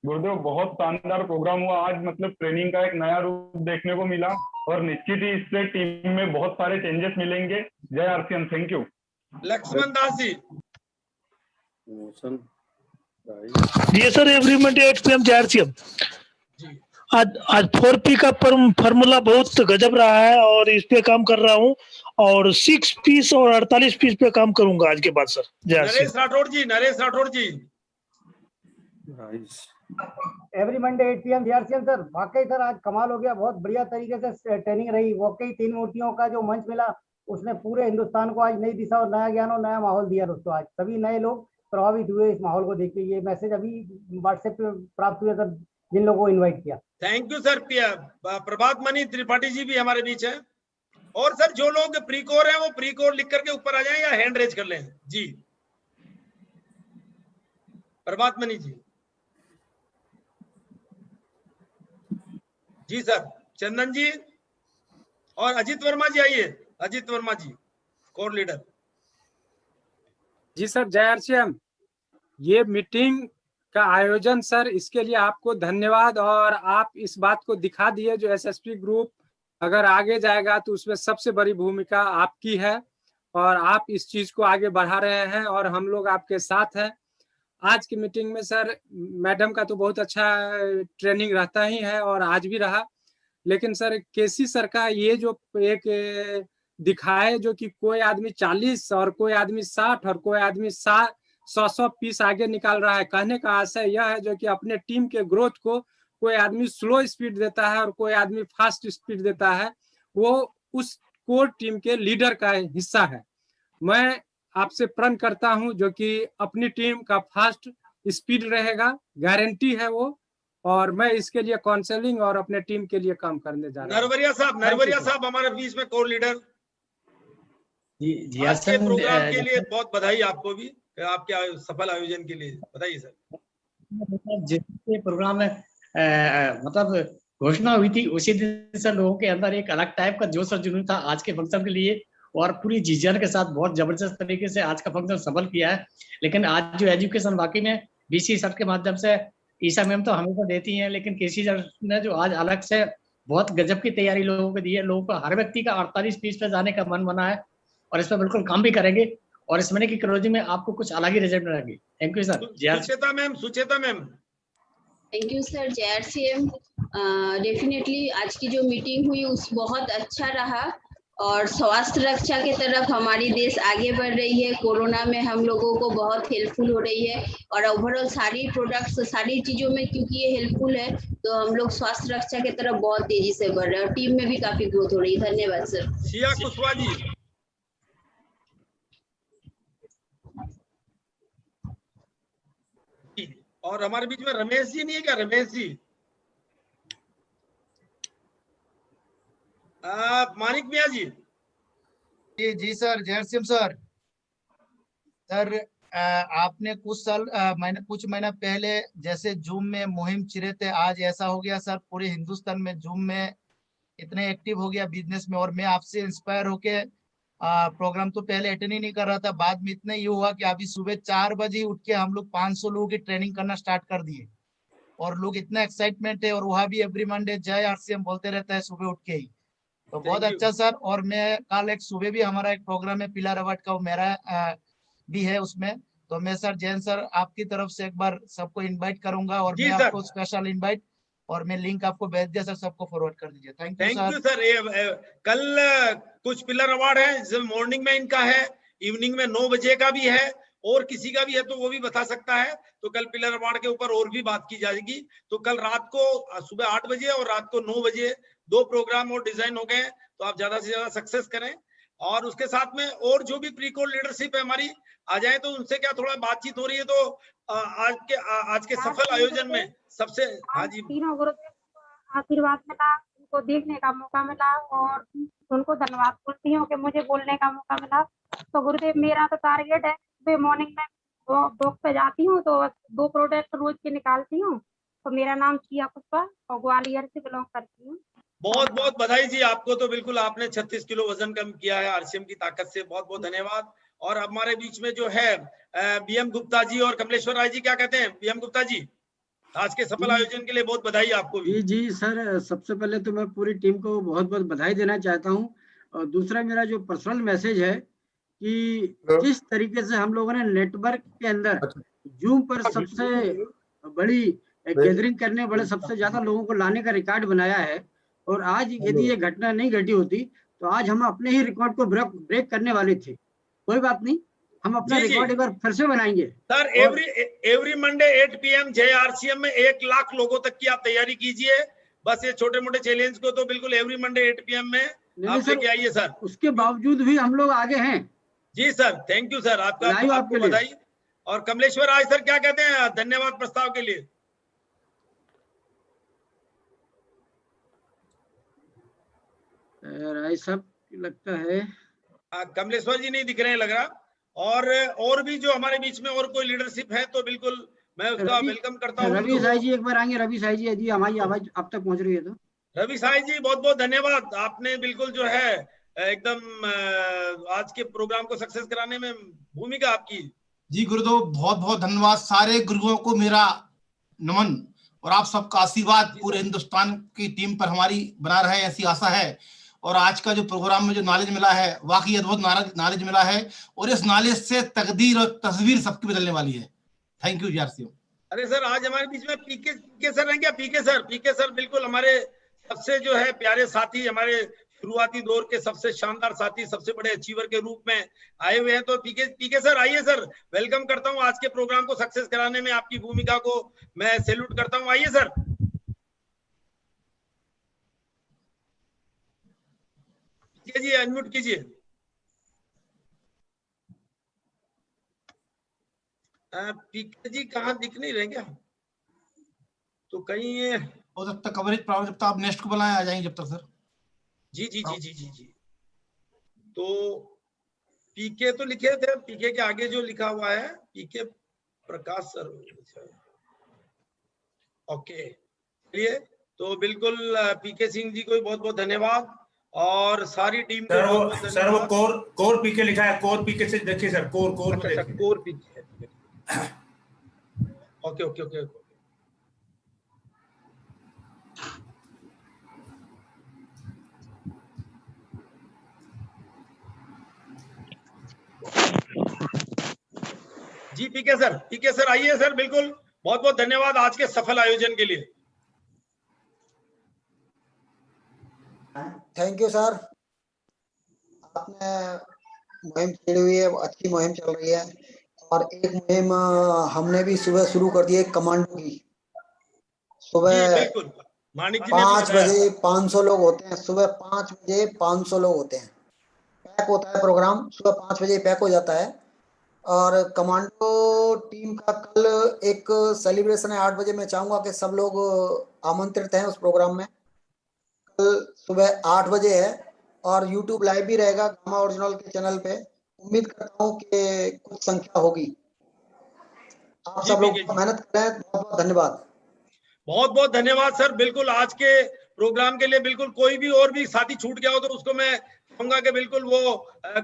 गुरुदेव बहुत शानदार प्रोग्राम हुआ आज, मतलब ट्रेनिंग का एक नया रूप देखने को मिला, और निश्चित ही इससे टीम में बहुत सारे चेंजेस मिलेंगे। JRCM, thank you. Laxman Das ji. जी sir, every Monday 8 PM JRCM। आज 4P का फॉर्मूला बहुत गजब रहा है और इस पे काम कर रहा हूँ, और 6 पीस और 48 पीस पे काम करूंगा आज के बाद सर। नरेश राठौड़ जी। एवरी मंडे 8 PM जेआरसीएम सर, वाकई सर आज कमाल हो गया, बहुत बढ़िया तरीके से ट्रेनिंग रही। वाकई 3 मूर्तियों का जो मंच मिला उसने पूरे हिंदुस्तान को आज नई दिशा और नया ज्ञान और नया माहौल दिया दोस्तों। आज सभी नए लोग प्रभावित हुए इस माहौल को देख के। ये मैसेज अभी व्हाट्सएप पे प्राप्त हुआ सर, जिन लोगों को इन्वाइट किया। Thank you sir. Prabhat Mani Tripathi ji भी हमारे बीच है। और सर जो लोग प्री कोर हैं वो प्री कोर लिख करके ऊपर आ जाएं या हैंड रेज कर लें। जी प्रभात मणि जी। जी सर। चंदन जी और अजित वर्मा जी आइए। अजित वर्मा जी कोर लीडर। जी सर, जय आरसीएम। ये मीटिंग का आयोजन सर, इसके लिए आपको धन्यवाद। और आप इस बात को दिखा दिए, जो एसएसपी ग्रुप अगर आगे जाएगा तो उसमें सबसे बड़ी भूमिका आपकी है और आप इस चीज को आगे बढ़ा रहे हैं और हम लोग आपके साथ हैं। आज की मीटिंग में सर मैडम का तो बहुत अच्छा ट्रेनिंग रहता ही है और आज भी रहा, लेकिन सर केसी सर का ये जो एक दिखाए, जो कि कोई आदमी 40 और कोई आदमी 60 और कोई आदमी 100 पीस आगे निकाल रहा है। कहने का आशय यह है जो कि अपने टीम के ग्रोथ को कोई आदमी स्लो स्पीड देता है और कोई आदमी फास्ट स्पीड देता है, वो उस कोर टीम के लीडर का हिस्सा है। मैं आपसे प्रण करता हूं जो कि अपनी टीम का फास्ट स्पीड रहेगा, गारंटी है वो, और मैं इसके लिए काउंसलिंग और अपने टीम के लिए काम करने जा रहा हूं। नरवरिया साहब हमारे बीच में कोर लीडर। जी आज के प्रोग्राम के लिए बहुत बधाई आपको भी, आपके सफल आयोजन के लिए बताइए सर। जिस प्रोग्राम में मतलब घोषणा हुई थी उसी दिन से लोगों के अंदर एक अलग टाइप का जोश और जुनून था आज के फंक्शन के लिए, और पूरी जीजान के साथ बहुत जबरदस्त तरीके से आज का फंक्शन सफल किया है। लेकिन आज जो एजुकेशन वाकई में बीसी सर के माध्यम से, ईसा मैम तो हमेशा देती हैं, लेकिन केसी सर ने जो आज अलग से बहुत गजब की तैयारी लोगों को दी है। लोगों को हर व्यक्ति का 48 पीस पे जाने का मन बना है और इस पर बिल्कुल काम भी करेंगे और इस महीने की क्लोजिंग में आपको कुछ अलग ही रिजल्ट मिलेंगे। Thank you sir. Sucheta ma'am. Thank you sir. JRCM definitely आज की जो मीटिंग हुई उस बहुत अच्छा रहा और स्वास्थ्य रक्षा की तरफ हमारी देश आगे बढ़ रही है। कोरोना में हम लोगों को बहुत हेल्पफुल हो रही है और ओवरऑल सारी प्रोडक्ट्स सारी चीजों में क्योंकि ये हेल्पफुल है तो हम लोग स्वास्थ्य रक्षा की तरफ बहुत तेजी से बढ़ रहे हैं और टीम में भी काफी ग्रोथ हो रही है। धन्यवाद सर। सिया कुशवाहा जी। और हमारे बीच में रमेश जी नहीं है क्या? रमेश जी। मानिक मिया जी। जी सर। जेआरसीएम सर, आपने कुछ महीना पहले जैसे जूम में मुहिम चिरे थे, आज ऐसा हो गया सर पूरे हिंदुस्तान में जूम में इतने एक्टिव हो गया बिजनेस में। और मैं आपसे इंस्पायर होके प्रोग्राम तो पहले अटेंड ही नहीं कर रहा था, बाद में इतना ये हुआ कि अभी सुबह 4 बजे उठ के हम लोग 500 लोगों की ट्रेनिंग करना स्टार्ट कर दिए और लोग इतना एक्साइटमेंट है। और वहाँ भी एवरी मंडे जय आरसीएम बोलते रहता है सुबह उठ के ही, तो बहुत अच्छा सर। और मैं कल एक सुबह भी हमारा एक प्रोग्राम है पिलर अवार्ड का, वो मेरा भी है उसमें, तो मैं सर जैन सर आपकी तरफ से एक बार सबको इनवाइट करूंगा और मैं आपको स्पेशल इनवाइट और मैं लिंक आपको भेज दिया सर, सबको फॉरवर्ड कर दीजिए। Thank you sir. कल कुछ पिलर अवार्ड है, मॉर्निंग में इनका है, इवनिंग में 9 बजे का भी है और किसी का भी है तो वो भी बता सकता है। तो कल पिलर अवार्ड के ऊपर और भी बात की जाएगी। तो कल रात को सुबह 8 बजे और रात को 9 बजे 2 प्रोग्राम और डिजाइन हो गए, तो आप ज्यादा से ज्यादा सक्सेस करें। और उसके साथ में और जो भी प्री कोर लीडरशिप है हमारी आ जाए, तो उनसे क्या थोड़ा बातचीत हो रही है। तो आज के सफल आयोजन में सबसे हाँ जी, तीनों गुरुदेव को आशीर्वाद मिला, उनको देखने का मौका मिला और उनको धन्यवाद बोलती हूँ कि मुझे बोलने का मौका मिला। तो गुरुदेव मेरा तो टारगेट है, सुबह मॉर्निंग में वॉक पे जाती हूँ तो 2 प्रोडक्ट रोज के निकालती हूँ। तो मेरा नाम सिया कुशवाहा और ग्वालियर से बिलोंग करती हूँ। बहुत बहुत बधाई जी आपको। तो बिल्कुल आपने 36 किलो वजन कम किया है आरसीएम की ताकत से, बहुत बहुत धन्यवाद। और हमारे बीच में जो है बीएम गुप्ता जी और कमलेश्वर राय जी, क्या कहते हैं बीएम गुप्ता जी? आज के सफल आयोजन के लिए बहुत बधाई आपको भी। जी सर, सबसे पहले तो मैं पूरी टीम को बहुत बहुत बधाई देना चाहता हूं। और दूसरा मेरा जो पर्सनल मैसेज है कि किस तरीके से हम लोगों ने नेटवर्क के अंदर जूम पर सबसे बड़ी गैदरिंग करने वाले सबसे ज्यादा लोगों को लाने का रिकॉर्ड बनाया है। और आज यदि ये घटना नहीं घटी होती तो आज हम अपने ही रिकॉर्ड को ब्रेक करने वाले थे। कोई बात नहीं, हम अपना जी, जी। रिकॉर्ड एक बार फिर से बनाएंगे sir every Monday 8 PM JRCM में 1 लाख लोगों तक की आप तैयारी कीजिए। बस ये छोटे मोटे चैलेंज को तो बिल्कुल एवरी मंडे 8 PM में आप लेके आइए सर। उसके बावजूद भी हम लोग आगे हैं। जी सर, थैंक यू सर, आपका बधाई आपको आपके लिए। बधाई। और कमलेश्वर राय सर क्या कहते हैं? धन्यवाद प्रस्ताव के लिए। राय साहब लगता है कमलेश्वर जी नहीं दिख रहे हैं लग रहा। और भी जो हमारे बीच में और कोई लीडरशिप है तो बिल्कुल मैं उसका वेलकम करता हूँ। रवि साई जी एक बार आएंगे। रवि साई जी, यदि हमारी आवाज अब तक पहुंच रही है तो। रवि साई जी बहुत बहुत धन्यवाद। आपने बिल्कुल जो है एकदम आज के प्रोग्राम को सक्सेस कराने में भूमिका आपकी। जी गुरुदेव बहुत बहुत धन्यवाद। सारे गुरुओं को मेरा नमन और आप सबका आशीर्वाद पूरे हिंदुस्तान की टीम पर हमारी बना रहे, ऐसी आशा है। और आज का जो प्रोग्राम में जो नॉलेज मिला है वाकई अद्भुत नॉलेज मिला है और इस नॉलेज से तकदीर और तस्वीर सबकी बदलने वाली है। Thank you JRCM। अरे सर आज हमारे बीच में पीके सर हैं क्या? पीके सर बिल्कुल हमारे सबसे जो है प्यारे साथी, हमारे शुरुआती दौर के सबसे शानदार साथी, सबसे बड़े अचीवर के रूप में आए हुए हैं। तो पीके सर आइए सर, वेलकम करता हूं। आज के प्रोग्राम को सक्सेस कराने में आपकी भूमिका को मैं सैल्यूट करता हूं। आइए सर। जी अनम्यूट कीजिए। पीके जी कहाँ दिख नहीं रहे क्या? तो कहीं हो सकता कवरेज प्रॉब्लम, जब तक आप नेक्स्ट को बुलाएं आ जाएंगे जब तक सर। जी। तो पीके तो लिखे थे, पीके के आगे जो लिखा हुआ है पीके प्रकाश सर। ओके चलिए, तो बिल्कुल पीके सिंह जी को बहुत बहुत धन्यवाद और सारी टीम को। सर वो कोर पीके लिखा है, कोर पीके से देखिए सर, कोर में देखिए। कोर पीके ओके। जी पीके सर आइए सर, बिल्कुल बहुत बहुत धन्यवाद आज के सफल आयोजन के लिए। Thank you sir. आपने मुहिम छेड़ी हुई है, अच्छी मुहिम चल रही है। और एक मुहिम हमने भी सुबह शुरू कर दी है कमांडो की। सुबह 5 बजे 500 लोग होते हैं। सुबह 5 बजे 500 लोग होते हैं। पैक होता है प्रोग्राम, सुबह 5 बजे पैक हो जाता है। और कमांडो टीम का कल एक सेलिब्रेशन है 8 बजे। मैं चाहूंगा कि सब लोग आमंत्रित हैं उस प्रोग्राम में। कल सुबह 8 बजे है और YouTube लाइव भी रहेगा गामा ओरिजिनल के चैनल पे। उम्मीद करता हूँ कि कुछ संख्या होगी। आप सब लोग मेहनत करें। बहुत बहुत धन्यवाद। बहुत बहुत धन्यवाद सर। बिल्कुल आज के प्रोग्राम के लिए बिल्कुल कोई भी और भी साथी छूट गया हो तो उसको मैं कहूंगा कि बिल्कुल वो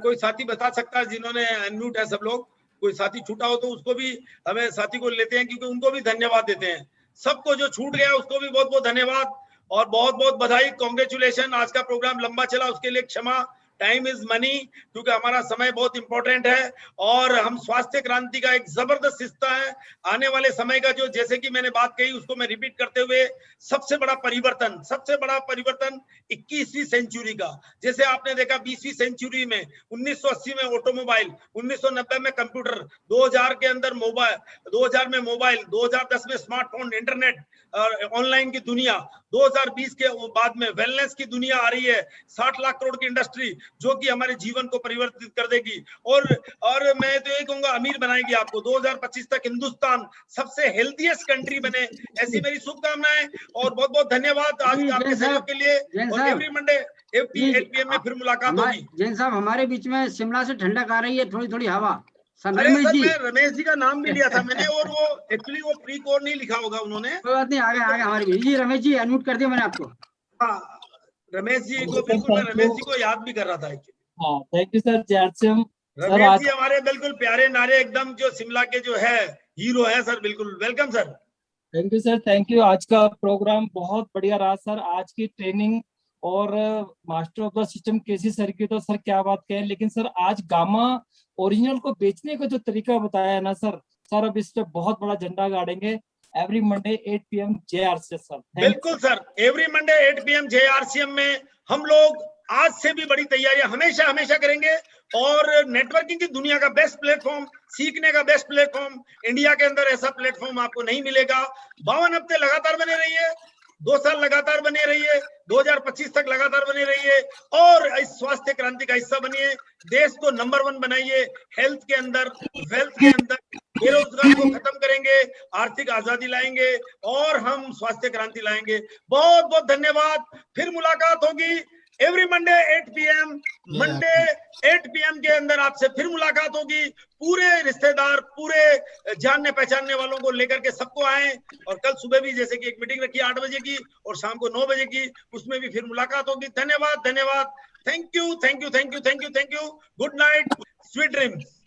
कोई साथी बता सकता है जिन्होंने अनम्यूट है। सब लोग कोई साथी छूटा हो तो उसको भी हमें साथी को लेते हैं, क्योंकि उनको भी धन्यवाद देते हैं। सबको जो छूट गया उसको भी बहुत बहुत धन्यवाद और बहुत बहुत बधाई, कांग्रेचुलेशन। आज का प्रोग्राम लंबा चला उसके लिए क्षमा। टाइम इज मनी, क्योंकि हमारा समय बहुत इंपॉर्टेंट है और हम स्वास्थ्य क्रांति का एक जबरदस्त हिस्सा है। आने वाले समय का जो, जैसे कि मैंने बात कही उसको मैं रिपीट करते हुए, सबसे बड़ा परिवर्तन 21वीं सेंचुरी का। जैसे आपने देखा 20वीं सेंचुरी में 1980 में ऑटोमोबाइल, 1990 में कंप्यूटर, 2000 के अंदर मोबाइल, 2000 में मोबाइल, 2010 में स्मार्टफोन, इंटरनेट और ऑनलाइन की दुनिया, 2020 के बाद में वेलनेस की दुनिया आ रही है। 60 लाख करोड़ की इंडस्ट्री जो कि हमारे जीवन को परिवर्तित कर देगी और मैं तो ये कहूंगा अमीर बनाएगी आपको। 2025 तक हिंदुस्तान सबसे हेल्थीएस्ट कंट्री बने, ऐसी मेरी शुभकामनाएं और बहुत बहुत धन्यवाद आज आपके सहयोग के लिए। और एवरी मंडे 8 PM में फिर मुलाकात होगी। जैन साहब हमारे बीच में शिमला से ठंडक आ रही है, थोड़ी थोड़ी हवा। अरे सर मैं रमेश जी का नाम भी लिया था मैंने और वो एक्चुअली वो प्री कोड नहीं लिखा होगा उन्होंने। कोई बात नहीं, आगे हमारे बीच। जी रमेश जी अनम्यूट कर दिया मैंने आपको। हाँ रमेश जी को बिल्कुल, मैं रमेश जी को याद भी कर रहा था। हाँ thank you sir JRCM। Ramesh ji हमारे बिल्कुल प्यारे नारे एकदम जो शिमला के जो है हीरो है सर। बिल्कुल welcome sir. Thank you sir, thank you. आज का प्रोग्राम बहुत बढ़िया रहा सर। आज की ट्रेनिंग और master of the system KC sir की तो सर क्या बात कहें, लेकिन सर आज गामा ओरिजिनल को बेचने का जो तरीका बताया है ना सर अब इस पे बहुत बड़ा झंडा गाड़ेंगे। Every Monday 8 PM JRCM sir. बिल्कुल sir, every Monday 8 PM JRCM में हम लोग आज से भी बड़ी तैयारियां हमेशा करेंगे, और नेटवर्किंग की दुनिया का बेस्ट प्लेटफॉर्म, सीखने का बेस्ट प्लेटफॉर्म। इंडिया के अंदर ऐसा प्लेटफॉर्म आपको नहीं मिलेगा। 52 हफ्ते लगातार बने रहिए, 2 साल लगातार बने रहिए, 2025 तक लगातार बने रहिए और इस स्वास्थ्य क्रांति का हिस्सा बनिए। देश को नंबर 1 बनाइए, हेल्थ के अंदर, वेल्थ के अंदर। बेरोजगारी को खत्म करेंगे, आर्थिक आजादी लाएंगे और हम स्वास्थ्य क्रांति लाएंगे। बहुत बहुत धन्यवाद। फिर मुलाकात होगी every Monday 8 PM, Monday 8 PM के अंदर आपसे फिर मुलाकात होगी। पूरे रिश्तेदार, पूरे जानने पहचानने वालों को लेकर के सबको आए। और कल सुबह भी जैसे कि एक मीटिंग रखी 8 बजे की और शाम को 9 बजे की, उसमें भी फिर मुलाकात होगी। धन्यवाद, धन्यवाद। Thank you, thank you, thank you, thank you, thank you. Good night, sweet dreams.